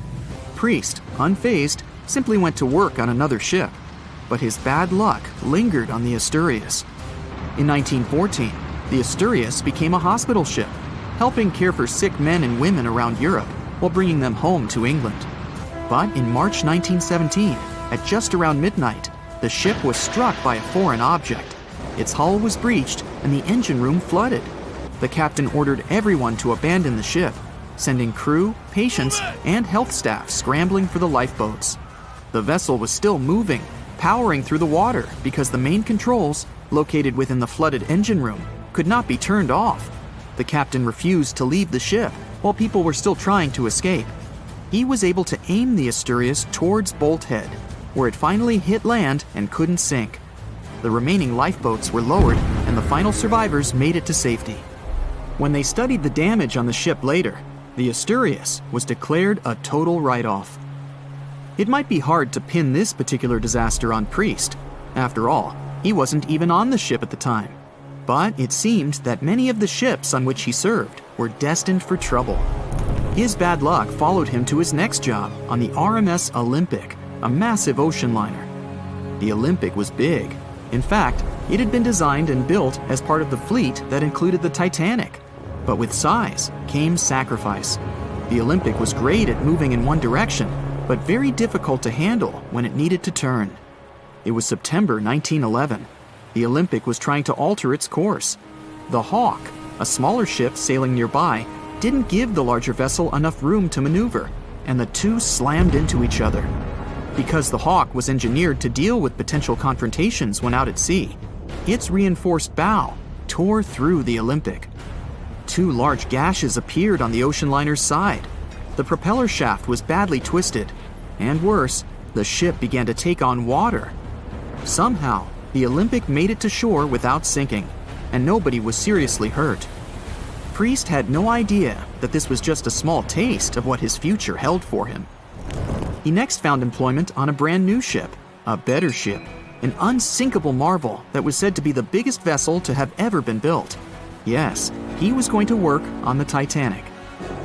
Priest, unfazed, simply went to work on another ship, but his bad luck lingered on the Asturias. In 1914, the Asturias became a hospital ship, helping care for sick men and women around Europe while bringing them home to England. But in March 1917, at just around midnight, the ship was struck by a foreign object. Its hull was breached and the engine room flooded. The captain ordered everyone to abandon the ship, sending crew, patients, and health staff scrambling for the lifeboats. The vessel was still moving, powering through the water because the main controls, located within the flooded engine room, could not be turned off. The captain refused to leave the ship while people were still trying to escape. He was able to aim the Asturias towards Bolt Head, where it finally hit land and couldn't sink. The remaining lifeboats were lowered and the final survivors made it to safety. When they studied the damage on the ship later, the Asturias was declared a total write-off. It might be hard to pin this particular disaster on Priest. After all, he wasn't even on the ship at the time. But it seemed that many of the ships on which he served were destined for trouble. His bad luck followed him to his next job on the RMS Olympic, a massive ocean liner. The Olympic was big. In fact, it had been designed and built as part of the fleet that included the Titanic. But with size came sacrifice. The Olympic was great at moving in one direction, but very difficult to handle when it needed to turn. It was September 1911. The Olympic was trying to alter its course. The Hawk, a smaller ship sailing nearby, didn't give the larger vessel enough room to maneuver, and the two slammed into each other. Because the Hawk was engineered to deal with potential confrontations when out at sea, its reinforced bow tore through the Olympic. Two large gashes appeared on the ocean liner's side. The propeller shaft was badly twisted, and worse, the ship began to take on water. Somehow, the Olympic made it to shore without sinking, and nobody was seriously hurt. Priest had no idea that this was just a small taste of what his future held for him. He next found employment on a brand new ship, a better ship, an unsinkable marvel that was said to be the biggest vessel to have ever been built. Yes, he was going to work on the Titanic.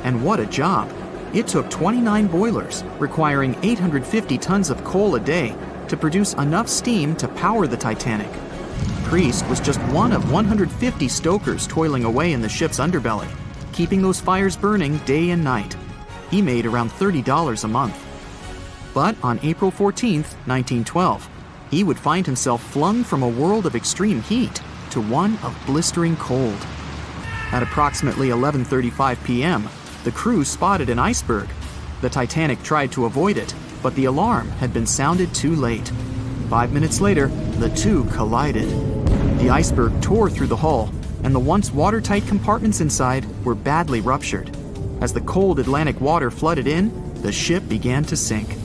And what a job! It took 29 boilers, requiring 850 tons of coal a day to produce enough steam to power the Titanic. Priest was just one of 150 stokers toiling away in the ship's underbelly, keeping those fires burning day and night. He made around $30 a month. But on April 14, 1912, he would find himself flung from a world of extreme heat to one of blistering cold. At approximately 11:35 p.m., the crew spotted an iceberg. The Titanic tried to avoid it, but the alarm had been sounded too late. 5 minutes later, the two collided. The iceberg tore through the hull, and the once watertight compartments inside were badly ruptured. As the cold Atlantic water flooded in, the ship began to sink.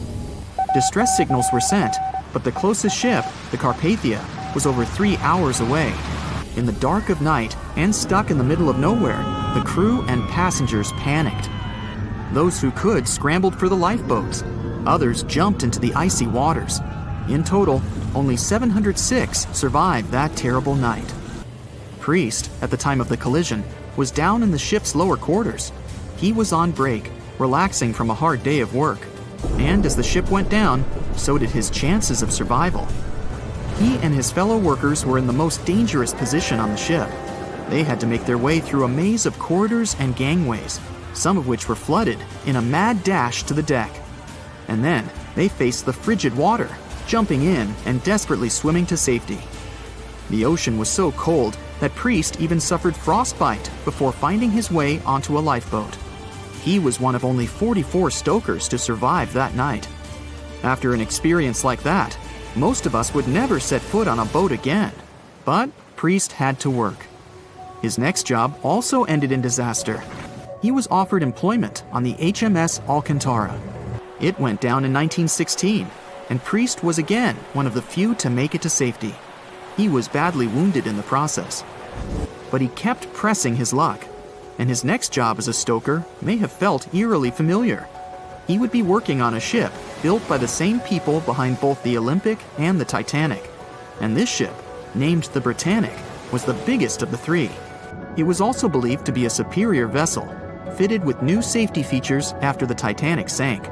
Distress signals were sent, but the closest ship, the Carpathia, was over 3 hours away. In the dark of night and stuck in the middle of nowhere, the crew and passengers panicked. Those who could scrambled for the lifeboats. Others jumped into the icy waters. In total, only 706 survived that terrible night. Priest, at the time of the collision, was down in the ship's lower quarters. He was on break, relaxing from a hard day of work. And as the ship went down, so did his chances of survival. He and his fellow workers were in the most dangerous position on the ship. They had to make their way through a maze of corridors and gangways, some of which were flooded, in a mad dash to the deck. and then they faced the frigid water, jumping in and desperately swimming to safety. The ocean was so cold that Priest even suffered frostbite before finding his way onto a lifeboat. He was one of only 44 stokers to survive that night. After an experience like that, most of us would never set foot on a boat again. But Priest had to work. His next job also ended in disaster. He was offered employment on the HMS Alcantara. It went down in 1916, and Priest was again one of the few to make it to safety. He was badly wounded in the process. But he kept pressing his luck, and his next job as a stoker may have felt eerily familiar. He would be working on a ship built by the same people behind both the Olympic and the Titanic. And this ship, named the Britannic, was the biggest of the three. It was also believed to be a superior vessel, fitted with new safety features after the Titanic sank.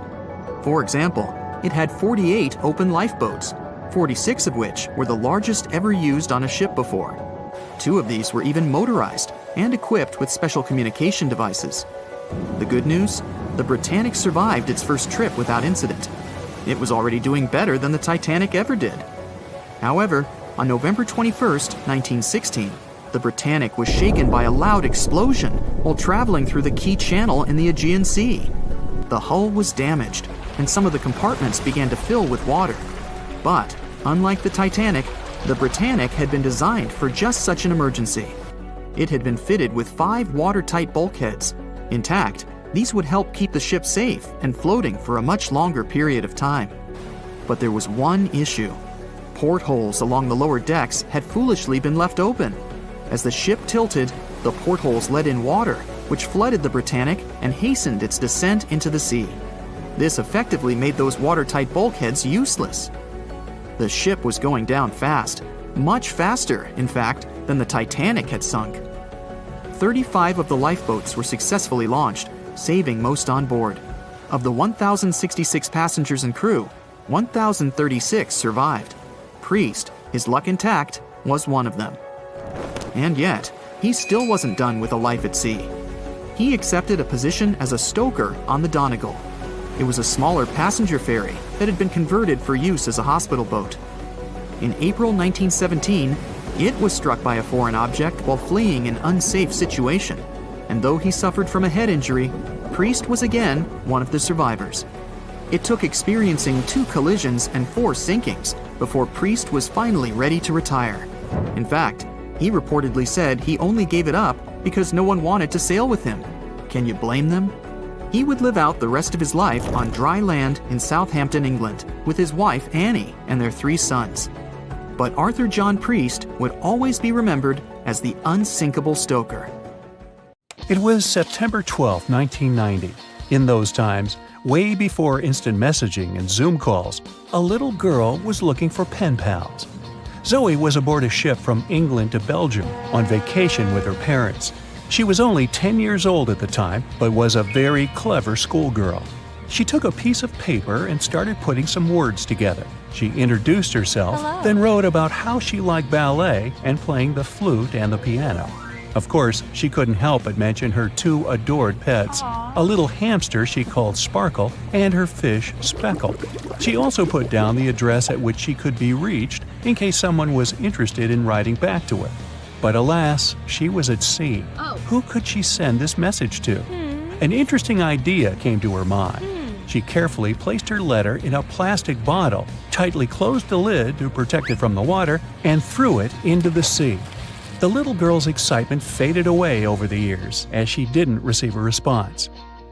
For example, it had 48 open lifeboats, 46 of which were the largest ever used on a ship before. 2 of these were even motorized and equipped with special communication devices. The good news? The Britannic survived its first trip without incident. It was already doing better than the Titanic ever did. However, on November 21, 1916, the Britannic was shaken by a loud explosion while traveling through the key channel in the Aegean Sea. The hull was damaged, and some of the compartments began to fill with water. But, unlike the Titanic, the Britannic had been designed for just such an emergency. It had been fitted with 5 watertight bulkheads. Intact, these would help keep the ship safe and floating for a much longer period of time. But there was one issue. Portholes along the lower decks had foolishly been left open. As the ship tilted, the portholes let in water, which flooded the Britannic and hastened its descent into the sea. This effectively made those watertight bulkheads useless. The ship was going down fast, much faster, in fact, than the Titanic had sunk. 35 of the lifeboats were successfully launched, saving most on board. Of the 1,066 passengers and crew, 1,036 survived. Priest, his luck intact, was one of them. And yet, he still wasn't done with a life at sea. He accepted a position as a stoker on the Donegal. It was a smaller passenger ferry that had been converted for use as a hospital boat. In April 1917, it was struck by a foreign object while fleeing an unsafe situation, and though he suffered from a head injury, Priest was again one of the survivors. It took experiencing 2 collisions and 4 sinkings before Priest was finally ready to retire. In fact, he reportedly said he only gave it up because no one wanted to sail with him. Can you blame them? He would live out the rest of his life on dry land in Southampton, England, with his wife Annie and their 3 sons. But Arthur John Priest would always be remembered as the unsinkable stoker. It was September 12, 1990. In those times, way before instant messaging and Zoom calls, a little girl was looking for pen pals. Zoe was aboard a ship from England to Belgium on vacation with her parents. She was only 10 years old at the time, but was a very clever schoolgirl. She took a piece of paper and started putting some words together. She introduced herself, then wrote about how she liked ballet and playing the flute and the piano. Of course, she couldn't help but mention her 2 adored pets, a little hamster she called Sparkle and her fish Speckle. She also put down the address at which she could be reached in case someone was interested in writing back to her. But alas, she was at sea. Who could she send this message to? An interesting idea came to her mind. She carefully placed her letter in a plastic bottle, tightly closed the lid to protect it from the water, and threw it into the sea. The little girl's excitement faded away over the years as she didn't receive a response.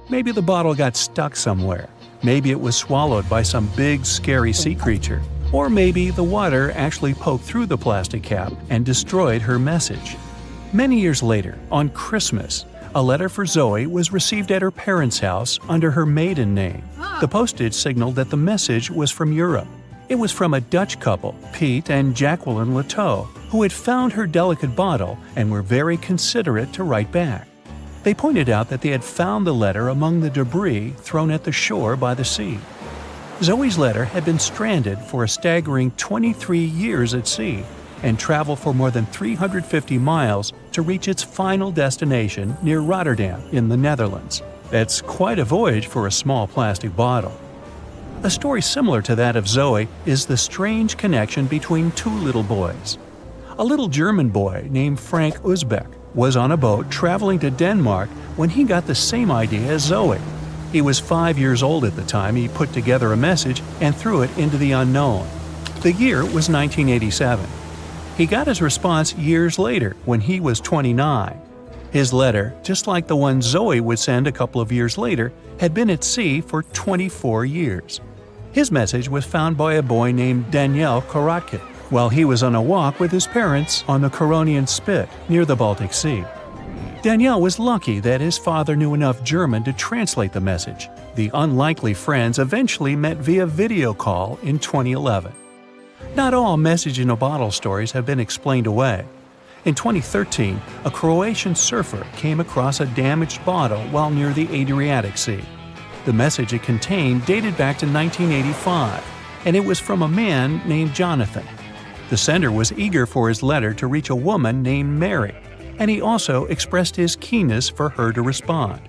Maybe the bottle got stuck somewhere. Maybe it was swallowed by some big, scary sea creature. Or maybe the water actually poked through the plastic cap and destroyed her message. Many years later, on Christmas, a letter for Zoe was received at her parents' house under her maiden name. The postage signaled that the message was from Europe. It was from a Dutch couple, Piet and Jacqueline Lateau, who had found her delicate bottle and were very considerate to write back. They pointed out that they had found the letter among the debris thrown at the shore by the sea. Zoe's letter had been stranded for a staggering 23 years at sea and traveled for more than 350 miles to reach its final destination near Rotterdam in the Netherlands. That's quite a voyage for a small plastic bottle. A story similar to that of Zoe is the strange connection between two little boys. A little German boy named Frank Uzbek was on a boat traveling to Denmark when he got the same idea as Zoe. He was 5 years old at the time he put together a message and threw it into the unknown. The year was 1987. He got his response years later when he was 29. His letter, just like the one Zoe would send a couple of years later, had been at sea for 24 years. His message was found by a boy named Daniel Korotkin while he was on a walk with his parents on the Koronian Spit near the Baltic Sea. Daniel was lucky that his father knew enough German to translate the message. The unlikely friends eventually met via video call in 2011. Not all message-in-a-bottle stories have been explained away. In 2013, a Croatian surfer came across a damaged bottle while near the Adriatic Sea. The message it contained dated back to 1985, and it was from a man named Jonathan. The sender was eager for his letter to reach a woman named Mary, and he also expressed his keenness for her to respond.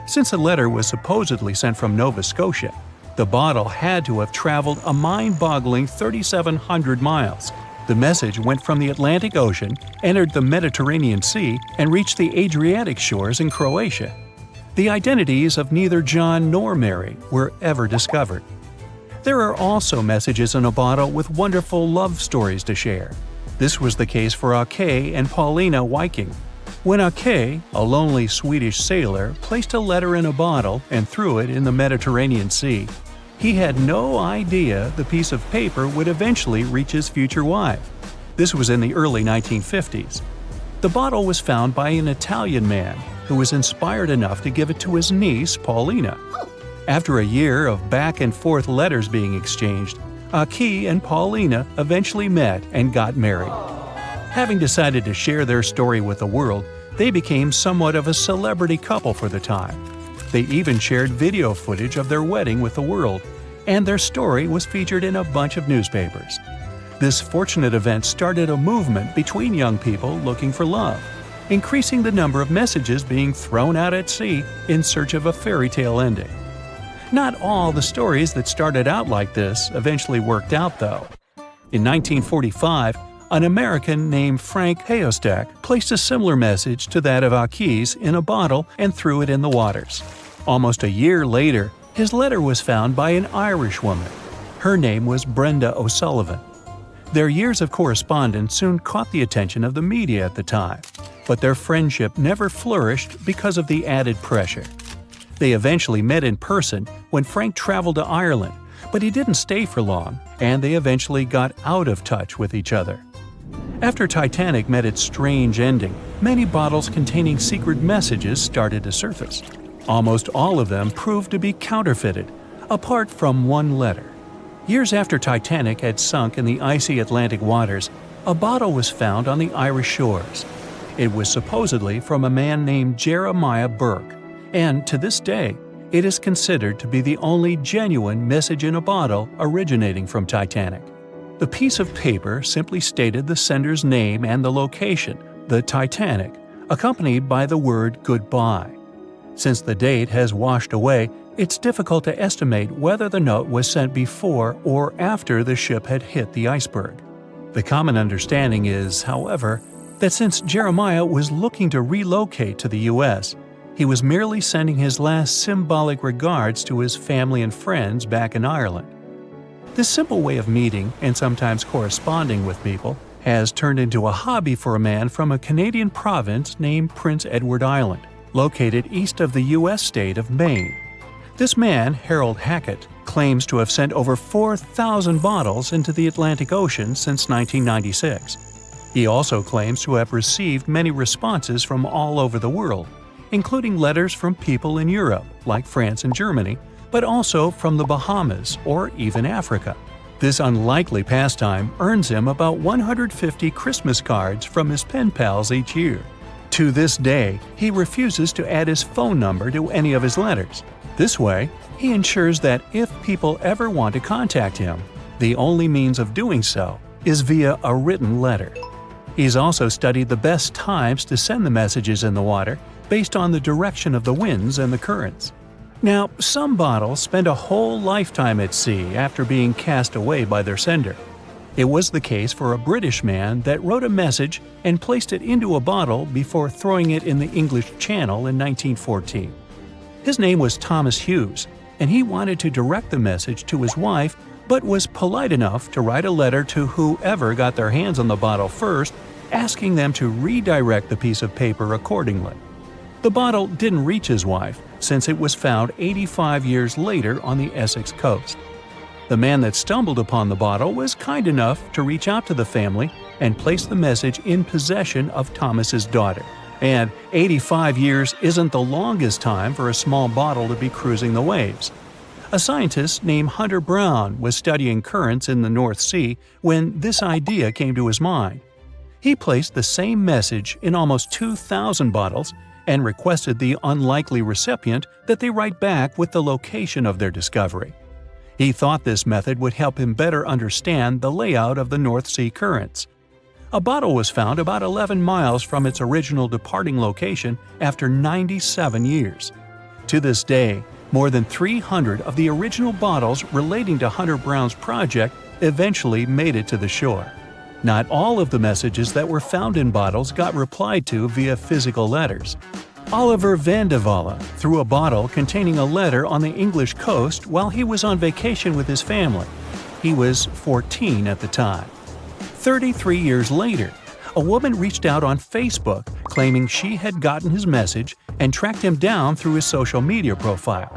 Since the letter was supposedly sent from Nova Scotia, the bottle had to have traveled a mind-boggling 3,700 miles. The message went from the Atlantic Ocean, entered the Mediterranean Sea, and reached the Adriatic shores in Croatia. The identities of neither John nor Mary were ever discovered. There are also messages in a bottle with wonderful love stories to share. This was the case for Ake and Paulina Viking. When Ake, a lonely Swedish sailor, placed a letter in a bottle and threw it in the Mediterranean Sea, he had no idea the piece of paper would eventually reach his future wife. This was in the early 1950s. The bottle was found by an Italian man who was inspired enough to give it to his niece, Paulina. After a year of back-and-forth letters being exchanged, Ake and Paulina eventually met and got married. Having decided to share their story with the world, they became somewhat of a celebrity couple for the time. They even shared video footage of their wedding with the world, and their story was featured in a bunch of newspapers. This fortunate event started a movement between young people looking for love, increasing the number of messages being thrown out at sea in search of a fairy tale ending. Not all the stories that started out like this eventually worked out, though. In 1945, an American named Frank Hayostek placed a similar message to that of Ake's in a bottle and threw it in the waters. Almost a year later, his letter was found by an Irish woman. Her name was Brenda O'Sullivan. Their years of correspondence soon caught the attention of the media at the time, but their friendship never flourished because of the added pressure. They eventually met in person when Frank traveled to Ireland, but he didn't stay for long, and they eventually got out of touch with each other. After Titanic met its strange ending, many bottles containing secret messages started to surface. Almost all of them proved to be counterfeited, apart from one letter. Years after Titanic had sunk in the icy Atlantic waters, a bottle was found on the Irish shores. It was supposedly from a man named Jeremiah Burke, and to this day, it is considered to be the only genuine message in a bottle originating from Titanic. The piece of paper simply stated the sender's name and the location, the Titanic, accompanied by the word goodbye. Since the date has washed away, it's difficult to estimate whether the note was sent before or after the ship had hit the iceberg. The common understanding is, however, that since Jeremiah was looking to relocate to the U.S., he was merely sending his last symbolic regards to his family and friends back in Ireland. This simple way of meeting and sometimes corresponding with people has turned into a hobby for a man from a Canadian province named Prince Edward Island, located east of the U.S. state of Maine. This man, Harold Hackett, claims to have sent over 4,000 bottles into the Atlantic Ocean since 1996. He also claims to have received many responses from all over the world, including letters from people in Europe, like France and Germany, but also from the Bahamas or even Africa. This unlikely pastime earns him about 150 Christmas cards from his pen pals each year. To this day, he refuses to add his phone number to any of his letters. This way, he ensures that if people ever want to contact him, the only means of doing so is via a written letter. He's also studied the best times to send the messages in the water based on the direction of the winds and the currents. Now, some bottles spend a whole lifetime at sea after being cast away by their sender. It was the case for a British man that wrote a message and placed it into a bottle before throwing it in the English Channel in 1914. His name was Thomas Hughes, and he wanted to direct the message to his wife, but was polite enough to write a letter to whoever got their hands on the bottle first, asking them to redirect the piece of paper accordingly. The bottle didn't reach his wife, since it was found 85 years later on the Essex coast. The man that stumbled upon the bottle was kind enough to reach out to the family and place the message in possession of Thomas's daughter. And 85 years isn't the longest time for a small bottle to be cruising the waves. A scientist named Hunter Brown was studying currents in the North Sea when this idea came to his mind. He placed the same message in almost 2,000 bottles and requested the unlikely recipient that they write back with the location of their discovery. He thought this method would help him better understand the layout of the North Sea currents. A bottle was found about 11 miles from its original departing location after 97 years. To this day, more than 300 of the original bottles relating to Hunter Brown's project eventually made it to the shore. Not all of the messages that were found in bottles got replied to via physical letters. Oliver van de Walle threw a bottle containing a letter on the English coast while he was on vacation with his family. He was 14 at the time. 33 years later, a woman reached out on Facebook claiming she had gotten his message and tracked him down through his social media profile.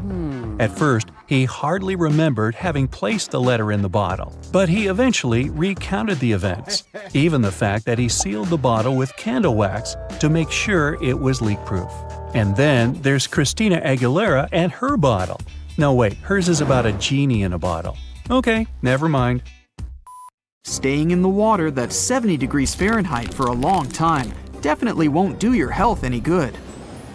At first, he hardly remembered having placed the letter in the bottle, but he eventually recounted the events, even the fact that he sealed the bottle with candle wax to make sure it was leak-proof. And then there's Christina Aguilera and her bottle. No wait, hers is about a genie in a bottle. Okay, never mind. Staying in the water that's 70 degrees Fahrenheit for a long time definitely won't do your health any good.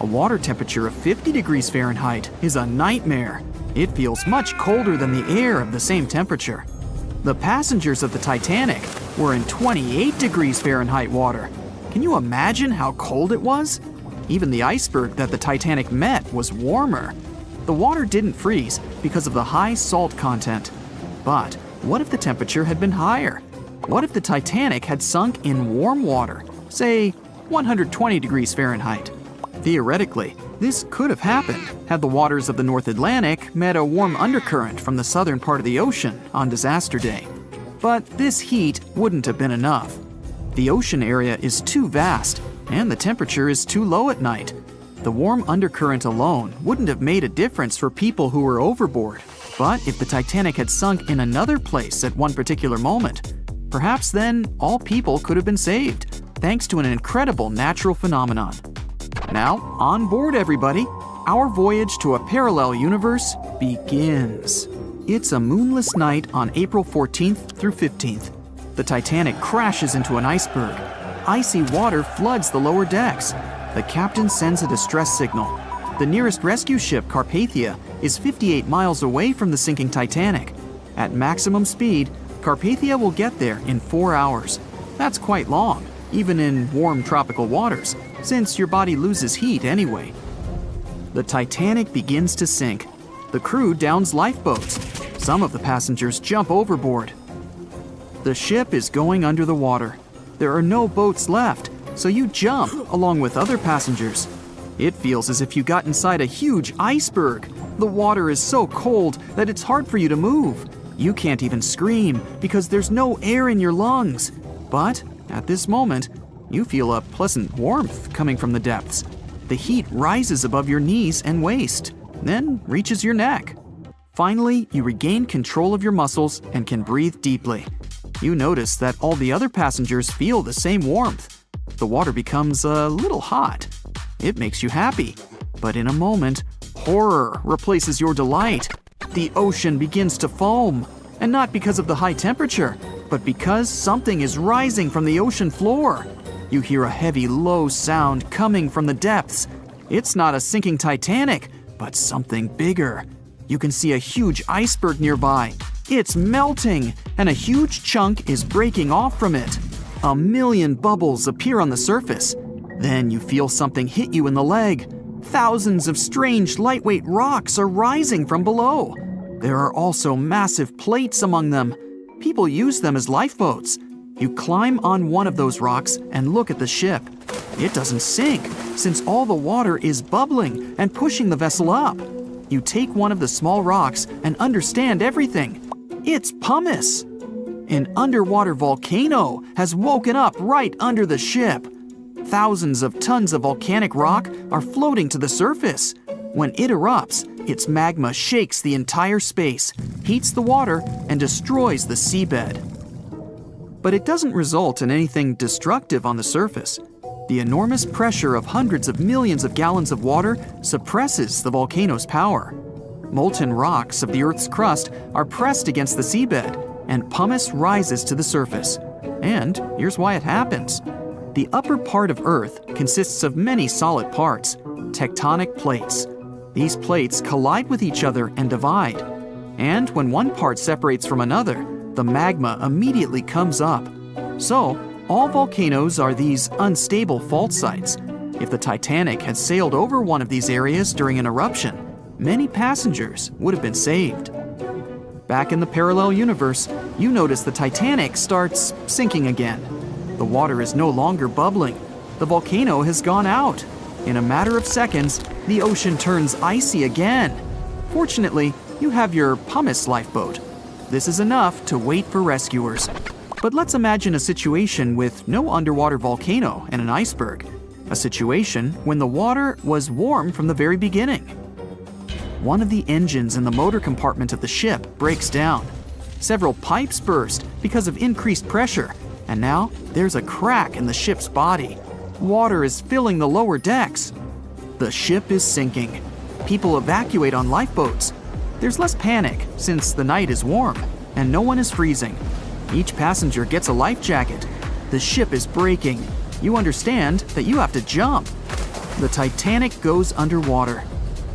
A water temperature of 50 degrees Fahrenheit is a nightmare. It feels much colder than the air of the same temperature. The passengers of the Titanic were in 28 degrees Fahrenheit water. Can you imagine how cold it was? Even the iceberg that the Titanic met was warmer. The water didn't freeze because of the high salt content. But what if the temperature had been higher? What if the Titanic had sunk in warm water, say 120 degrees Fahrenheit? Theoretically, this could have happened had the waters of the North Atlantic met a warm undercurrent from the southern part of the ocean on disaster day. But this heat wouldn't have been enough. The ocean area is too vast, and the temperature is too low at night. The warm undercurrent alone wouldn't have made a difference for people who were overboard. But if the Titanic had sunk in another place at one particular moment, perhaps then all people could have been saved, thanks to an incredible natural phenomenon. Now, on board everybody, our voyage to a parallel universe begins. It's a moonless night on April 14th through 15th. The Titanic crashes into an iceberg. Icy water floods the lower decks. The captain sends a distress signal. The nearest rescue ship, Carpathia, is 58 miles away from the sinking Titanic. At maximum speed, Carpathia will get there in 4 hours. That's quite long, even in warm tropical waters, since your body loses heat anyway. The Titanic begins to sink. The crew downs lifeboats. Some of the passengers jump overboard. The ship is going under the water. There are no boats left, so you jump along with other passengers. It feels as if you got inside a huge iceberg. The water is so cold that it's hard for you to move. You can't even scream because there's no air in your lungs. But at this moment, you feel a pleasant warmth coming from the depths. The heat rises above your knees and waist, then reaches your neck. Finally, you regain control of your muscles and can breathe deeply. You notice that all the other passengers feel the same warmth. The water becomes a little hot. It makes you happy. But in a moment, horror replaces your delight. The ocean begins to foam. And not because of the high temperature, but because something is rising from the ocean floor. You hear a heavy, low sound coming from the depths. It's not a sinking Titanic, but something bigger. You can see a huge iceberg nearby. It's melting, and a huge chunk is breaking off from it. 1 million bubbles appear on the surface. Then you feel something hit you in the leg. Thousands of strange lightweight rocks are rising from below. There are also massive plates among them. People use them as lifeboats. You climb on one of those rocks and look at the ship. It doesn't sink, since all the water is bubbling and pushing the vessel up. You take one of the small rocks and understand everything. It's pumice. An underwater volcano has woken up right under the ship. Thousands of tons of volcanic rock are floating to the surface. When it erupts, its magma shakes the entire space, heats the water, and destroys the seabed. But it doesn't result in anything destructive on the surface. The enormous pressure of hundreds of millions of gallons of water suppresses the volcano's power. Molten rocks of the Earth's crust are pressed against the seabed, and pumice rises to the surface. And here's why it happens. The upper part of Earth consists of many solid parts, tectonic plates. These plates collide with each other and divide. And when one part separates from another, the magma immediately comes up. So, all volcanoes are these unstable fault sites. If the Titanic had sailed over one of these areas during an eruption, many passengers would have been saved. Back in the parallel universe, you notice the Titanic starts sinking again. The water is no longer bubbling. The volcano has gone out. In a matter of seconds, the ocean turns icy again. Fortunately, you have your pumice lifeboat. This is enough to wait for rescuers. But let's imagine a situation with no underwater volcano and an iceberg. A situation when the water was warm from the very beginning. One of the engines in the motor compartment of the ship breaks down. Several pipes burst because of increased pressure, and now there's a crack in the ship's body. Water is filling the lower decks. The ship is sinking. People evacuate on lifeboats. There's less panic since the night is warm and no one is freezing. Each passenger gets a life jacket. The ship is breaking. You understand that you have to jump. The Titanic goes underwater.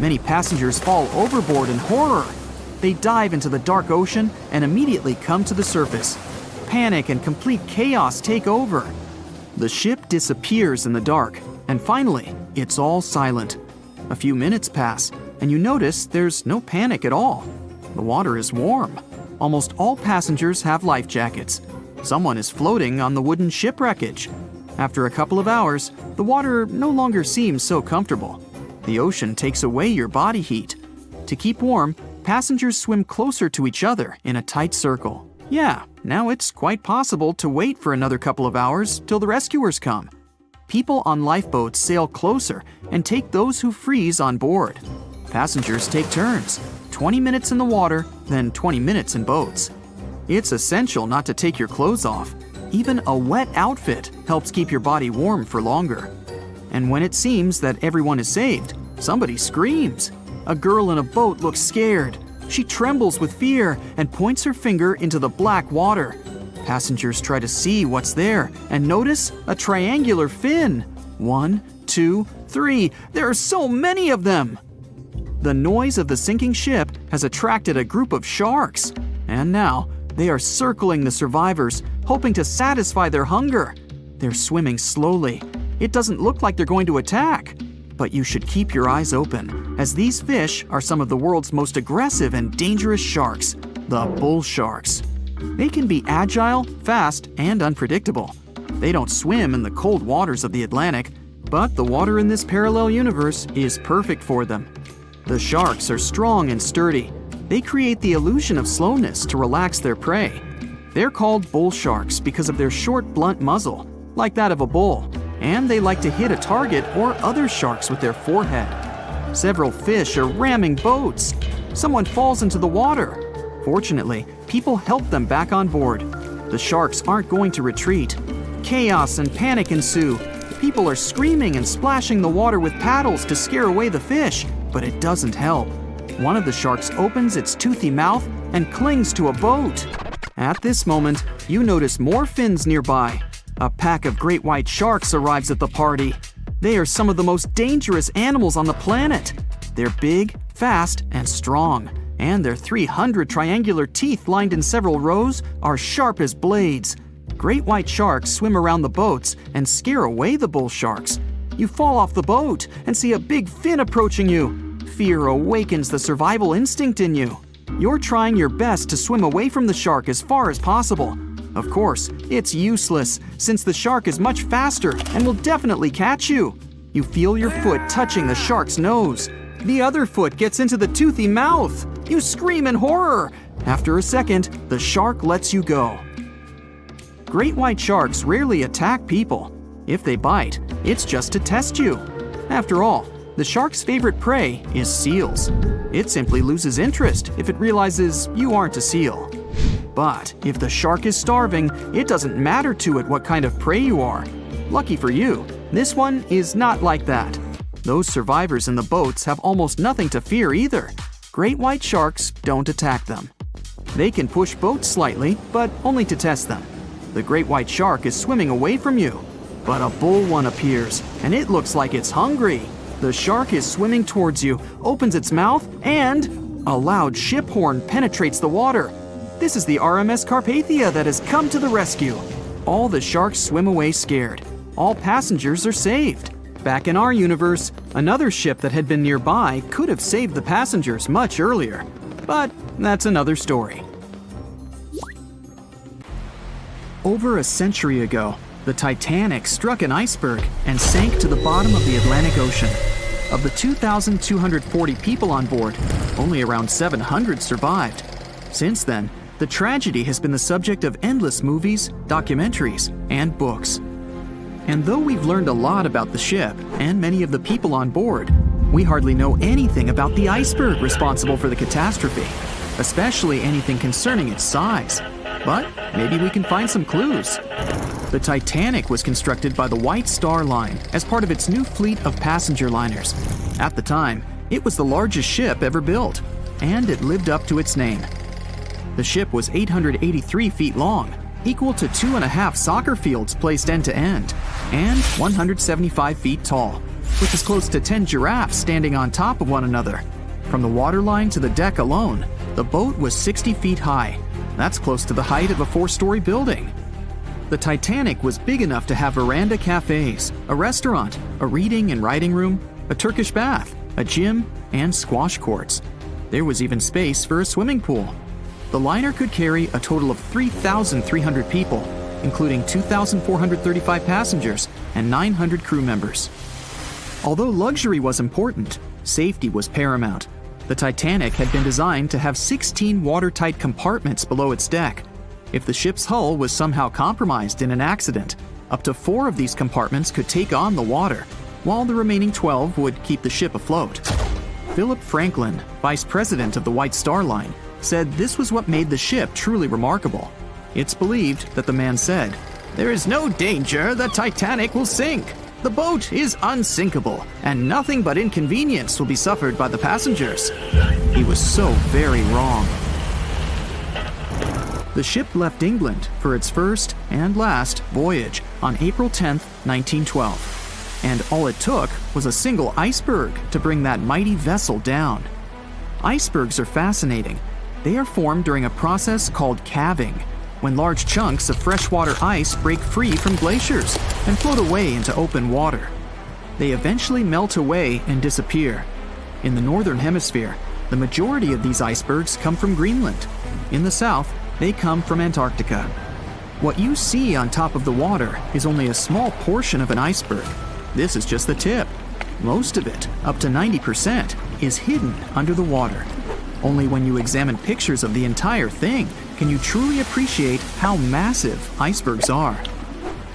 Many passengers fall overboard in horror. They dive into the dark ocean and immediately come to the surface. Panic and complete chaos take over. The ship disappears in the dark, and finally, it's all silent. A few minutes pass, and you notice there's no panic at all. The water is warm. Almost all passengers have life jackets. Someone is floating on the wooden ship wreckage. After a couple of hours, the water no longer seems so comfortable. The ocean takes away your body heat. To keep warm, passengers swim closer to each other in a tight circle. Yeah, now it's quite possible to wait for another couple of hours till the rescuers come. People on lifeboats sail closer and take those who freeze on board. Passengers take turns, 20 minutes in the water, then 20 minutes in boats. It's essential not to take your clothes off. Even a wet outfit helps keep your body warm for longer. And when it seems that everyone is saved, somebody screams. A girl in a boat looks scared. She trembles with fear and points her finger into the black water. Passengers try to see what's there and notice a triangular fin. 1, 2, 3. There are so many of them. The noise of the sinking ship has attracted a group of sharks. And now they are circling the survivors, hoping to satisfy their hunger. They're swimming slowly. It doesn't look like they're going to attack. But you should keep your eyes open, as these fish are some of the world's most aggressive and dangerous sharks, the bull sharks. They can be agile, fast, and unpredictable. They don't swim in the cold waters of the Atlantic, but the water in this parallel universe is perfect for them. The sharks are strong and sturdy. They create the illusion of slowness to relax their prey. They're called bull sharks because of their short, blunt muzzle, like that of a bull, and they like to hit a target or other sharks with their forehead. Several fish are ramming boats. Someone falls into the water. Fortunately, people help them back on board. The sharks aren't going to retreat. Chaos and panic ensue. People are screaming and splashing the water with paddles to scare away the fish, but it doesn't help. One of the sharks opens its toothy mouth and clings to a boat. At this moment, you notice more fins nearby. A pack of great white sharks arrives at the party. They are some of the most dangerous animals on the planet. They're big, fast, and strong, and their 300 triangular teeth lined in several rows are sharp as blades. Great white sharks swim around the boats and scare away the bull sharks. You fall off the boat and see a big fin approaching you. Fear awakens the survival instinct in you. You're trying your best to swim away from the shark as far as possible. Of course, it's useless, since the shark is much faster and will definitely catch you. You feel your foot touching the shark's nose. The other foot gets into the toothy mouth. You scream in horror. After a second, the shark lets you go. Great white sharks rarely attack people. If they bite, it's just to test you. After all, the shark's favorite prey is seals. It simply loses interest if it realizes you aren't a seal. But if the shark is starving, it doesn't matter to it what kind of prey you are. Lucky for you, this one is not like that. Those survivors in the boats have almost nothing to fear either. Great white sharks don't attack them. They can push boats slightly, but only to test them. The great white shark is swimming away from you. But a bull one appears, and it looks like it's hungry. The shark is swimming towards you, opens its mouth, and a loud ship horn penetrates the water. This is the RMS Carpathia that has come to the rescue. All the sharks swim away scared. All passengers are saved. Back in our universe, another ship that had been nearby could have saved the passengers much earlier. But that's another story. Over a century ago, the Titanic struck an iceberg and sank to the bottom of the Atlantic Ocean. Of the 2,240 people on board, only around 700 survived. Since then, the tragedy has been the subject of endless movies, documentaries, and books. And though we've learned a lot about the ship and many of the people on board, we hardly know anything about the iceberg responsible for the catastrophe, especially anything concerning its size. But maybe we can find some clues. The Titanic was constructed by the White Star Line as part of its new fleet of passenger liners. At the time, it was the largest ship ever built, and it lived up to its name. The ship was 883 feet long, equal to 2.5 soccer fields placed end to end, and 175 feet tall, which is close to 10 giraffes standing on top of one another. From the waterline to the deck alone, the boat was 60 feet high. That's close to the height of a 4-story building. The Titanic was big enough to have veranda cafes, a restaurant, a reading and writing room, a Turkish bath, a gym, and squash courts. There was even space for a swimming pool. The liner could carry a total of 3,300 people, including 2,435 passengers and 900 crew members. Although luxury was important, safety was paramount. The Titanic had been designed to have 16 watertight compartments below its deck. If the ship's hull was somehow compromised in an accident, up to 4 of these compartments could take on the water, while the remaining 12 would keep the ship afloat. Philip Franklin, vice president of the White Star Line, said this was what made the ship truly remarkable. It's believed that the man said, "There is no danger the Titanic will sink. The boat is unsinkable, and nothing but inconvenience will be suffered by the passengers." He was so very wrong. The ship left England for its first and last voyage on April 10, 1912. And all it took was a single iceberg to bring that mighty vessel down. Icebergs are fascinating. They are formed during a process called calving, when large chunks of freshwater ice break free from glaciers and float away into open water. They eventually melt away and disappear. In the northern hemisphere, the majority of these icebergs come from Greenland. In the south, they come from Antarctica. What you see on top of the water is only a small portion of an iceberg. This is just the tip. Most of it, up to 90%, is hidden under the water. Only when you examine pictures of the entire thing can you truly appreciate how massive icebergs are.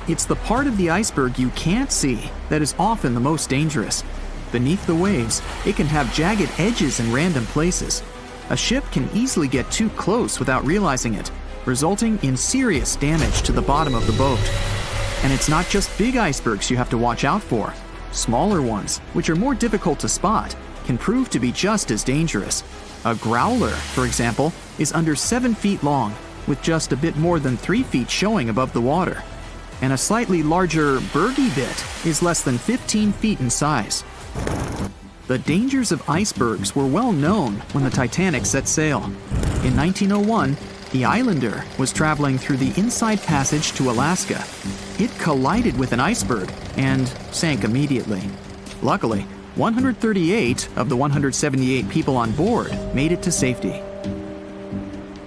It's the part of the iceberg you can't see that is often the most dangerous. Beneath the waves, it can have jagged edges in random places. A ship can easily get too close without realizing it, resulting in serious damage to the bottom of the boat. And it's not just big icebergs you have to watch out for. Smaller ones, which are more difficult to spot, can prove to be just as dangerous. A growler, for example, is under 7 feet long, with just a bit more than 3 feet showing above the water. And a slightly larger bergy bit is less than 15 feet in size. The dangers of icebergs were well known when the Titanic set sail. In 1901, The Islander was traveling through the inside passage to Alaska. It collided with an iceberg and sank immediately. Luckily, 138 of the 178 people on board made it to safety.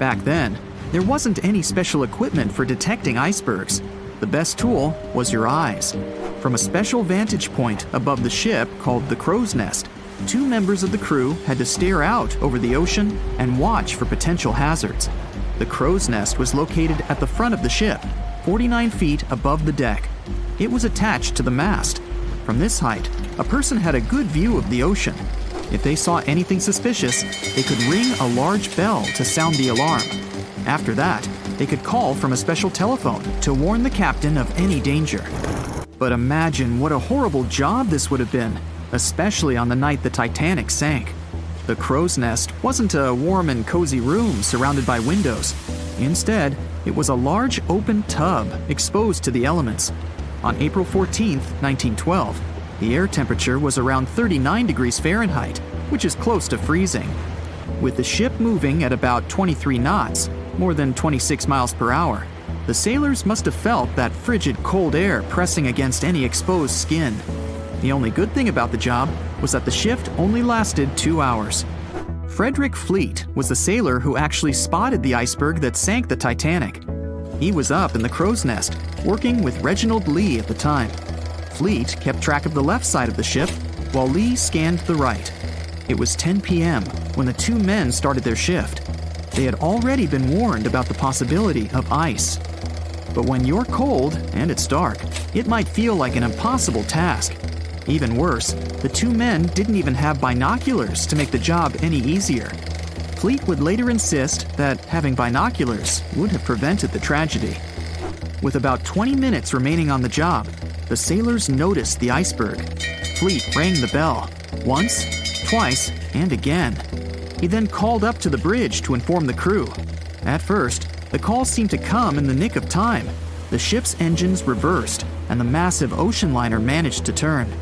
Back then, there wasn't any special equipment for detecting icebergs. The best tool was your eyes. From a special vantage point above the ship called the crow's nest, 2 members of the crew had to stare out over the ocean and watch for potential hazards. The crow's nest was located at the front of the ship, 49 feet above the deck. It was attached to the mast. From this height, a person had a good view of the ocean. If they saw anything suspicious, they could ring a large bell to sound the alarm. After that, they could call from a special telephone to warn the captain of any danger. But imagine what a horrible job this would have been, especially on the night the Titanic sank. The crow's nest wasn't a warm and cozy room surrounded by windows. Instead, it was a large open tub exposed to the elements. On April 14, 1912, the air temperature was around 39 degrees Fahrenheit, which is close to freezing. With the ship moving at about 23 knots, more than 26 miles per hour, the sailors must have felt that frigid cold air pressing against any exposed skin. The only good thing about the job was that the shift only lasted 2 hours. Frederick Fleet was the sailor who actually spotted the iceberg that sank the Titanic. He was up in the crow's nest, working with Reginald Lee at the time. Fleet kept track of the left side of the ship, while Lee scanned the right. It was 10 p.m. when the 2 men started their shift. They had already been warned about the possibility of ice. But when you're cold and it's dark, it might feel like an impossible task. Even worse, the 2 men didn't even have binoculars to make the job any easier. Fleet would later insist that having binoculars would have prevented the tragedy. With about 20 minutes remaining on the job, the sailors noticed the iceberg. Fleet rang the bell, once, twice, and again. He then called up to the bridge to inform the crew. At first, the call seemed to come in the nick of time. The ship's engines reversed, and the massive ocean liner managed to turn.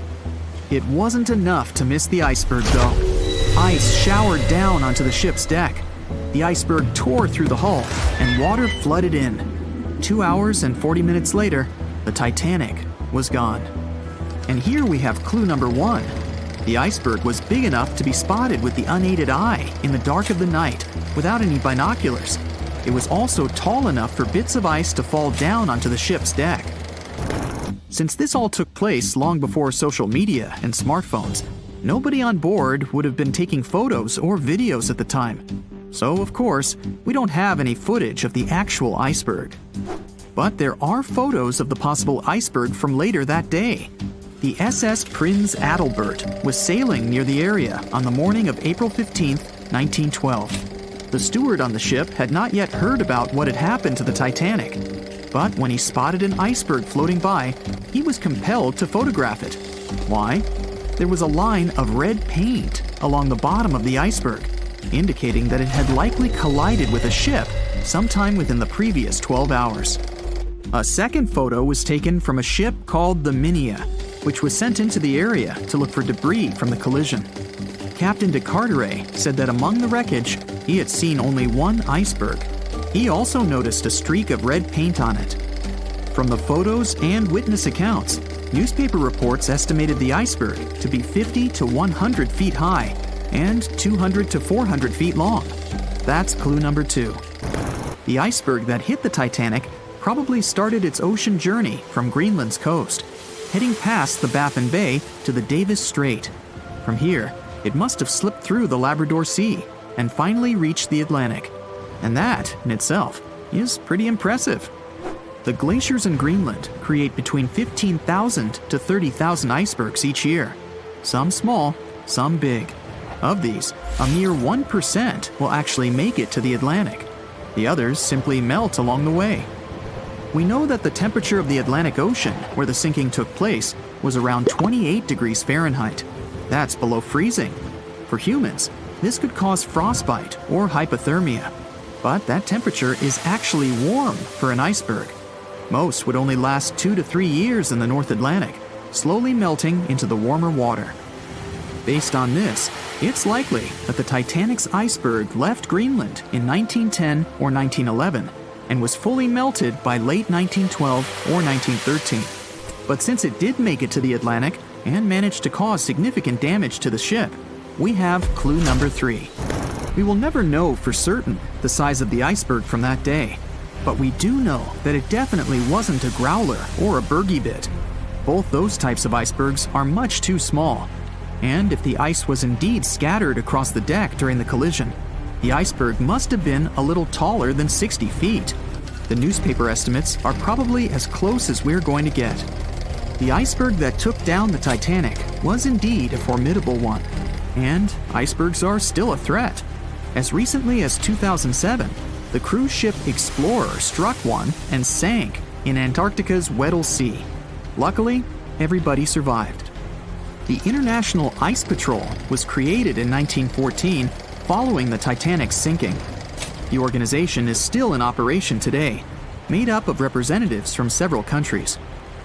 It wasn't enough to miss the iceberg, though. Ice showered down onto the ship's deck. The iceberg tore through the hull, and water flooded in. 2 hours and 40 minutes later, the Titanic was gone. And here we have clue number 1. The iceberg was big enough to be spotted with the unaided eye in the dark of the night without any binoculars. It was also tall enough for bits of ice to fall down onto the ship's deck. Since this all took place long before social media and smartphones, nobody on board would have been taking photos or videos at the time. So, of course, we don't have any footage of the actual iceberg. But there are photos of the possible iceberg from later that day. The SS Prinz Adalbert was sailing near the area on the morning of April 15, 1912. The steward on the ship had not yet heard about what had happened to the Titanic. But when he spotted an iceberg floating by, he was compelled to photograph it. Why? There was a line of red paint along the bottom of the iceberg, indicating that it had likely collided with a ship sometime within the previous 12 hours. A second photo was taken from a ship called the Minia, which was sent into the area to look for debris from the collision. Captain de Carteret said that among the wreckage, he had seen only one iceberg. He also noticed a streak of red paint on it. From the photos and witness accounts, newspaper reports estimated the iceberg to be 50 to 100 feet high and 200 to 400 feet long. That's clue number 2. The iceberg that hit the Titanic probably started its ocean journey from Greenland's coast, heading past the Baffin Bay to the Davis Strait. From here, it must have slipped through the Labrador Sea and finally reached the Atlantic. And that, in itself, is pretty impressive. The glaciers in Greenland create between 15,000 to 30,000 icebergs each year. Some small, some big. Of these, a mere 1% will actually make it to the Atlantic. The others simply melt along the way. We know that the temperature of the Atlantic Ocean, where the sinking took place, was around 28 degrees Fahrenheit. That's below freezing. For humans, this could cause frostbite or hypothermia. But that temperature is actually warm for an iceberg. Most would only last 2 to 3 years in the North Atlantic, slowly melting into the warmer water. Based on this, It's likely that the Titanic's iceberg left Greenland in 1910 or 1911 and was fully melted by late 1912 or 1913. But since it did make it to the Atlantic and managed to cause significant damage to the ship, we have clue number 3. We will never know for certain the size of the iceberg from that day, but we do know that it definitely wasn't a growler or a bergy bit. Both those types of icebergs are much too small. And if the ice was indeed scattered across the deck during the collision, the iceberg must have been a little taller than 60 feet. The newspaper estimates are probably as close as we're going to get. The iceberg that took down the Titanic was indeed a formidable one, and icebergs are still a threat. As recently as 2007, the cruise ship Explorer struck one and sank in Antarctica's Weddell Sea. Luckily, everybody survived. The International Ice Patrol was created in 1914 following the Titanic's sinking. The organization is still in operation today, made up of representatives from several countries.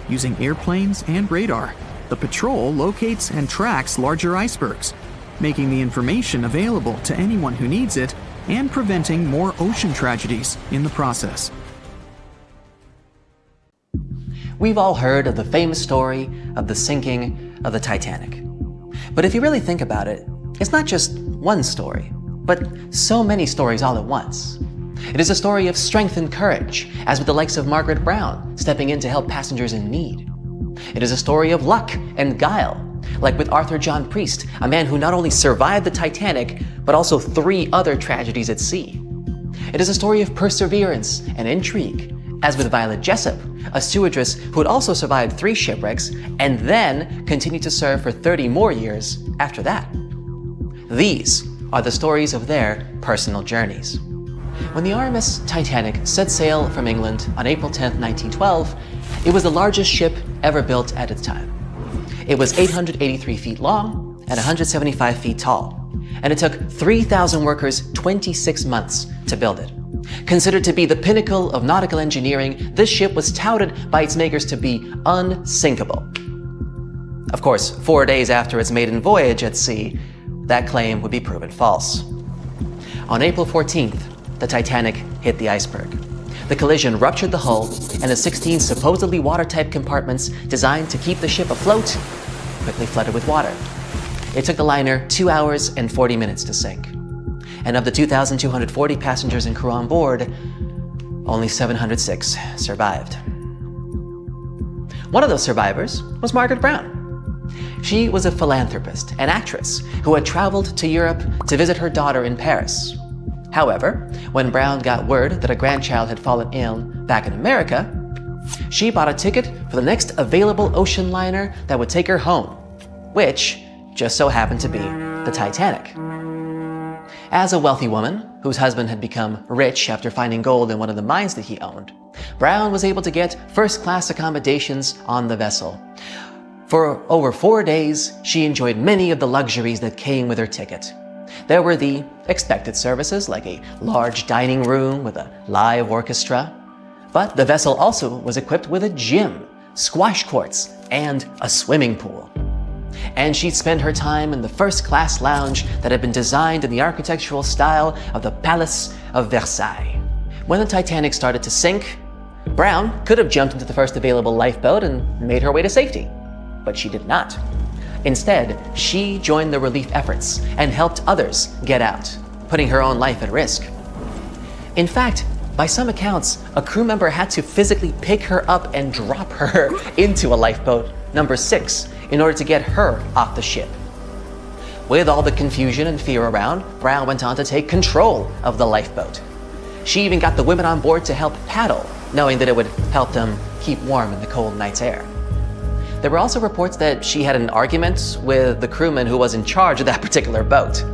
Using airplanes and radar, the patrol locates and tracks larger icebergs, making the information available to anyone who needs it and preventing more ocean tragedies in the process. We've all heard of the famous story of the sinking of the Titanic. But if you really think about it, it's not just one story, but so many stories all at once. It is a story of strength and courage, as with the likes of Margaret Brown stepping in to help passengers in need. It is a story of luck and guile, like with Arthur John Priest, a man who not only survived the Titanic, but also 3 other tragedies at sea. It is a story of perseverance and intrigue, as with Violet Jessup, a stewardess who had also survived 3 shipwrecks and then continued to serve for 30 more years after that. These are the stories of their personal journeys. When the RMS Titanic set sail from England on April 10, 1912, it was the largest ship ever built at its time. It was 883 feet long and 175 feet tall, and it took 3,000 workers 26 months to build it. Considered to be the pinnacle of nautical engineering, this ship was touted by its makers to be unsinkable. Of course, 4 days after its maiden voyage at sea, that claim would be proven false. On April 14th, the Titanic hit the iceberg. The collision ruptured the hull, and the 16 supposedly watertight compartments designed to keep the ship afloat quickly flooded with water. It took the liner 2 hours and 40 minutes to sink. And of the 2,240 passengers and crew on board, only 706 survived. One of those survivors was Margaret Brown. She was a philanthropist and actress who had traveled to Europe to visit her daughter in Paris. However, when Brown got word that a grandchild had fallen ill back in America, she bought a ticket for the next available ocean liner that would take her home, which just so happened to be the Titanic. As a wealthy woman, whose husband had become rich after finding gold in one of the mines that he owned, Brown was able to get first-class accommodations on the vessel. For over 4 days, she enjoyed many of the luxuries that came with her ticket. There were the expected services, like a large dining room with a live orchestra. But the vessel also was equipped with a gym, squash courts, and a swimming pool. And she'd spend her time in the first-class lounge that had been designed in the architectural style of the Palace of Versailles. When the Titanic started to sink, Brown could have jumped into the first available lifeboat and made her way to safety. But she did not. Instead, she joined the relief efforts and helped others get out, putting her own life at risk. In fact, by some accounts, a crew member had to physically pick her up and drop her into a lifeboat, number 6, in order to get her off the ship. With all the confusion and fear around, Brown went on to take control of the lifeboat. She even got the women on board to help paddle, knowing that it would help them keep warm in the cold night's air. There were also reports that she had an argument with the crewman who was in charge of that particular boat.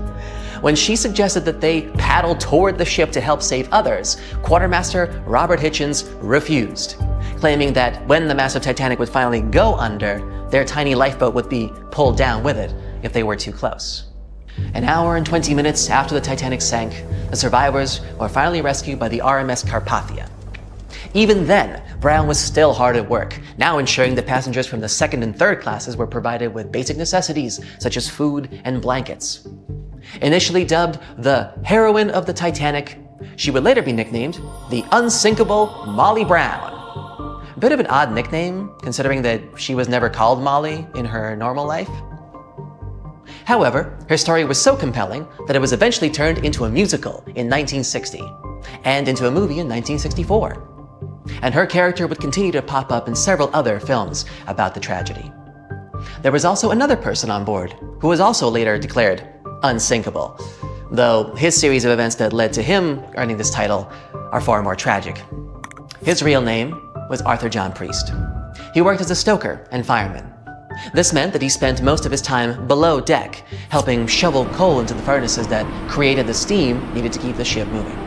When she suggested that they paddle toward the ship to help save others, Quartermaster Robert Hitchens refused, claiming that when the massive Titanic would finally go under, their tiny lifeboat would be pulled down with it if they were too close. An hour and 20 minutes after the Titanic sank, the survivors were finally rescued by the RMS Carpathia. Even then, Brown was still hard at work, now ensuring that passengers from the second and third classes were provided with basic necessities such as food and blankets. Initially dubbed the heroine of the Titanic, she would later be nicknamed the unsinkable Molly Brown. A bit of an odd nickname, considering that she was never called Molly in her normal life. However, her story was so compelling that it was eventually turned into a musical in 1960 and into a movie in 1964. And her character would continue to pop up in several other films about the tragedy. There was also another person on board who was also later declared unsinkable, though his series of events that led to him earning this title are far more tragic. His real name was Arthur John Priest. He worked as a stoker and fireman. This meant that he spent most of his time below deck, helping shovel coal into the furnaces that created the steam needed to keep the ship moving.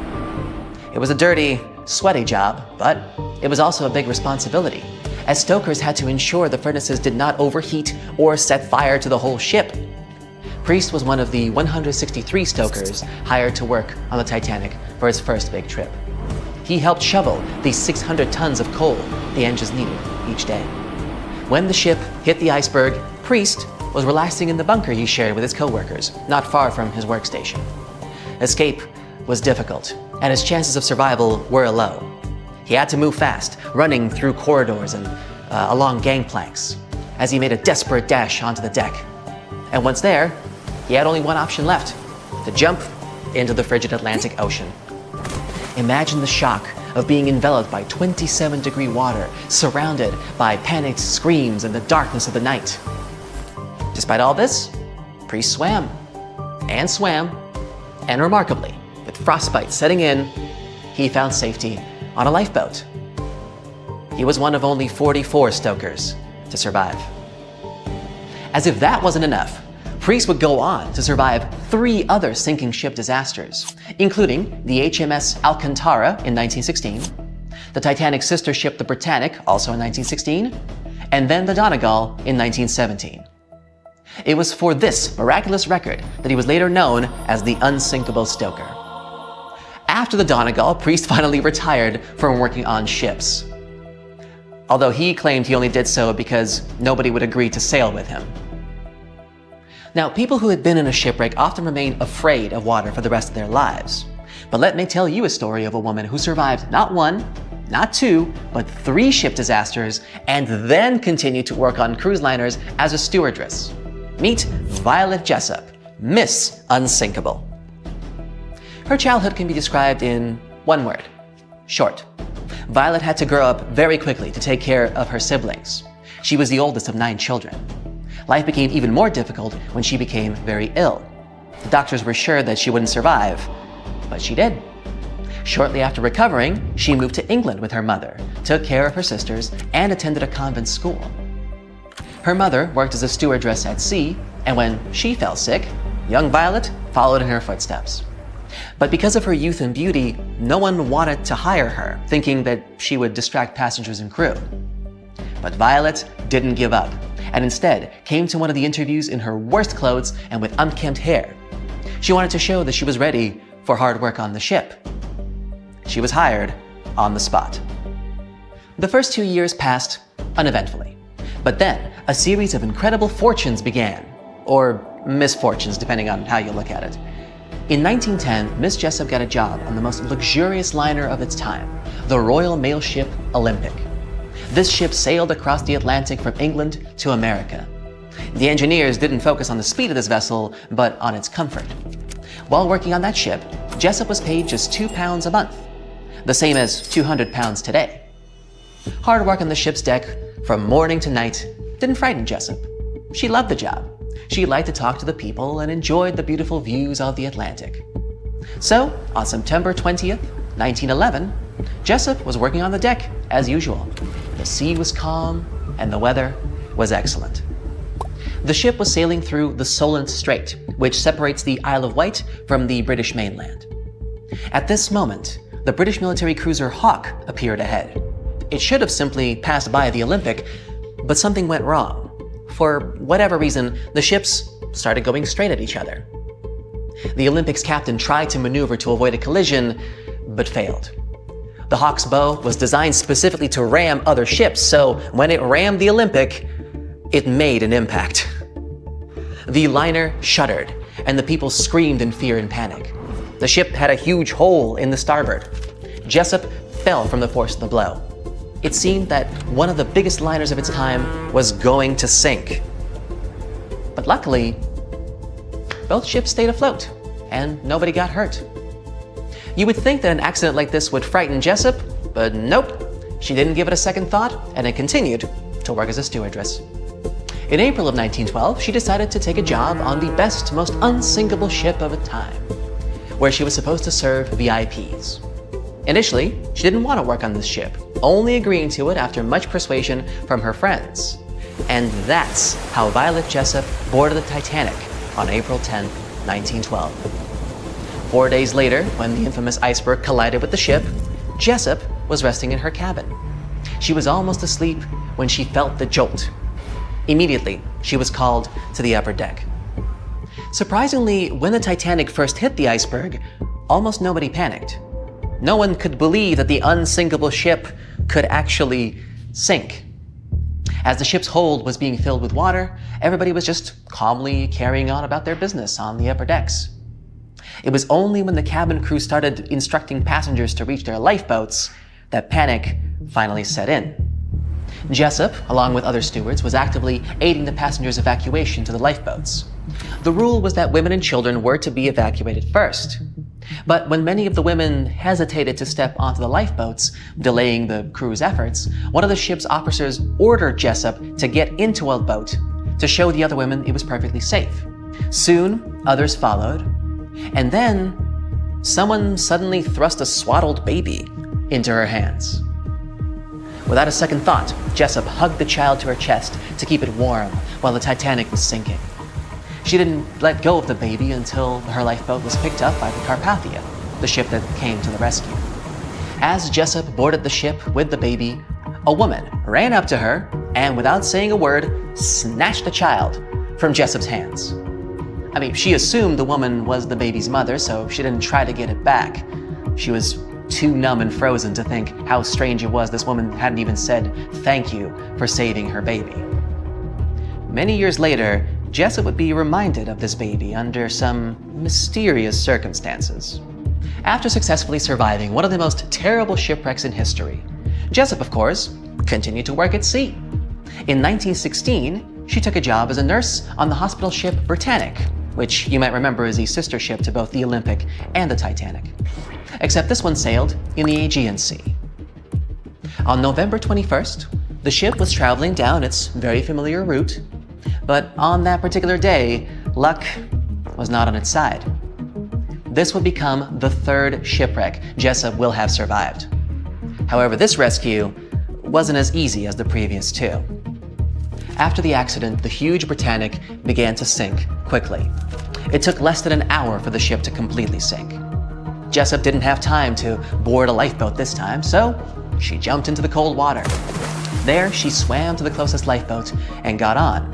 It was a dirty, sweaty job, but it was also a big responsibility, as stokers had to ensure the furnaces did not overheat or set fire to the whole ship. Priest was one of the 163 stokers hired to work on the Titanic for its first big trip. He helped shovel the 600 tons of coal the engines needed each day. When the ship hit the iceberg, Priest was relaxing in the bunker he shared with his co-workers, not far from his workstation. Escape was difficult, and his chances of survival were low. He had to move fast, running through corridors and along gangplanks, as he made a desperate dash onto the deck. And once there, he had only one option left: to jump into the frigid Atlantic Ocean. Imagine the shock of being enveloped by 27-degree water, surrounded by panicked screams in the darkness of the night. Despite all this, Priest swam, and remarkably, with frostbite setting in, he found safety on a lifeboat. He was one of only 44 stokers to survive. As if that wasn't enough, Priest would go on to survive 3 other sinking ship disasters, including the HMS Alcantara in 1916, the Titanic's sister ship the Britannic, also in 1916, and then the Donegal in 1917. It was for this miraculous record that he was later known as the unsinkable stoker. After the Donegal, Priest finally retired from working on ships, although he claimed he only did so because nobody would agree to sail with him. Now, people who had been in a shipwreck often remain afraid of water for the rest of their lives. But let me tell you a story of a woman who survived not 1, not 2, but 3 ship disasters and then continued to work on cruise liners as a stewardess. Meet Violet Jessup, Miss Unsinkable. Her childhood can be described in one word: short. Violet had to grow up very quickly to take care of her siblings. She was the oldest of 9 children. Life became even more difficult when she became very ill. The doctors were sure that she wouldn't survive, but she did. Shortly after recovering, she moved to England with her mother, took care of her sisters, and attended a convent school. Her mother worked as a stewardess at sea, and when she fell sick, young Violet followed in her footsteps. But because of her youth and beauty, no one wanted to hire her, thinking that she would distract passengers and crew. But Violet didn't give up, and instead came to one of the interviews in her worst clothes and with unkempt hair. She wanted to show that she was ready for hard work on the ship. She was hired on the spot. The first 2 years passed uneventfully, but then a series of incredible fortunes began, or misfortunes depending on how you look at it. In 1910, Miss Jessup got a job on the most luxurious liner of its time, the Royal Mail ship Olympic. This ship sailed across the Atlantic from England to America. The engineers didn't focus on the speed of this vessel, but on its comfort. While working on that ship, Jessup was paid just £2 a month, the same as £200 today. Hard work on the ship's deck from morning to night didn't frighten Jessup. She loved the job. She liked to talk to the people and enjoyed the beautiful views of the Atlantic. So, on September 20th, 1911, Jessup was working on the deck as usual. The sea was calm and the weather was excellent. The ship was sailing through the Solent Strait, which separates the Isle of Wight from the British mainland. At this moment, the British military cruiser Hawke appeared ahead. It should have simply passed by the Olympic, but something went wrong. For whatever reason, the ships started going straight at each other. The Olympic's captain tried to maneuver to avoid a collision, but failed. The Hawk's bow was designed specifically to ram other ships, so when it rammed the Olympic, it made an impact. The liner shuddered, and the people screamed in fear and panic. The ship had a huge hole in the starboard. Jessup fell from the force of the blow. It seemed that one of the biggest liners of its time was going to sink. But luckily, both ships stayed afloat, and nobody got hurt. You would think that an accident like this would frighten Jessup, but nope. She didn't give it a second thought, and it continued to work as a stewardess. In April of 1912, she decided to take a job on the best, most unsinkable ship of the time, where she was supposed to serve VIPs. Initially, she didn't want to work on this ship, only agreeing to it after much persuasion from her friends. And that's how Violet Jessup boarded the Titanic on April 10, 1912. 4 days later, when the infamous iceberg collided with the ship, Jessup was resting in her cabin. She was almost asleep when she felt the jolt. Immediately, she was called to the upper deck. Surprisingly, when the Titanic first hit the iceberg, almost nobody panicked. No one could believe that the unsinkable ship could actually sink. As the ship's hold was being filled with water, everybody was just calmly carrying on about their business on the upper decks. It was only when the cabin crew started instructing passengers to reach their lifeboats that panic finally set in. Jessup, along with other stewards, was actively aiding the passengers' evacuation to the lifeboats. The rule was that women and children were to be evacuated first. But when many of the women hesitated to step onto the lifeboats, delaying the crew's efforts, one of the ship's officers ordered Jessup to get into a boat to show the other women it was perfectly safe. Soon, others followed, and then someone suddenly thrust a swaddled baby into her hands. Without a second thought, Jessup hugged the child to her chest to keep it warm while the Titanic was sinking. She didn't let go of the baby until her lifeboat was picked up by the Carpathia, the ship that came to the rescue. As Jessup boarded the ship with the baby, a woman ran up to her and, without saying a word, snatched the child from Jessup's hands. I mean, she assumed the woman was the baby's mother, so she didn't try to get it back. She was too numb and frozen to think how strange it was this woman hadn't even said thank you for saving her baby. Many years later, Jessup would be reminded of this baby under some mysterious circumstances. After successfully surviving one of the most terrible shipwrecks in history, Jessup, of course, continued to work at sea. In 1916, she took a job as a nurse on the hospital ship Britannic, which you might remember is a sister ship to both the Olympic and the Titanic. Except this one sailed in the Aegean Sea. On November 21st, the ship was traveling down its very familiar route, but on that particular day, luck was not on its side. This would become the third shipwreck Jessup will have survived. However, this rescue wasn't as easy as the previous two. After the accident, the huge Britannic began to sink quickly. It took less than an hour for the ship to completely sink. Jessup didn't have time to board a lifeboat this time, so she jumped into the cold water. There, she swam to the closest lifeboat and got on.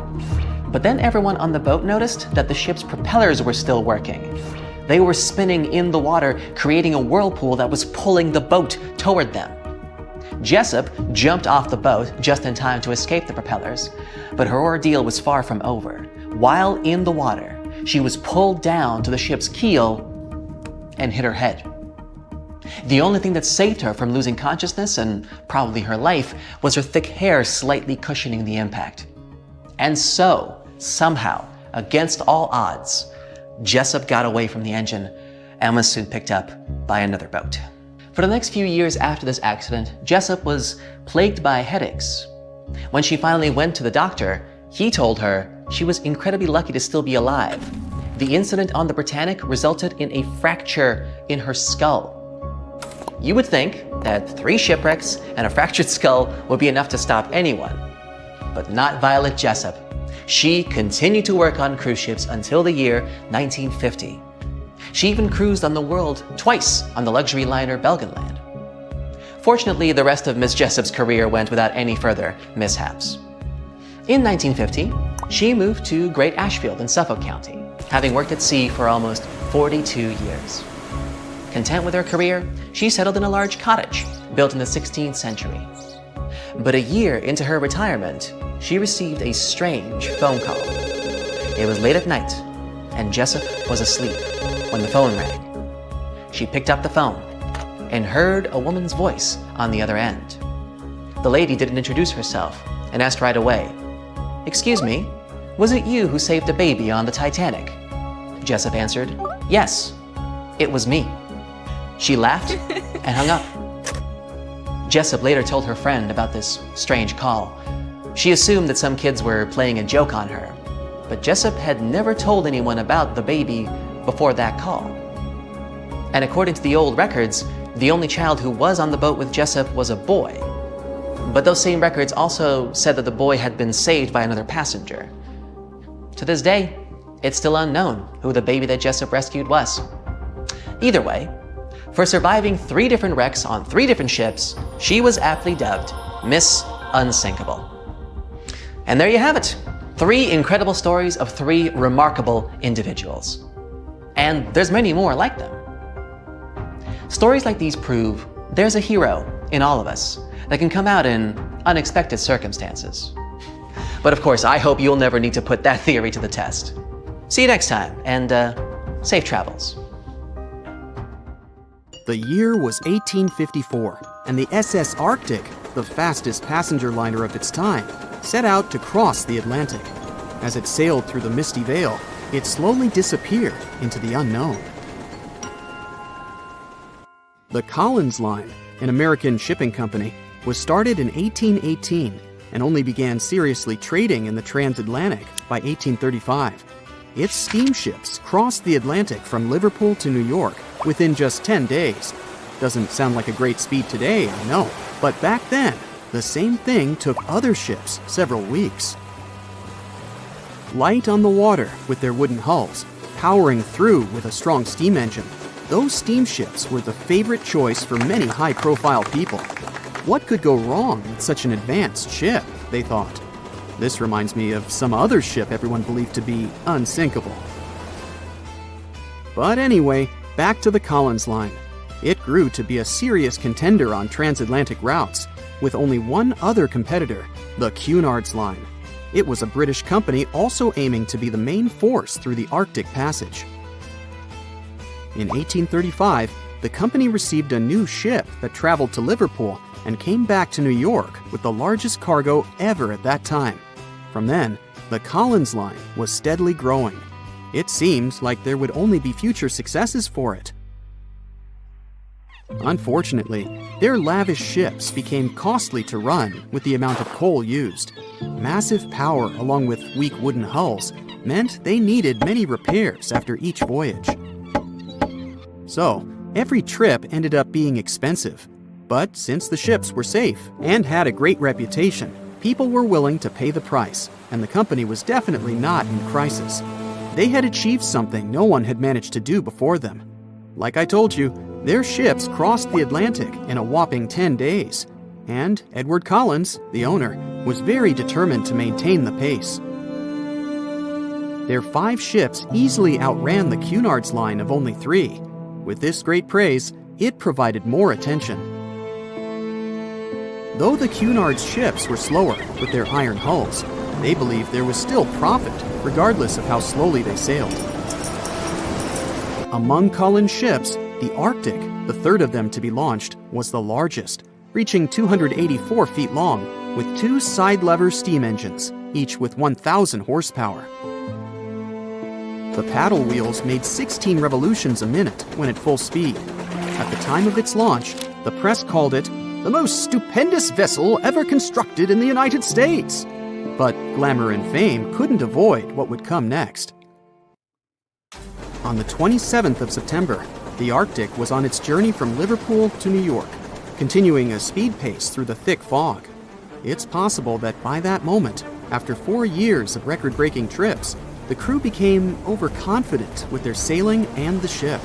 But then everyone on the boat noticed that the ship's propellers were still working. They were spinning in the water, creating a whirlpool that was pulling the boat toward them. Jessup jumped off the boat just in time to escape the propellers, but her ordeal was far from over. While in the water, she was pulled down to the ship's keel and hit her head. The only thing that saved her from losing consciousness, and probably her life, was her thick hair slightly cushioning the impact. And so, somehow, against all odds, Jessup got away from the engine and was soon picked up by another boat. For the next few years after this accident, Jessup was plagued by headaches. When she finally went to the doctor, he told her she was incredibly lucky to still be alive. The incident on the Britannic resulted in a fracture in her skull. You would think that 3 shipwrecks and a fractured skull would be enough to stop anyone, but not Violet Jessup. She continued to work on cruise ships until the year 1950. She even cruised on the world twice on the luxury liner Belgenland. Fortunately, the rest of Miss Jessup's career went without any further mishaps. In 1950, she moved to Great Ashfield in Suffolk County, having worked at sea for almost 42 years. Content with her career, she settled in a large cottage built in the 16th century. But a year into her retirement, she received a strange phone call. It was late at night, and Jessup was asleep when the phone rang. She picked up the phone and heard a woman's voice on the other end. The lady didn't introduce herself and asked right away, "Excuse me, was it you who saved a baby on the Titanic?" Jessup answered, "Yes, it was me." She laughed and hung up. Jessup later told her friend about this strange call. She assumed that some kids were playing a joke on her, but Jessup had never told anyone about the baby before that call. And according to the old records, the only child who was on the boat with Jessup was a boy. But those same records also said that the boy had been saved by another passenger. To this day, it's still unknown who the baby that Jessup rescued was. Either way, for surviving 3 different wrecks on 3 different ships, she was aptly dubbed Miss Unsinkable. And there you have it. 3 incredible stories of 3 remarkable individuals. And there's many more like them. Stories like these prove there's a hero in all of us that can come out in unexpected circumstances. But of course, I hope you'll never need to put that theory to the test. See you next time, and safe travels. The year was 1854, and the SS Arctic, the fastest passenger liner of its time, set out to cross the Atlantic. As it sailed through the misty veil, it slowly disappeared into the unknown. The Collins Line, an American shipping company, was started in 1818 and only began seriously trading in the transatlantic by 1835. Its steamships crossed the Atlantic from Liverpool to New York within just 10 days. Doesn't sound like a great speed today, I know, but back then, the same thing took other ships several weeks. Light on the water with their wooden hulls, powering through with a strong steam engine, those steamships were the favorite choice for many high-profile people. What could go wrong with such an advanced ship, they thought. This reminds me of some other ship everyone believed to be unsinkable. But anyway, back to the Collins Line. It grew to be a serious contender on transatlantic routes, with only one other competitor, the Cunard's Line. It was a British company also aiming to be the main force through the Arctic Passage. In 1835, the company received a new ship that traveled to Liverpool and came back to New York with the largest cargo ever at that time. From then, the Collins Line was steadily growing. It seemed like there would only be future successes for it. Unfortunately, their lavish ships became costly to run with the amount of coal used. Massive power along with weak wooden hulls meant they needed many repairs after each voyage. So, every trip ended up being expensive. But since the ships were safe and had a great reputation, people were willing to pay the price, and the company was definitely not in crisis. They had achieved something no one had managed to do before them. Like I told you, their ships crossed the Atlantic in a whopping 10 days, and Edward Collins, the owner, was very determined to maintain the pace. Their 5 ships easily outran the Cunard's Line of only 3. With this great praise, it provided more attention. Though the Cunard's ships were slower with their iron hulls, they believed there was still profit, regardless of how slowly they sailed. Among Collins' ships, the Arctic, the third of them to be launched, was the largest, reaching 284 feet long, with 2 side-lever steam engines, each with 1,000 horsepower. The paddle wheels made 16 revolutions a minute when at full speed. At the time of its launch, the press called it the most stupendous vessel ever constructed in the United States. But glamour and fame couldn't avoid what would come next. On the 27th of September, the Arctic was on its journey from Liverpool to New York, continuing a speed pace through the thick fog. It's possible that by that moment, after 4 years of record-breaking trips, the crew became overconfident with their sailing and the ship.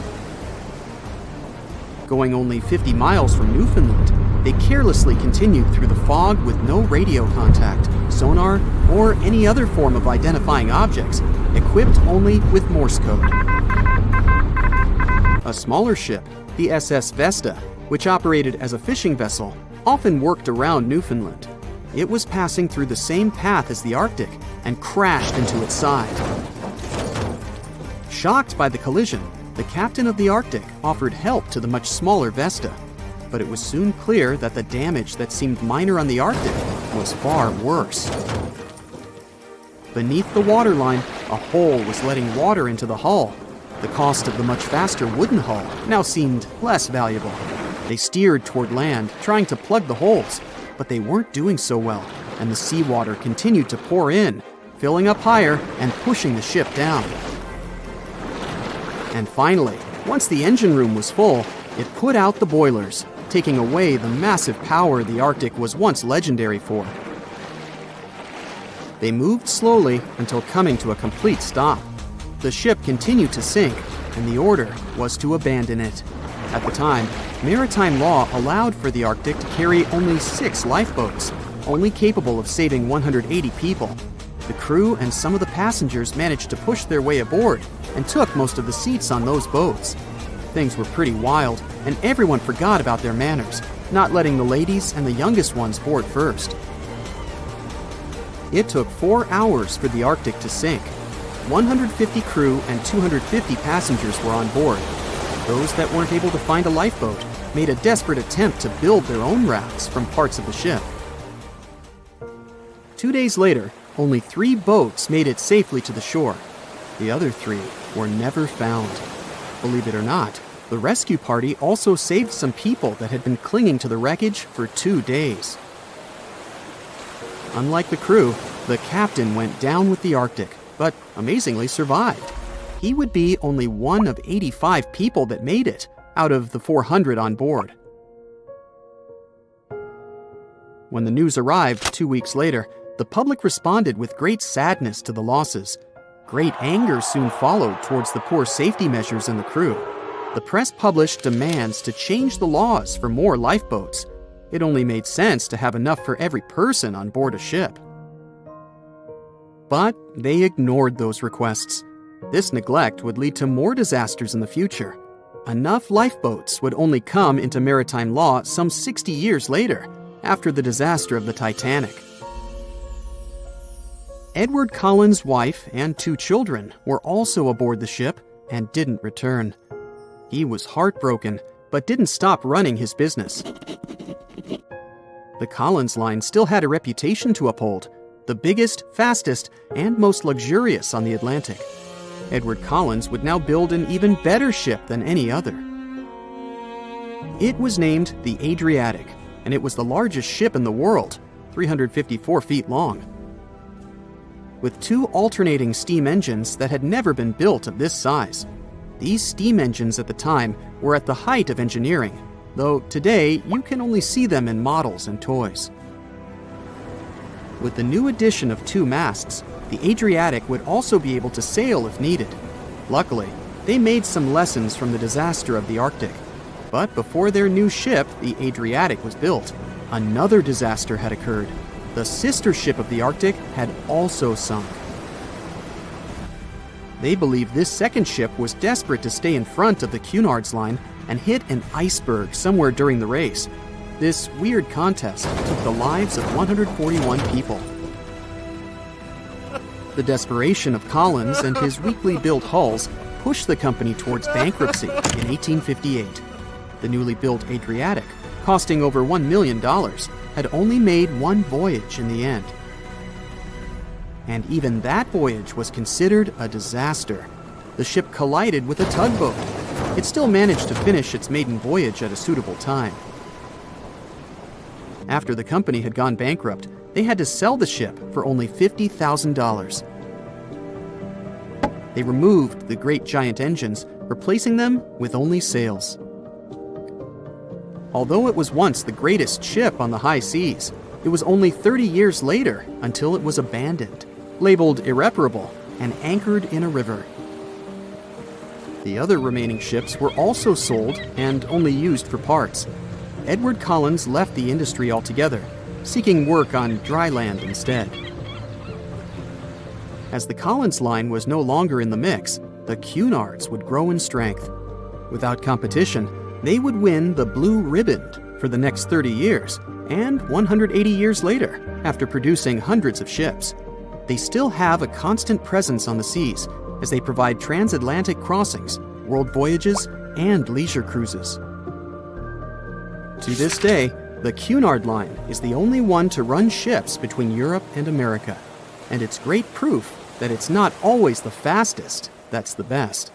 Going only 50 miles from Newfoundland, they carelessly continued through the fog with no radio contact, sonar, or any other form of identifying objects, equipped only with Morse code. A smaller ship, the SS Vesta, which operated as a fishing vessel, often worked around Newfoundland. It was passing through the same path as the Arctic and crashed into its side. Shocked by the collision, the captain of the Arctic offered help to the much smaller Vesta, but it was soon clear that the damage that seemed minor on the Arctic was far worse. Beneath the waterline, a hole was letting water into the hull. The cost of the much faster wooden hull now seemed less valuable. They steered toward land, trying to plug the holes, but they weren't doing so well, and the seawater continued to pour in, filling up higher and pushing the ship down. And finally, once the engine room was full, it put out the boilers, taking away the massive power the Arctic was once legendary for. They moved slowly until coming to a complete stop. The ship continued to sink, and the order was to abandon it. At the time, maritime law allowed for the Arctic to carry only 6 lifeboats, only capable of saving 180 people. The crew and some of the passengers managed to push their way aboard and took most of the seats on those boats. Things were pretty wild, and everyone forgot about their manners, not letting the ladies and the youngest ones board first. It took 4 hours for the Arctic to sink. 150 crew and 250 passengers were on board. Those that weren't able to find a lifeboat made a desperate attempt to build their own rafts from parts of the ship. 2 days later, only 3 boats made it safely to the shore. The other 3 were never found. Believe it or not, the rescue party also saved some people that had been clinging to the wreckage for 2 days. Unlike the crew, the captain went down with the Arctic, but amazingly survived. He would be only one of 85 people that made it, out of the 400 on board. When the news arrived 2 weeks later, the public responded with great sadness to the losses. Great anger soon followed towards the poor safety measures in the crew. The press published demands to change the laws for more lifeboats. It only made sense to have enough for every person on board a ship. But they ignored those requests. This neglect would lead to more disasters in the future. Enough lifeboats would only come into maritime law some 60 years later, after the disaster of the Titanic. Edward Cullen's wife and 2 children were also aboard the ship and didn't return. He was heartbroken, but didn't stop running his business. The Collins line still had a reputation to uphold, the biggest, fastest, and most luxurious on the Atlantic. Edward Collins would now build an even better ship than any other. It was named the Adriatic, and it was the largest ship in the world, 354 feet long. With 2 alternating steam engines that had never been built of this size. These steam engines at the time were at the height of engineering, though today you can only see them in models and toys. With the new addition of 2 masts, the Adriatic would also be able to sail if needed. Luckily, they made some lessons from the disaster of the Arctic. But before their new ship, the Adriatic, was built, another disaster had occurred. The sister ship of the Arctic had also sunk. They believe this second ship was desperate to stay in front of the Cunard's line and hit an iceberg somewhere during the race. This weird contest took the lives of 141 people. The desperation of Collins and his weakly built hulls pushed the company towards bankruptcy in 1858. The newly built Adriatic, costing over $1 million, had only made 1 voyage in the end. And even that voyage was considered a disaster. The ship collided with a tugboat. It still managed to finish its maiden voyage at a suitable time. After the company had gone bankrupt, they had to sell the ship for only $50,000. They removed the great giant engines, replacing them with only sails. Although it was once the greatest ship on the high seas, it was only 30 years later until it was abandoned, labeled irreparable, and anchored in a river. The other remaining ships were also sold and only used for parts. Edward Collins left the industry altogether, seeking work on dry land instead. As the Collins line was no longer in the mix, the Cunards would grow in strength. Without competition, they would win the Blue Riband for the next 30 years and 180 years later, after producing hundreds of ships. They still have a constant presence on the seas as they provide transatlantic crossings, world voyages, and leisure cruises. To this day, the Cunard Line is the only one to run ships between Europe and America, and it's great proof that it's not always the fastest that's the best.